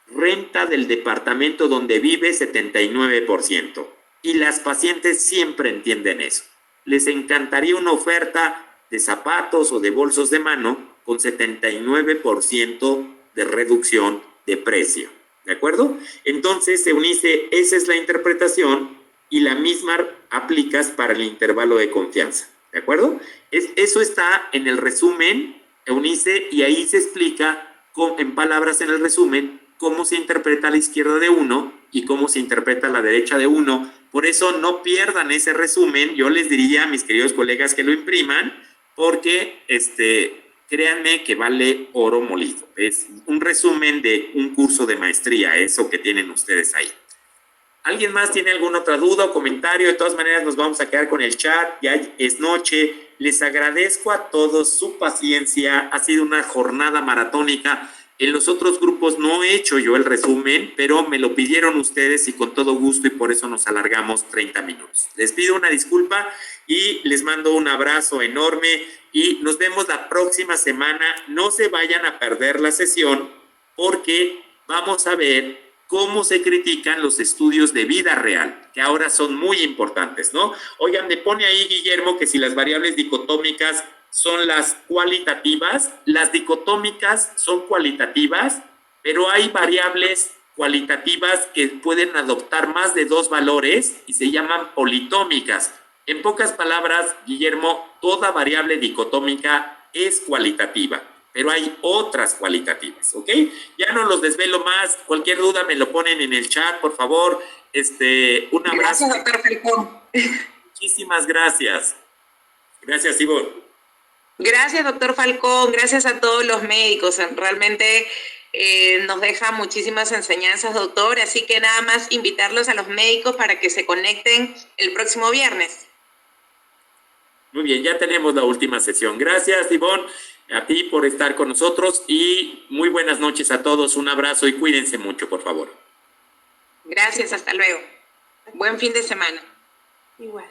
renta del departamento donde vive 79%. Y las pacientes siempre entienden eso. Les encantaría una oferta de zapatos o de bolsos de mano con 79% de reducción de precio. ¿De acuerdo? Entonces, Eunice, esa es la interpretación y la misma aplicas para el intervalo de confianza. ¿De acuerdo? Eso está en el resumen, Eunice, y ahí se explica en palabras en el resumen cómo se interpreta a la izquierda de 1 y cómo se interpreta a la derecha de 1. Por eso no pierdan ese resumen. Yo les diría a mis queridos colegas que lo impriman porque créanme que vale oro molido. Es un resumen de un curso de maestría, eso que tienen ustedes ahí. ¿Alguien más tiene alguna otra duda o comentario? De todas maneras nos vamos a quedar con el chat. Ya es noche. Les agradezco a todos su paciencia. Ha sido una jornada maratónica. En los otros grupos no he hecho yo el resumen, pero me lo pidieron ustedes y con todo gusto, y por eso nos alargamos 30 minutos. Les pido una disculpa y les mando un abrazo enorme y nos vemos la próxima semana. No se vayan a perder la sesión porque vamos a ver cómo se critican los estudios de vida real, que ahora son muy importantes, ¿no? Oigan, me pone ahí Guillermo que si las variables dicotómicas son las cualitativas. Las dicotómicas son cualitativas, pero hay variables cualitativas que pueden adoptar más de 2 valores y se llaman politómicas. En pocas palabras, Guillermo, toda variable dicotómica es cualitativa, pero hay otras cualitativas, ¿ok? Ya no los desvelo más. Cualquier duda me lo ponen en el chat, por favor. Un abrazo. Gracias, doctor Falcón. Muchísimas gracias. Gracias, Ivonne. Gracias, doctor Falcón. Gracias a todos los médicos. Realmente nos deja muchísimas enseñanzas, doctor. Así que nada más invitarlos a los médicos para que se conecten el próximo viernes. Muy bien, ya tenemos la última sesión. Gracias, Ivonne, a ti por estar con nosotros y muy buenas noches a todos. Un abrazo y cuídense mucho, por favor. Gracias, hasta luego. Buen fin de semana. Igual.